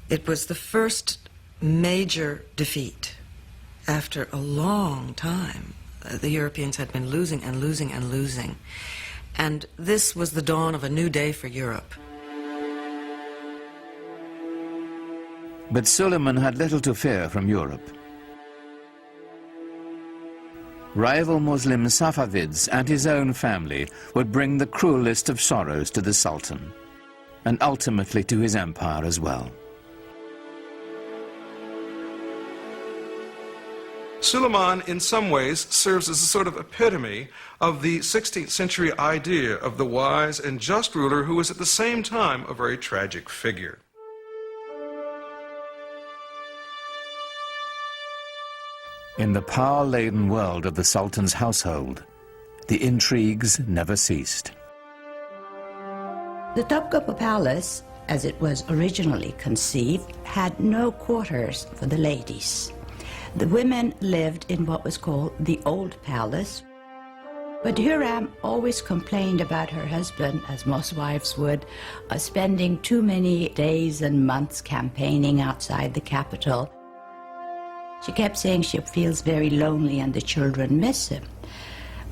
It was the first major defeat after a long time. The Europeans had been losing and losing and losing. And this was the dawn of a new day for Europe. But Suleiman had little to fear from Europe. Rival Muslim Safavids and his own family would bring the cruelest of sorrows to the Sultan, and ultimately to his empire as well. Suleiman, in some ways, serves as a sort of epitome of the 16th century idea of the wise and just ruler who was at the same time a very tragic figure. In the power-laden world of the Sultan's household, the intrigues never ceased. The Topkapi Palace, as it was originally conceived, had no quarters for the ladies. The women lived in what was called the Old Palace. But Hürrem always complained about her husband, as most wives would, spending too many days and months campaigning outside the capital. She kept saying she feels very lonely and the children miss him.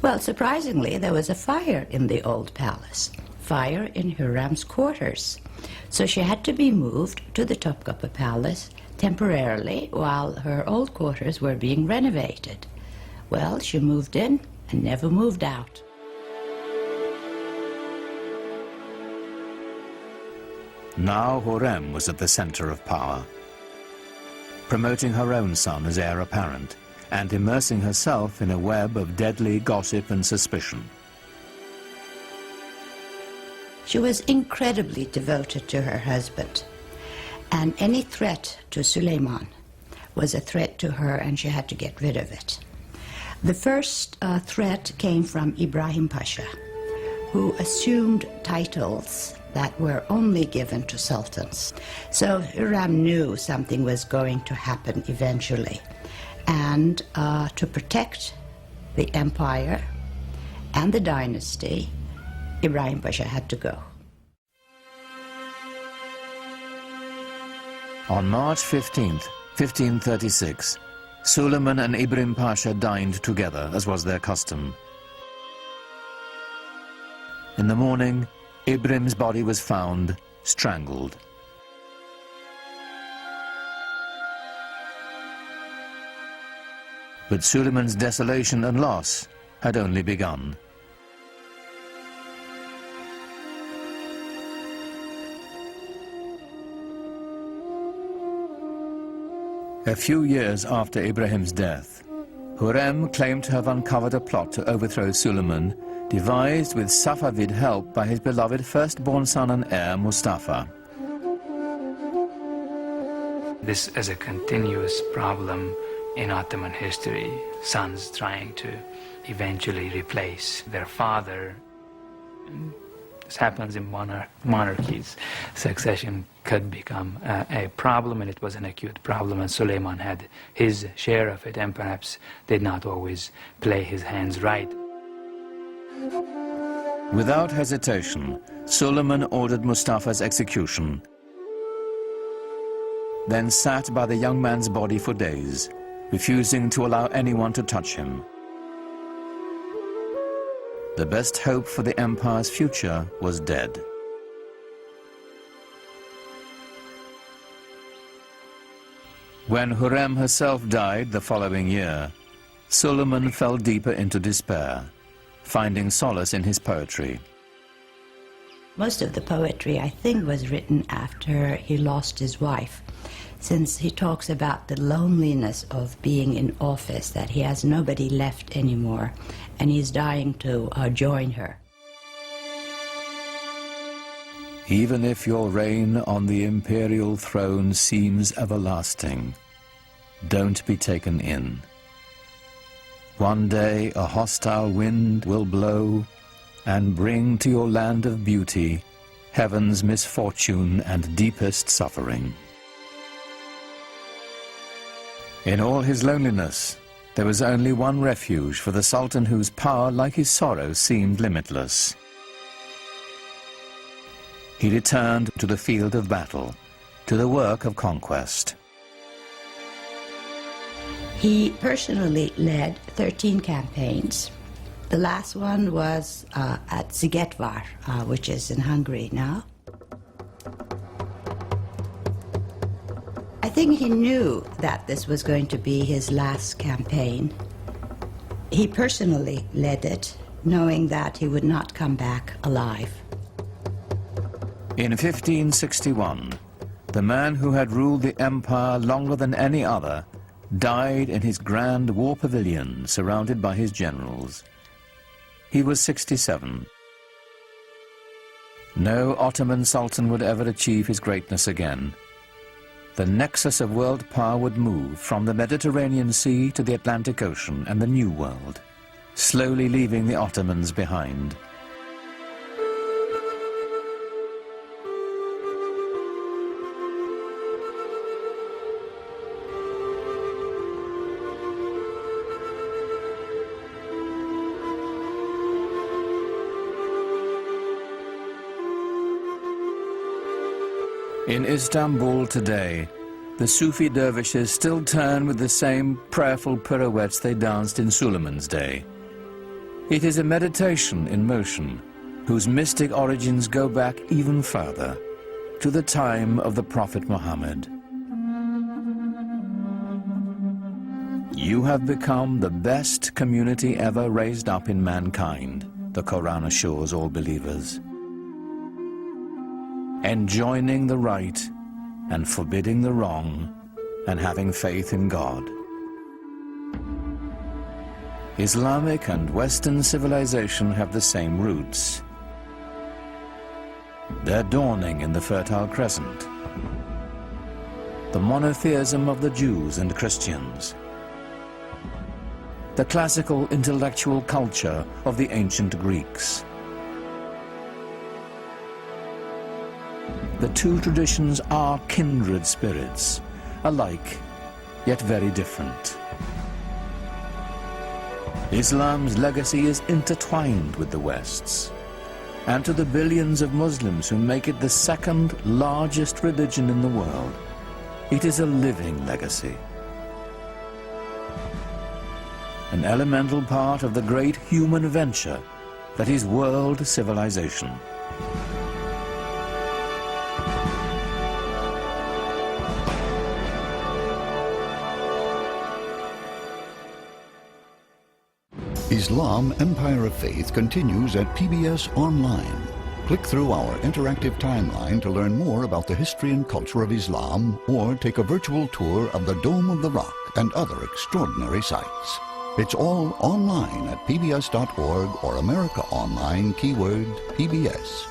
Well, surprisingly, there was a fire in the Old Palace, fire in Hürrem's quarters. So she had to be moved to the Topkapi Palace temporarily while her old quarters were being renovated. Well, she moved in and never moved out. Now Hürrem was at the center of power, promoting her own son as heir apparent and immersing herself in a web of deadly gossip and suspicion. She was incredibly devoted to her husband, and any threat to Suleiman was a threat to her, and she had to get rid of it. The first threat came from Ibrahim Pasha, who assumed titles that were only given to sultans. So Hürrem knew something was going to happen eventually, and to protect the empire and the dynasty, Ibrahim Pasha had to go. On March 15th, 1536, Suleiman and Ibrahim Pasha dined together, as was their custom. In the morning, Ibrahim's body was found, strangled. But Suleiman's desolation and loss had only begun. A few years after Ibrahim's death, Hürrem claimed to have uncovered a plot to overthrow Suleiman, devised with Safavid help by his beloved firstborn son and heir, Mustafa. This is a continuous problem in Ottoman history, sons trying to eventually replace their father. as happens in monarchies, succession could become a problem, and it was an acute problem, and Suleiman had his share of it, and perhaps did not always play his hands right. Without hesitation, Suleiman ordered Mustafa's execution, then sat by the young man's body for days, refusing to allow anyone to touch him. The best hope for the empire's future was dead. When Hurrem herself died the following year, Suleiman fell deeper into despair, finding solace in his poetry. Most of the poetry, I think, was written after he lost his wife, since he talks about the loneliness of being in office, that he has nobody left anymore, and he's dying to join her. Even if your reign on the imperial throne seems everlasting, don't be taken in. One day a hostile wind will blow and bring to your land of beauty heaven's misfortune and deepest suffering. In all his loneliness, there was only one refuge for the Sultan whose power, like his sorrow, seemed limitless. He returned to the field of battle, to the work of conquest. He personally led 13 campaigns. The last one was at Szigetvar, which is in Hungary now. I think he knew that this was going to be his last campaign. He personally led it, knowing that he would not come back alive. In 1561, the man who had ruled the empire longer than any other died in his grand war pavilion, surrounded by his generals. He was 67. No Ottoman Sultan would ever achieve his greatness again. The nexus of world power would move from the Mediterranean Sea to the Atlantic Ocean and the New World, slowly leaving the Ottomans behind. In Istanbul today, the Sufi dervishes still turn with the same prayerful pirouettes they danced in Suleiman's day. It is a meditation in motion, whose mystic origins go back even further, to the time of the Prophet Muhammad. You have become the best community ever raised up in mankind, the Quran assures all believers. Enjoining the right and forbidding the wrong, and having faith in God. Islamic and Western civilization have the same roots. They're dawning in the Fertile Crescent. The monotheism of the Jews and Christians. The classical intellectual culture of the ancient Greeks. The two traditions are kindred spirits, alike, yet very different. Islam's legacy is intertwined with the West's, and to the billions of Muslims who make it the second largest religion in the world, it is a living legacy. An elemental part of the great human venture that is world civilization. Islam Empire of Faith continues at PBS Online. Click through our interactive timeline to learn more about the history and culture of Islam, or take a virtual tour of the Dome of the Rock and other extraordinary sites. It's all online at pbs.org or America Online, keyword PBS.